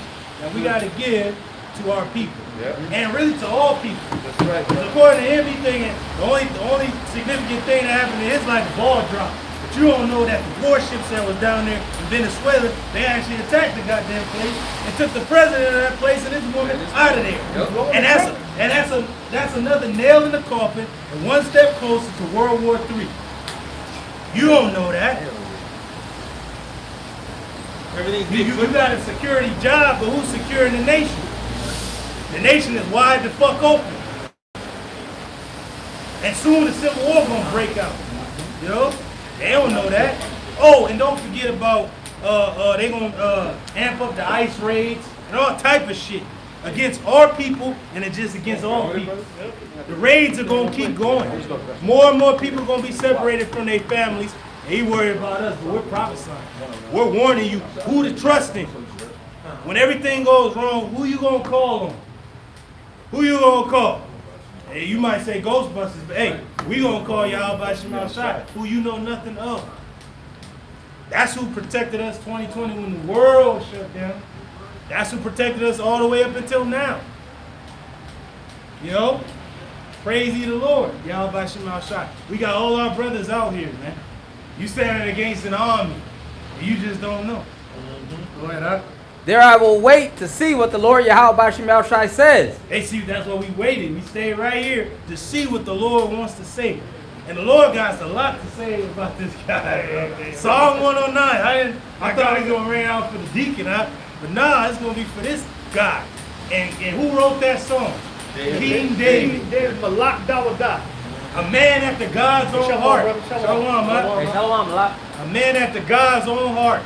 [SPEAKER 2] that we got to give to our people.
[SPEAKER 4] Yeah.
[SPEAKER 2] And really to all people.
[SPEAKER 4] That's right.
[SPEAKER 2] Because according to him, he thinking the only significant thing that happened in his life, the ball dropped. But you don't know that the warships that was down there in Venezuela, they actually attacked the goddamn place and took the president of that place and this woman out of there.
[SPEAKER 4] Yep.
[SPEAKER 2] And that's another nail in the coffin and one step closer to World War III. You don't know that.
[SPEAKER 4] Everything's
[SPEAKER 2] You got a security job, but who's securing the nation? The nation is wide the fuck open. And soon the Civil War gonna break out. You know? They don't know that. Oh, and don't forget about they gonna amp up the ICE raids and all type of shit against our people and it's just against all people. The raids are gonna keep going. More and more people are gonna be separated from their families. They worry about us, but we're prophesying. We're warning you who to trust in. When everything goes wrong, who you gonna call on? Who you gonna call? Hey, you might say Ghostbusters, but hey, we gonna call y'all by Sherman Shai, who you know nothing of. That's who protected us 2020 when the world shut down. That's who protected us all the way up until now. You know? Praise ye the Lord, y'all by Sherman Shai. We got all our brothers out here, man. You standing against an army, and you just don't know. Go ahead, huh?
[SPEAKER 6] There I will wait to see what the Lord Yahweh Shemel Shai says.
[SPEAKER 2] They see that's what we waited. We stayed right here to see what the Lord wants to say. And the Lord got a lot to say about this guy. Psalm 109. I thought he was gonna ring out for the deacon, but nah, it's gonna be for this guy. And who wrote that song? King David.
[SPEAKER 3] David Malak Dawadah.
[SPEAKER 2] A man after God's own
[SPEAKER 3] Shalom,
[SPEAKER 2] heart.
[SPEAKER 3] brother. Shalom.
[SPEAKER 2] Shalom, man.
[SPEAKER 6] Hey, Shalom, Malak.
[SPEAKER 2] A man after God's own heart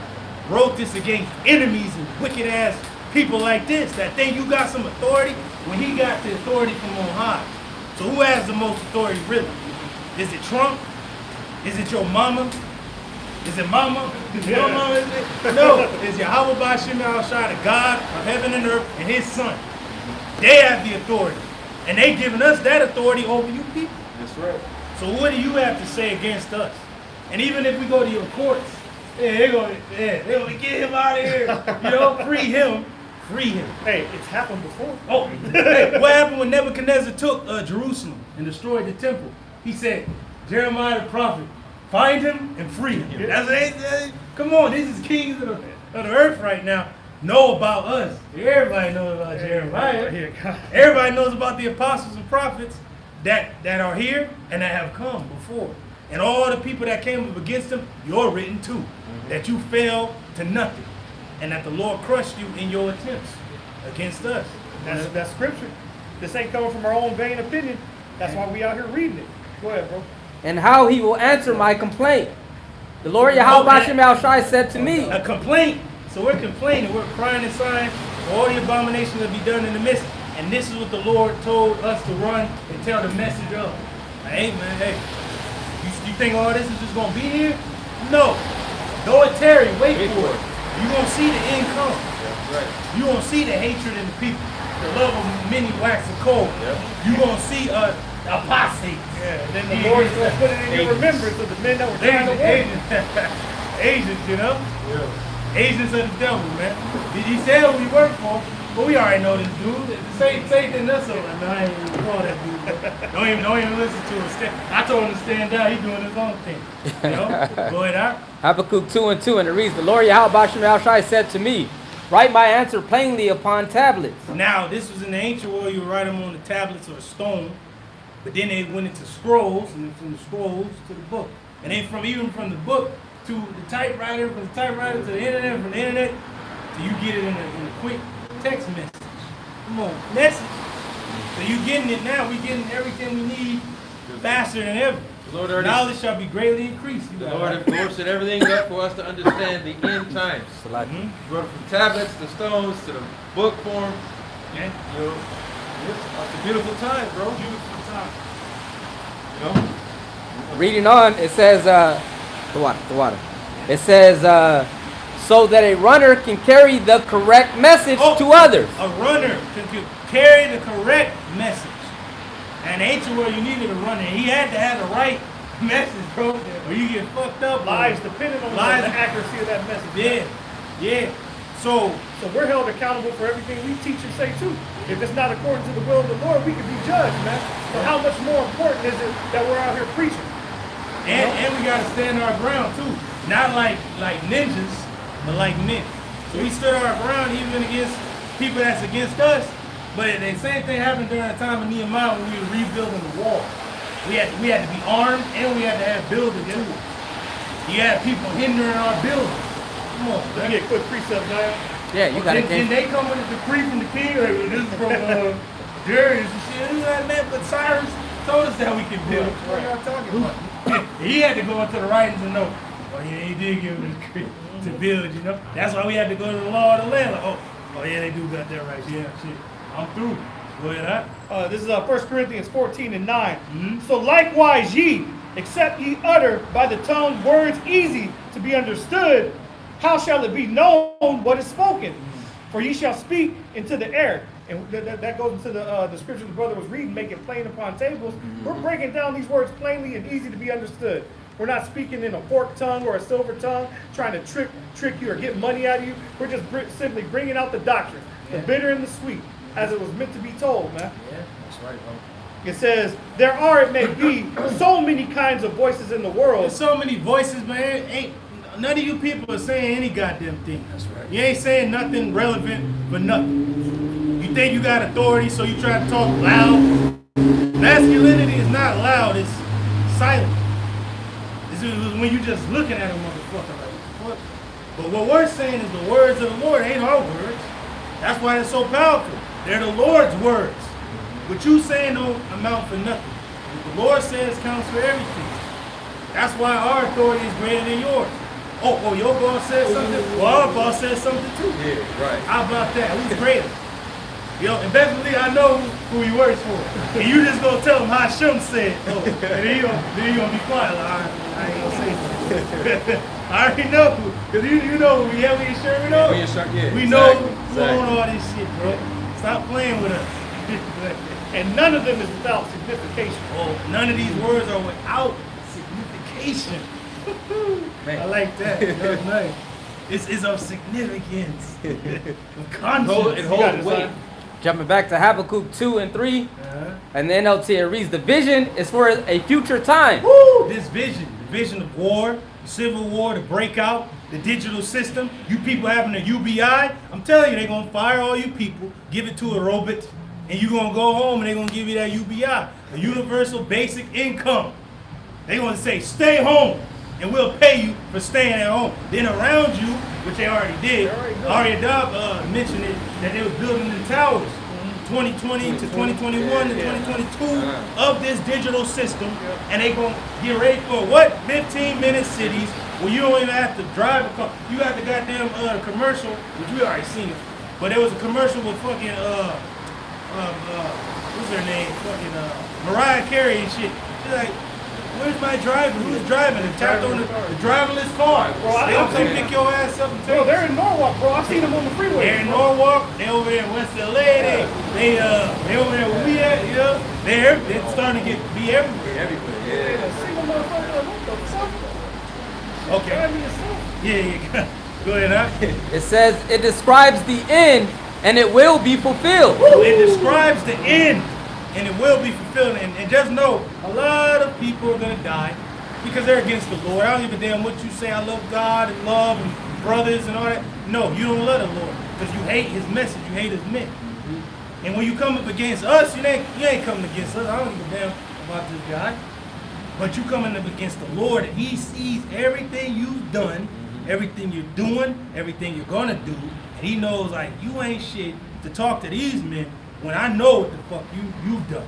[SPEAKER 2] wrote this against enemies and wicked ass people like this that think you got some authority when he got the authority from on high. So who has the most authority really? Is it Trump? Is it your mama? Is it mama? Is your mama? Is it? No, it's Yahweh Ba'Shem Al-Shai, the God of heaven and earth, and his son. They have the authority. And they giving us that authority over you people.
[SPEAKER 4] That's right.
[SPEAKER 2] So what do you have to say against us? And even if we go to your courts, they're gonna get him out of here. You know, free him. Free him.
[SPEAKER 3] Hey, it's happened before.
[SPEAKER 2] Oh, hey, what happened when Nebuchadnezzar took Jerusalem and destroyed the temple? He said, Jeremiah the prophet, find him and free him. That's what come on, these is kings of the earth right now. Know about us. Everybody knows about Jeremiah. Everybody knows about the apostles and prophets that are here and that have come before. And all the people that came up against them, you're written too. That you fell to nothing. And that the Lord crushed you in your attempts against us.
[SPEAKER 3] That's scripture. This ain't coming from our own vain opinion. That's why we out here reading it. Go ahead, bro.
[SPEAKER 6] And how he will answer my complaint. The Lord Yahweh Ba'Shem Al-Shai said to me.
[SPEAKER 2] A complaint. So we're complaining. We're crying and sighing for all the abominations that be done in the midst. And this is what the Lord told us to run and tell the message of. Hey, man, hey. You think all this is just going to be here? No. Though it tarry, wait for it. You're going to see the end come.
[SPEAKER 4] That's right.
[SPEAKER 2] You're going to see the hatred in the people. The love of many wax and cold. You're going to see apostate.
[SPEAKER 3] Yeah, and then the Lord is going to put it in your remembrance of the men that were trying to warn you.
[SPEAKER 2] Asians, you know? Yeah. Asians are the devil, man. He said who we work for, but we already know this dude. Satan didn't us over. No, I ain't even call that dude. Don't even listen to him. I told him to stand down. He's doing his own thing. You know? Go ahead, out.
[SPEAKER 6] Habakkuk 2:2, and it reads, the Lord Yahweh Ba'Shem Al-Shai said to me, write my answer plainly upon tablets.
[SPEAKER 2] Now, this was in the ancient world. You would write them on the tablets or stone. But then they went into scrolls, and then from the scrolls to the book. And then even from the book to the typewriter, from the typewriter to the internet, from the internet, till you get it in a quick text message. Come on, message. So you getting it now. We getting everything we need faster than ever. Knowledge shall be greatly increased.
[SPEAKER 4] The Lord set everything up for us to understand the end times. Brought from tablets to stones to the book form.
[SPEAKER 2] Yeah.
[SPEAKER 4] You know, it's a beautiful time, bro.
[SPEAKER 2] Beautiful time.
[SPEAKER 4] You know?
[SPEAKER 6] Reading on, it says, the water. It says, so that a runner can carry the correct message to others.
[SPEAKER 2] A runner can carry the correct message. And ancient world, you needed a runner. He had to have the right message, bro. Or you get fucked up.
[SPEAKER 3] Lives depending on the accuracy of that message.
[SPEAKER 2] Yeah, yeah. So
[SPEAKER 3] we're held accountable for everything we teach and say too. If it's not according to the will of the Lord, we can be judged, man. So how much more important is it that we're out here preaching?
[SPEAKER 2] And we gotta stand our ground too. Not like ninjas, but like men. So we stood our ground even against people that's against us. But the same thing happened during the time of Nehemiah when we were rebuilding the wall. We had to be armed and we had to have building tools. You had people hindering our building. Come on,
[SPEAKER 3] Let me get a quick precept now.
[SPEAKER 6] Yeah, you got
[SPEAKER 2] Then
[SPEAKER 6] it.
[SPEAKER 2] they come with a decree from the king. Like, this is from Darius and shit. This is like, man, but Cyrus told us that we could build. What are y'all talking about? He had to go into the writings and know, well, yeah, he did give him the decree to build, you know? That's why we had to go to the law of the land. Like, oh yeah, they do got that right. Yeah, shit. I'm through. Go ahead, huh?
[SPEAKER 3] This is 1 Corinthians 14 and 9. So likewise ye, except ye utter by the tongue words easy to be understood, how shall it be known what is spoken? For ye shall speak into the air. And that goes into the scripture the brother was reading, making plain upon tables. We're breaking down these words plainly and easy to be understood. We're not speaking in a forked tongue or a silver tongue, trying to trick you or get money out of you. We're just simply bringing out the doctrine, the bitter and the sweet, as it was meant to be told, man.
[SPEAKER 2] Yeah, that's right, bro.
[SPEAKER 3] It says, there are, it may be, so many kinds of voices in the world.
[SPEAKER 2] There's so many voices, man. Ain't none of you people are saying any goddamn thing.
[SPEAKER 1] That's right.
[SPEAKER 2] You ain't saying nothing relevant for nothing. You think you got authority, so you try to talk loud. Masculinity is not loud, it's silent. This is when you just looking at a motherfucker like, what? But what we're saying is the words of the Lord ain't our words. That's why it's so powerful. They're the Lord's words. What you saying don't amount for nothing. What the Lord says counts for everything. That's why our authority is greater than yours. Oh, your boss said something? Well, our boss said something too.
[SPEAKER 1] Yeah, right.
[SPEAKER 2] How about that? Who's greater? Yo, and Bethany, I know who he works for. And you just gonna tell him how Shem said. Oh, and then you gonna be quiet. Like, I ain't gonna say something. I already know, because you know who we have in Sherman.
[SPEAKER 1] Oh, yeah, sure, yeah.
[SPEAKER 2] We know
[SPEAKER 1] Exactly.
[SPEAKER 2] who own all this shit, bro. Stop playing with us.
[SPEAKER 3] And none of them is without signification.
[SPEAKER 2] Oh, none of these words are without signification. I like that. That's nice. It's of significance. Of conscience.
[SPEAKER 1] It holds weight.
[SPEAKER 6] Jumping back to Habakkuk 2 and 3, and the NLT it reads, the vision is for a future time.
[SPEAKER 2] Woo! This vision, the vision of war, the civil war, the breakout, the digital system, you people having a UBI, I'm telling you, they're going to fire all you people, give it to a robot, and you're going to go home and they're going to give you that UBI, a universal basic income. They're going to say, stay home, and we'll pay you for staying at home. Then around you, which they already did, Ariadab mentioned it, that they was building the towers, 2020 to 2021 to 2022 of this digital system, and they gonna get ready for what? 15-minute cities where you don't even have to drive a car. You got the goddamn commercial, which we already seen it, but there was a commercial with fucking what's her name? Fucking Mariah Carey and shit. She's like, where's my driver? Who's driving? And tapped on the driverless car.
[SPEAKER 3] Bro,
[SPEAKER 2] They don't come pick your ass up and take
[SPEAKER 3] Bro, they're in Norwalk, bro. I've seen them on the freeway.
[SPEAKER 2] They're in Norwalk. They over there in West LA. They over there where we at. You know, they're starting to be everywhere.
[SPEAKER 1] Everywhere,
[SPEAKER 3] A single motherfucker, like, what the fuck?
[SPEAKER 2] Okay.
[SPEAKER 3] Drive me yourself.
[SPEAKER 2] Yeah. Go ahead, huh?
[SPEAKER 6] It says it describes the end and it will be fulfilled.
[SPEAKER 2] It describes the end, and it will be fulfilled. And just know, a lot of people are gonna die because they're against the Lord. I don't give a damn what you say. I love God and love and brothers and all that. No, you don't love the Lord because you hate His message. You hate His men. And when you come up against us, you ain't coming against us. I don't give a damn about this guy. But you coming up against the Lord, and He sees everything you've done, everything you're doing, everything you're gonna do, and He knows like you ain't shit to talk to these men when I know what the fuck you've done.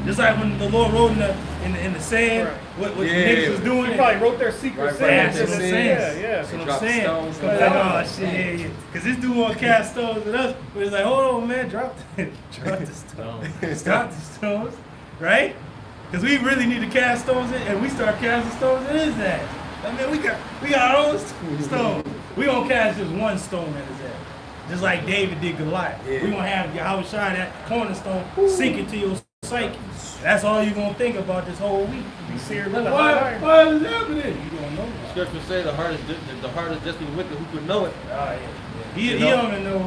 [SPEAKER 2] Just like when the Lord wrote in the sand, what the niggas was doing.
[SPEAKER 3] He probably wrote their secret
[SPEAKER 1] Right,
[SPEAKER 3] saying.
[SPEAKER 2] That's what I'm saying.
[SPEAKER 3] Yeah.
[SPEAKER 2] That's what I'm
[SPEAKER 1] dropped the
[SPEAKER 2] saying.
[SPEAKER 1] stones.
[SPEAKER 2] Oh shit, yeah. Cause this dude want to cast stones at us, but it's like, hold on, man, drop the stones, stop the stones, right? Cause we really need to cast stones in, and we start casting stones in his ass. I mean, we got our own stones. We gonna cast just one stone at his ass. Just like David did Goliath.
[SPEAKER 1] Yeah.
[SPEAKER 2] We gonna have Yahweh Shai, that cornerstone, sink into your psyche. That's all you're gonna think about this whole week.
[SPEAKER 3] Be seared
[SPEAKER 2] Like,
[SPEAKER 3] with a hot
[SPEAKER 2] why
[SPEAKER 3] iron.
[SPEAKER 2] is it happening? You don't know.
[SPEAKER 1] The scripture say the heart is just be wicked. Who could know it?
[SPEAKER 2] He don't even know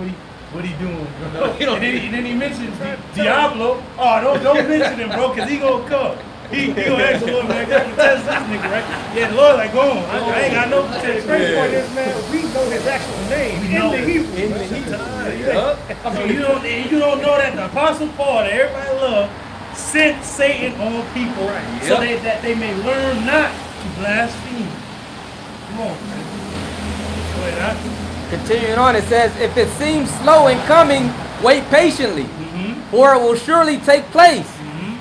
[SPEAKER 2] what he doing, bro.
[SPEAKER 1] No, he don't.
[SPEAKER 2] And then he mentions Diablo. Oh, don't mention him, bro, because he gonna come. He gonna ask the Lord, man, I can test this nigga, right? Yeah, the Lord like, go on. I ain't got no
[SPEAKER 3] The
[SPEAKER 2] protection.
[SPEAKER 3] crazy part is, man, we know his actual name in the Hebrew.
[SPEAKER 5] In the Hebrew.
[SPEAKER 2] So you don't know that the Apostle Paul, that everybody love, sent Satan on people so that they may learn not to blaspheme. Come on, man. Go ahead, huh?
[SPEAKER 6] Continuing on, it says, if it seems slow in coming, wait patiently, for it will surely take place.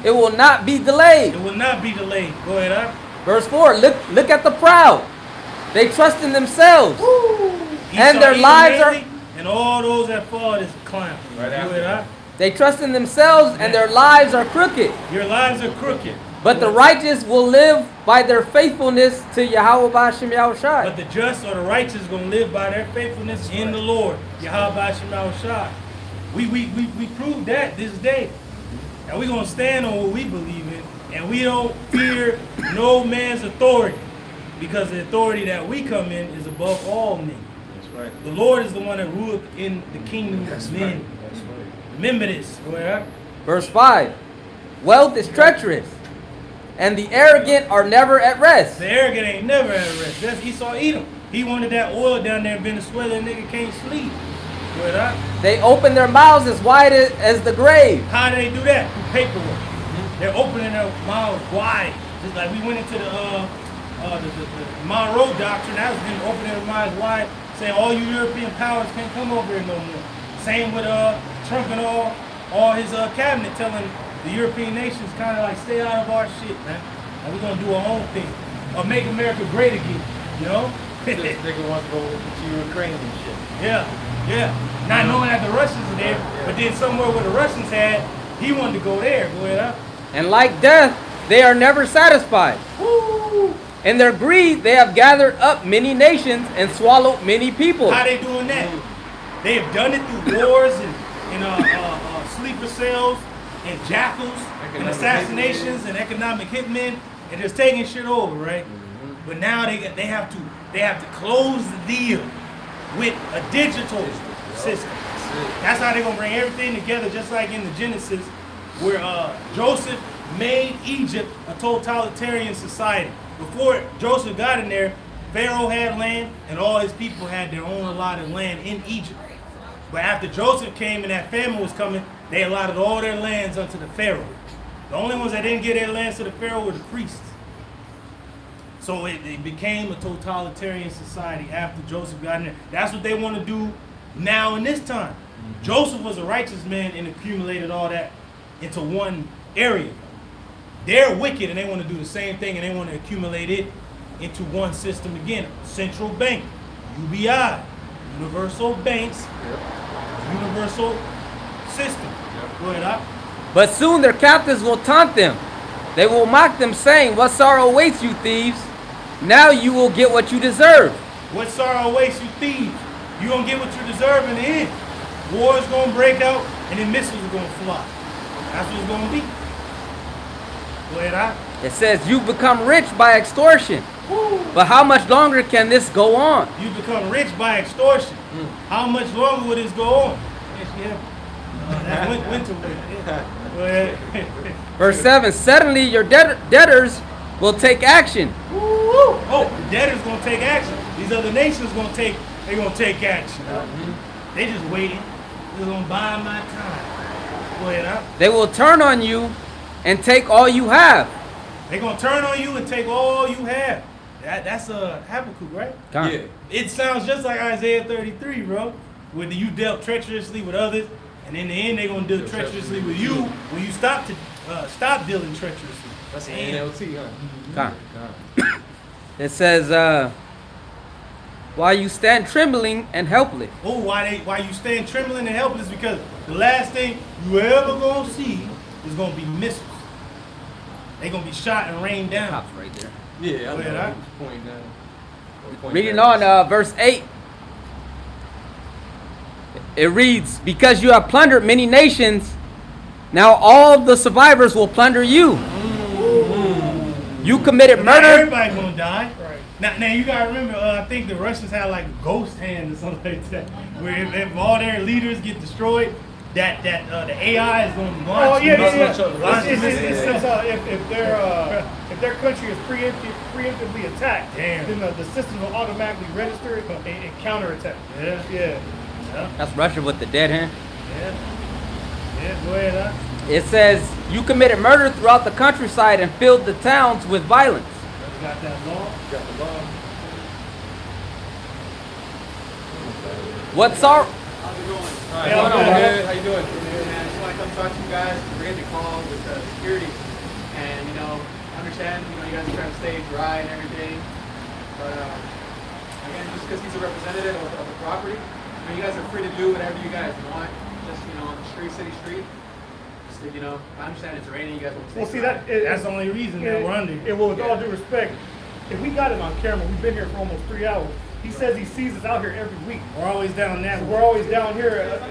[SPEAKER 6] It will not be delayed.
[SPEAKER 2] It will not be delayed. Go ahead, huh?
[SPEAKER 6] Verse 4, look at the proud. They trust in themselves. And their lives are...
[SPEAKER 2] And all those that fall is a clown.
[SPEAKER 4] Right
[SPEAKER 2] Go
[SPEAKER 4] after.
[SPEAKER 2] ahead, huh?
[SPEAKER 6] They trust in themselves and their lives are crooked.
[SPEAKER 2] Your lives are crooked.
[SPEAKER 6] But the righteous will live by their faithfulness to Yahweh B'Hashem
[SPEAKER 2] But
[SPEAKER 6] Yahushai.
[SPEAKER 2] the just or the righteous is going to live by their faithfulness in the Lord. Yahweh Shema Shai. We proved that this day. And we're going to stand on what we believe in. And we don't fear no man's authority. Because the authority that we come in is above all men.
[SPEAKER 4] That's right.
[SPEAKER 2] The Lord is the one that ruleth in the kingdom of men.
[SPEAKER 4] That's right.
[SPEAKER 2] Remember this. Go ahead.
[SPEAKER 6] Verse 5, wealth is treacherous, and the arrogant are never at rest.
[SPEAKER 2] The arrogant ain't never at rest. That's Esau Edom. He wanted that oil down there in Venezuela and nigga can't sleep. Go ahead.
[SPEAKER 6] They open their mouths as wide as the grave.
[SPEAKER 2] How do they do that? Through paperwork. They're opening their mouths wide. Just like we went into the Monroe Doctrine. That was them opening their minds wide, saying all you European powers can't come over here no more. Same with Trump and all his cabinet telling the European nations kind of like stay out of our shit, man. And we're gonna do our own thing. Or make America great again, you know?
[SPEAKER 4] This nigga wants to go to Ukraine and shit.
[SPEAKER 2] Yeah. Not knowing that the Russians are there, but then somewhere where the Russians had, he wanted to go there. Go ahead, huh?
[SPEAKER 6] And like death, they are never satisfied.
[SPEAKER 2] Woo!
[SPEAKER 6] In their greed, they have gathered up many nations and swallowed many people.
[SPEAKER 2] How they doing that? They have done it through wars and sleeper cells and jackals and assassinations and economic hitmen and just taking shit over, right? But now they have to close the deal with a digital system. That's how they're gonna bring everything together, just like in the Genesis, where Joseph made Egypt a totalitarian society. Before Joseph got in there, Pharaoh had land and all his people had their own allotted land in Egypt. But after Joseph came and that famine was coming, they allotted all their lands unto the Pharaoh. The only ones that didn't give their lands to the Pharaoh were the priests. So it became a totalitarian society after Joseph got in there. That's what they want to do now in this time. Joseph was a righteous man and accumulated all that into one area. They're wicked and they want to do the same thing and they want to accumulate it into one system again. Central bank, UBI, universal banks, universal system. Go ahead, up.
[SPEAKER 6] But soon their captives will taunt them. They will mock them, saying, what sorrow awaits you, thieves? Now you will get what you deserve.
[SPEAKER 2] What sorrow awaits you, thieves? You're going to get what you deserve in the end. War is going to break out and then missiles are going to fly. That's what it's going to be. Go ahead, up.
[SPEAKER 6] It says, you've become rich by extortion.
[SPEAKER 2] Woo.
[SPEAKER 6] But how much longer can this go on?
[SPEAKER 2] You become rich by extortion. How much longer will this go on? That's winter wear. Yeah. Go ahead.
[SPEAKER 6] Verse 7, suddenly your debtors will take action.
[SPEAKER 2] Woo. Oh, the debtors gonna take action. These other nations gonna take action. They just waiting. They're gonna buy my time. Go ahead, huh?
[SPEAKER 6] They will turn on you and take all you have.
[SPEAKER 2] They're gonna turn on you and take all you have. That's a Habakkuk, right?
[SPEAKER 4] Yeah.
[SPEAKER 2] It sounds just like Isaiah 33, bro. Where you dealt treacherously with others, and in the end they're gonna deal treacherously with you when you stop dealing treacherously.
[SPEAKER 4] That's an NLT, huh?
[SPEAKER 6] It says, while you stand trembling and helpless.
[SPEAKER 2] Oh, why you stand trembling and helpless? Because the last thing you ever gonna see is gonna be missiles. They're gonna be shot and rained down.
[SPEAKER 6] Cops right there.
[SPEAKER 4] Yeah, I
[SPEAKER 2] Go ahead,
[SPEAKER 4] know.
[SPEAKER 2] huh?
[SPEAKER 4] Pointing down.
[SPEAKER 6] Reading on verse 8. It reads, because you have plundered many nations, now all the survivors will plunder you. You committed
[SPEAKER 2] Not
[SPEAKER 6] murder.
[SPEAKER 2] everybody gonna die. Right. Now you gotta remember, I think the Russians had like a ghost hand or something like that, where if all their leaders get destroyed, that the AI is going to
[SPEAKER 3] Oh
[SPEAKER 2] launch.
[SPEAKER 3] yeah, yeah, yeah.
[SPEAKER 2] launch
[SPEAKER 3] It's,
[SPEAKER 2] missiles.
[SPEAKER 3] if their country is preemptively attacked,
[SPEAKER 2] Damn.
[SPEAKER 3] then the system will automatically register it and counterattack.
[SPEAKER 2] Yeah.
[SPEAKER 3] Yeah.
[SPEAKER 6] That's Russia with the dead hand.
[SPEAKER 2] Yeah, go ahead, huh?
[SPEAKER 6] It says, you committed murder throughout the countryside and filled the towns with violence.
[SPEAKER 2] You got that law?
[SPEAKER 6] What's our...
[SPEAKER 8] How's it going?
[SPEAKER 3] Yeah, I'm good.
[SPEAKER 4] How you doing?
[SPEAKER 8] Man, I just want to come talk to you guys. We're getting a call with security. And, I understand, you guys are trying to stay dry and everything. But, again, just because he's a representative of the property, you guys are free to do whatever you guys want. Just, on the city street. Just, I understand it's raining, you guys want to stay
[SPEAKER 3] Well, see
[SPEAKER 8] dry.
[SPEAKER 3] that's
[SPEAKER 2] That's the only reason that we're under.
[SPEAKER 3] Well, with all due respect, if we got it on camera, we've been here for almost 3 hours. He says he sees us out here every week.
[SPEAKER 2] We're always down that way.
[SPEAKER 3] We're always down here.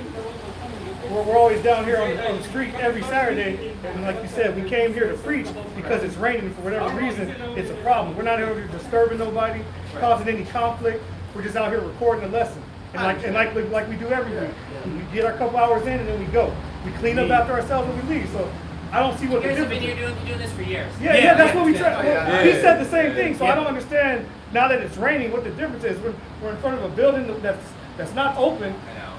[SPEAKER 3] We're always down here on the street every Saturday. And like you said, we came here to preach because it's raining. For whatever reason, it's a problem. We're not out here disturbing nobody, causing any conflict. We're just out here recording a lesson. And like we do every week. We get our couple hours in and then we go. We clean up after ourselves and we leave. So I don't see what the
[SPEAKER 9] You guys have
[SPEAKER 3] difference
[SPEAKER 9] been
[SPEAKER 3] is.
[SPEAKER 9] here doing this for years.
[SPEAKER 3] Yeah, that's what we tried.
[SPEAKER 8] Yeah.
[SPEAKER 3] He said the same thing, so I don't understand now that it's raining what the difference is. We're in front of a building that's not open.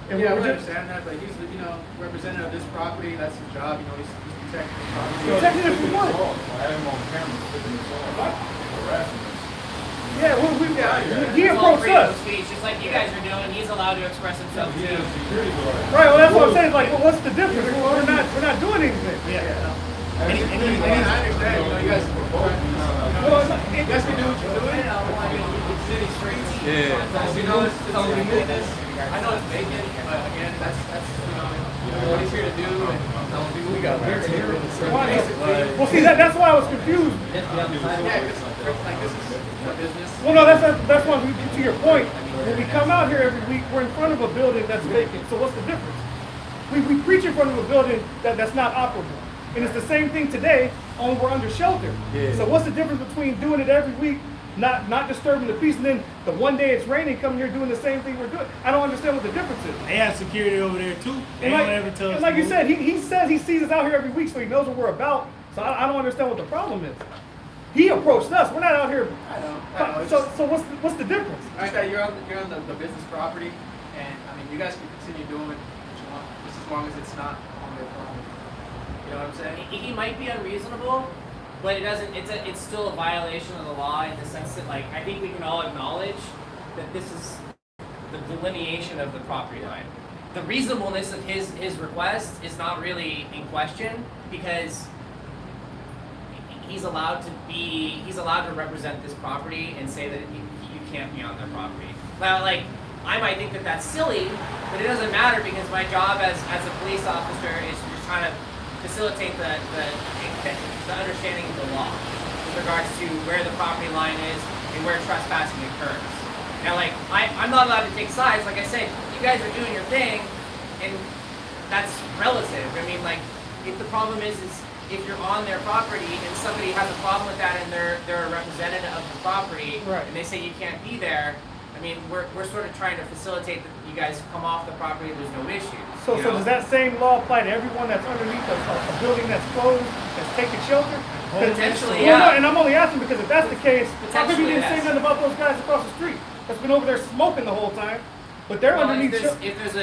[SPEAKER 3] And
[SPEAKER 8] Yeah, I
[SPEAKER 3] we're just
[SPEAKER 8] understand that, but he's the, representative of this property, that's his job, he's protecting the property.
[SPEAKER 3] protecting it from what?
[SPEAKER 1] I had him on camera sticking his arm, harassing us.
[SPEAKER 3] Yeah, he
[SPEAKER 9] It's all
[SPEAKER 3] approached
[SPEAKER 9] freedom
[SPEAKER 3] us.
[SPEAKER 9] of speech, just like you guys are doing. He's allowed to express himself
[SPEAKER 1] He
[SPEAKER 9] too.
[SPEAKER 1] is security guard.
[SPEAKER 3] Right, well that's what I'm saying. Like, well, what's the difference? We're not doing anything.
[SPEAKER 2] Yeah.
[SPEAKER 8] And I understand, you guys, you guys can do what you're doing, city streets.
[SPEAKER 4] Yeah.
[SPEAKER 8] It's totally business. I know it's vacant, but again, that's what he's here to do. And we got basically.
[SPEAKER 3] Well, see, that's why I was confused.
[SPEAKER 8] Yeah, like this is a business.
[SPEAKER 3] Well, no, that's why to your point. When we come out here every week, we're in front of a building that's vacant. So what's the difference? We preach in front of a building that's not operable. And it's the same thing today, only we're under shelter.
[SPEAKER 4] Yeah.
[SPEAKER 3] So what's the difference between doing it every week, not disturbing the peace, and then the one day it's raining, coming here doing the same thing we're doing? I don't understand what the difference is.
[SPEAKER 2] They have security over there too. They don't ever tell us.
[SPEAKER 3] And like
[SPEAKER 2] to
[SPEAKER 3] you
[SPEAKER 2] move.
[SPEAKER 3] said, he says he sees us out here every week, so he knows what we're about. So I don't understand what the problem is. He approached us. We're not out here.
[SPEAKER 8] I know. It's
[SPEAKER 3] So what's the difference?
[SPEAKER 8] okay, you're on the business property, and you guys can continue doing what you want, just as long as it's not on their property. You know what I'm saying?
[SPEAKER 9] He might be unreasonable, but it doesn't. It's still a violation of the law in the sense that, like, I think we can all acknowledge that this is the delineation of the property line. The reasonableness of his request is not really in question because he's allowed to represent this property and say that you can't be on their property. Now, like, I might think that that's silly, but it doesn't matter because my job as a police officer is just trying to facilitate the understanding of the law with regards to where the property line is and where trespassing occurs. Now, like, I'm not allowed to take sides. Like I said, you guys are doing your thing, and that's relative. I mean, like, if the problem is if you're on their property and somebody has a problem with that and they're a representative of the property,
[SPEAKER 3] Right.
[SPEAKER 9] and they say you can't be there, I mean, we're sort of trying to facilitate that you guys come off the property, there's no issue.
[SPEAKER 3] So
[SPEAKER 9] you know?
[SPEAKER 3] does that same law apply to everyone that's underneath a building that's closed, that's taking shelter?
[SPEAKER 9] Potentially,
[SPEAKER 3] Well, no,
[SPEAKER 9] yeah.
[SPEAKER 3] and I'm only asking because if that's the case, how come you
[SPEAKER 9] Potentially,
[SPEAKER 3] didn't say
[SPEAKER 9] yes.
[SPEAKER 3] nothing about those guys across the street that's been over there smoking the whole time, but they're
[SPEAKER 9] Well,
[SPEAKER 3] underneath
[SPEAKER 9] if
[SPEAKER 3] shelter?
[SPEAKER 9] there's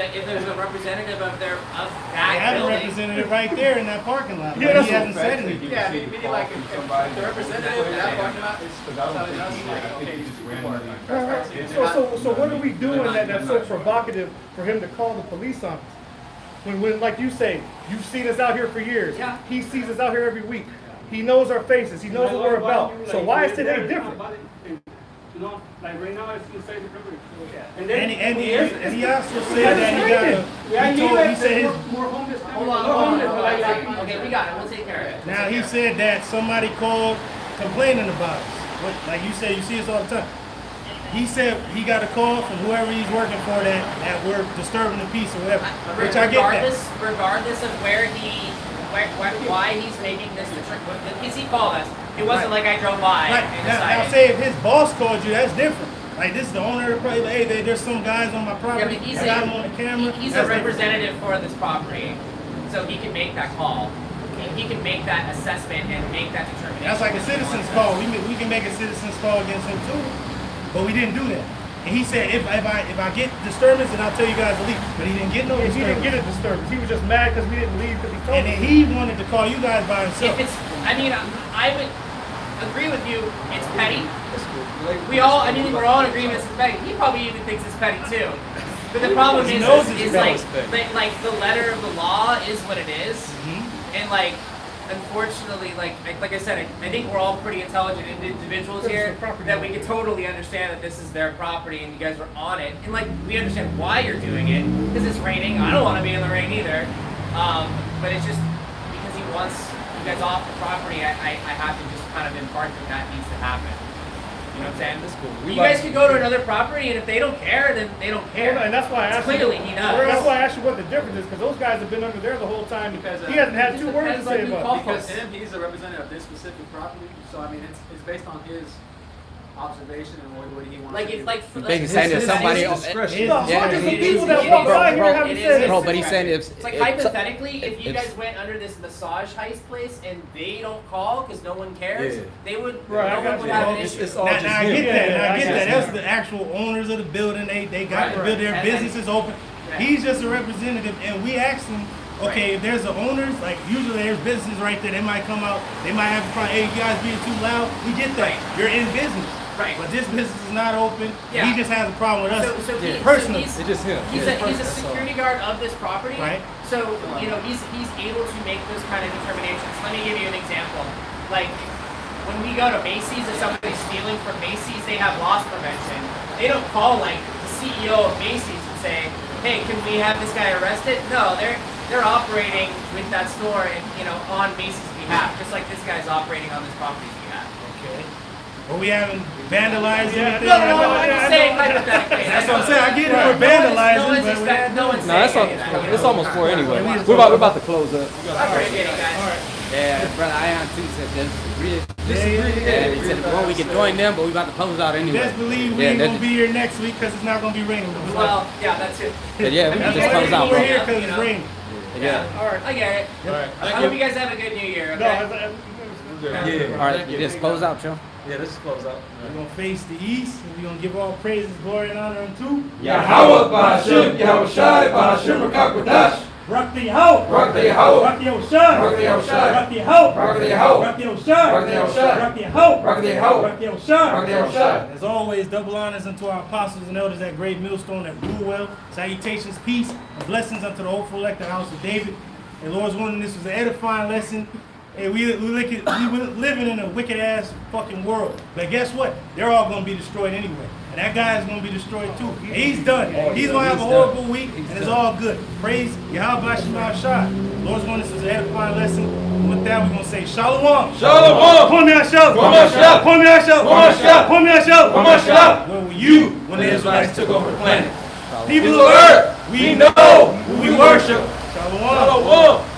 [SPEAKER 9] a representative of
[SPEAKER 2] They
[SPEAKER 9] that
[SPEAKER 2] have a
[SPEAKER 9] building,
[SPEAKER 2] representative right there in that parking lot.
[SPEAKER 3] Yeah,
[SPEAKER 2] but he
[SPEAKER 3] that's
[SPEAKER 2] hasn't said anything.
[SPEAKER 8] Yeah, meaning like if the representative of that parking lot is telling us, like, okay, you can park.
[SPEAKER 3] So what are we doing that's so provocative for him to call the police on us? When like you say, you've seen us out here for years.
[SPEAKER 9] Yeah.
[SPEAKER 3] He sees us out here every week. He knows our faces. He knows what we're about. So why is today different?
[SPEAKER 7] Like right now, it's inside the property.
[SPEAKER 2] And he also said that he said his,
[SPEAKER 9] hold on. Okay, we got it. We'll take care of it.
[SPEAKER 2] now he said that somebody called complaining about us. What, like you said, you see us all the time. He said he got a call from whoever he's working for that we're disturbing the peace or whatever. Which I get that.
[SPEAKER 9] Regardless of why he's making this because he called us. It wasn't like I drove by
[SPEAKER 2] Right.
[SPEAKER 9] and
[SPEAKER 2] Now
[SPEAKER 9] decided.
[SPEAKER 2] say if his boss called you, that's different. Like this is the owner of the property. Like, hey, there's some guys on my
[SPEAKER 9] Yeah,
[SPEAKER 2] property.
[SPEAKER 9] but he's
[SPEAKER 2] I got them on the camera.
[SPEAKER 9] he's a
[SPEAKER 2] That's like-
[SPEAKER 9] representative for this property, so he can make that call. He can make that assessment and make that determination.
[SPEAKER 2] That's like a citizen's call. We can make a citizen's call against him too, but we didn't do that. And he said if I get disturbance, then I'll tell you guys to leave. But he didn't get no
[SPEAKER 3] He
[SPEAKER 2] disturbance.
[SPEAKER 3] didn't get a disturbance. He was just mad because we didn't leave because he told
[SPEAKER 2] And
[SPEAKER 3] us.
[SPEAKER 2] then he wanted to call you guys by
[SPEAKER 9] If
[SPEAKER 2] himself.
[SPEAKER 9] it's, I mean, I would agree with you. It's petty. We all, I mean, we're all in agreement it's petty. He probably even thinks it's petty too. But the problem
[SPEAKER 2] He
[SPEAKER 9] is
[SPEAKER 2] knows it's
[SPEAKER 9] like the letter of the law is what it is,
[SPEAKER 2] Mm-hmm.
[SPEAKER 9] and like unfortunately, like I said, I think we're all pretty intelligent individuals here that we can totally understand that this is their property and you guys are on it, and like we understand why you're doing it because it's raining. I don't want to be in the rain either, but it's just because he wants you guys off the property. I have to just kind of impart that needs to happen. You know what I'm saying? That's cool. You guys could go to another property, and if they don't care, then they don't care.
[SPEAKER 3] And that's why I asked
[SPEAKER 9] Clearly,
[SPEAKER 3] you.
[SPEAKER 9] he does.
[SPEAKER 3] That's why I asked you what the difference is, because those guys have been under there the whole time.
[SPEAKER 8] Because,
[SPEAKER 3] he hasn't had
[SPEAKER 9] it
[SPEAKER 3] two
[SPEAKER 9] just
[SPEAKER 3] words to
[SPEAKER 9] depends
[SPEAKER 3] say
[SPEAKER 9] on who
[SPEAKER 3] about it.
[SPEAKER 9] calls.
[SPEAKER 8] Because he's a representative of this specific property, so I mean, it's based on his observation and what he wants
[SPEAKER 9] Like
[SPEAKER 8] to
[SPEAKER 9] if
[SPEAKER 8] do.
[SPEAKER 9] like
[SPEAKER 6] Basically saying if somebody,
[SPEAKER 2] discretion.
[SPEAKER 3] The hundreds of
[SPEAKER 9] it
[SPEAKER 3] people
[SPEAKER 9] is-
[SPEAKER 3] that
[SPEAKER 9] it
[SPEAKER 3] walk
[SPEAKER 9] is-
[SPEAKER 3] by here
[SPEAKER 6] bro,
[SPEAKER 3] haven't
[SPEAKER 9] it
[SPEAKER 3] said
[SPEAKER 9] is-
[SPEAKER 6] bro, but he's saying if
[SPEAKER 9] It's like
[SPEAKER 6] if-
[SPEAKER 9] hypothetically, if you
[SPEAKER 6] if-
[SPEAKER 9] guys went under this massage heist place and they don't call because no one cares,
[SPEAKER 1] Yeah.
[SPEAKER 9] they would.
[SPEAKER 3] Right, I
[SPEAKER 9] no
[SPEAKER 3] got
[SPEAKER 9] one would
[SPEAKER 3] you.
[SPEAKER 9] have an
[SPEAKER 1] It's-
[SPEAKER 9] issue.
[SPEAKER 1] it's all
[SPEAKER 2] Now,
[SPEAKER 1] just
[SPEAKER 2] now I
[SPEAKER 1] him.
[SPEAKER 2] get that. Now I
[SPEAKER 3] Yeah,
[SPEAKER 2] get
[SPEAKER 3] yeah,
[SPEAKER 2] that.
[SPEAKER 3] yeah.
[SPEAKER 2] That's the actual owners of the building. They got
[SPEAKER 9] Right,
[SPEAKER 2] the building. Their
[SPEAKER 9] right.
[SPEAKER 2] business is open.
[SPEAKER 9] Right.
[SPEAKER 2] He's just a representative, and we asked him. Okay, if there's the owners, like usually there's businesses right there. They might come out. They might have a problem. Hey, you guys being too loud. We get that.
[SPEAKER 9] Right.
[SPEAKER 2] You're in business.
[SPEAKER 9] Right.
[SPEAKER 2] But this business is not open.
[SPEAKER 9] Yeah.
[SPEAKER 2] He just has a problem with us. Personally.
[SPEAKER 9] So
[SPEAKER 1] It's just him.
[SPEAKER 9] he's a security guard of this property.
[SPEAKER 2] Right.
[SPEAKER 9] So you know he's able to make those kind of determinations. Let me give you an example. Like when we go to Macy's, if somebody's stealing from Macy's, they have loss prevention. They don't call like the CEO of Macy's and say, "Hey, can we have this guy arrested?" No, they're operating with that store and on Macy's behalf, just like this guy's operating on this property's behalf.
[SPEAKER 2] Okay. But we haven't vandalized anything.
[SPEAKER 9] No, I'm just saying hypothetically.
[SPEAKER 2] That's what I'm saying. I get it.
[SPEAKER 9] No
[SPEAKER 2] We're vandalizing,
[SPEAKER 9] no one's
[SPEAKER 2] but
[SPEAKER 9] expect, no one's
[SPEAKER 1] No, that's
[SPEAKER 9] saying
[SPEAKER 1] all,
[SPEAKER 9] any of that.
[SPEAKER 1] it's almost 4 anyway.
[SPEAKER 2] Yeah.
[SPEAKER 1] We're about to close up.
[SPEAKER 9] I appreciate it, guys.
[SPEAKER 6] Yeah, brother Ion too said disagree.
[SPEAKER 2] Yeah.
[SPEAKER 6] He said well, we can join them, but we about to close out anyway.
[SPEAKER 2] Best believe we
[SPEAKER 6] Yeah,
[SPEAKER 2] ain't
[SPEAKER 6] that's-
[SPEAKER 2] gonna be here next week because it's not gonna be raining.
[SPEAKER 9] Well, yeah, that's it.
[SPEAKER 6] Yeah, we can
[SPEAKER 2] That's
[SPEAKER 6] just
[SPEAKER 2] why
[SPEAKER 6] close out,
[SPEAKER 2] we're
[SPEAKER 6] bro.
[SPEAKER 2] here because it's raining.
[SPEAKER 9] Yeah.
[SPEAKER 3] All right.
[SPEAKER 9] I get it. I hope you guys have a good New Year.
[SPEAKER 3] No,
[SPEAKER 9] Okay.
[SPEAKER 1] Yeah.
[SPEAKER 6] All right, just close out, Joe.
[SPEAKER 1] Yeah, let's close out.
[SPEAKER 2] We're gonna face the east and we're gonna give all praises, glory, and honor unto
[SPEAKER 1] Yahweh, Bahashim, Yahweh Shai, Bahashim, Rakakwadash.
[SPEAKER 2] Rock the Yahweh,
[SPEAKER 1] Rock the Yahweh.
[SPEAKER 2] Rock the Oshai,
[SPEAKER 1] Rock the Yahweh.
[SPEAKER 2] Rock the Yahweh,
[SPEAKER 1] Rock the Yahweh.
[SPEAKER 2] Rock the Oshai,
[SPEAKER 1] Rock the Yahweh.
[SPEAKER 2] Rock the Yahweh,
[SPEAKER 1] Rock the Yahweh.
[SPEAKER 2] Rock the Oshai.
[SPEAKER 1] Rock the Yahweh.
[SPEAKER 2] As always, double honors unto our apostles and elders at Great Millstone that rule well. Salutations, peace, and blessings unto the hopeful elect, the house of David. And Lord's willing, this was an edifying lesson. And we living in a wicked ass fucking world. But guess what? They're all gonna be destroyed anyway. And that guy is gonna be destroyed too. And he's done. He's gonna have a horrible week, and it's all good. Praise Yahweh Shema Shai. Lord's willing, this was an edifying lesson. And with that, we're gonna say Shalom.
[SPEAKER 1] Shalom.
[SPEAKER 2] Point me out, show.
[SPEAKER 1] Point me out, show.
[SPEAKER 2] Point me out, show.
[SPEAKER 1] Point me out, show.
[SPEAKER 2] Point me out, show.
[SPEAKER 1] Point me out, show.
[SPEAKER 2] Where were you when the
[SPEAKER 1] Israelites took over the planet.
[SPEAKER 2] People
[SPEAKER 1] People
[SPEAKER 2] of
[SPEAKER 1] of
[SPEAKER 2] earth,
[SPEAKER 1] earth, we know who we worship.
[SPEAKER 2] Shalom.
[SPEAKER 1] Shalom.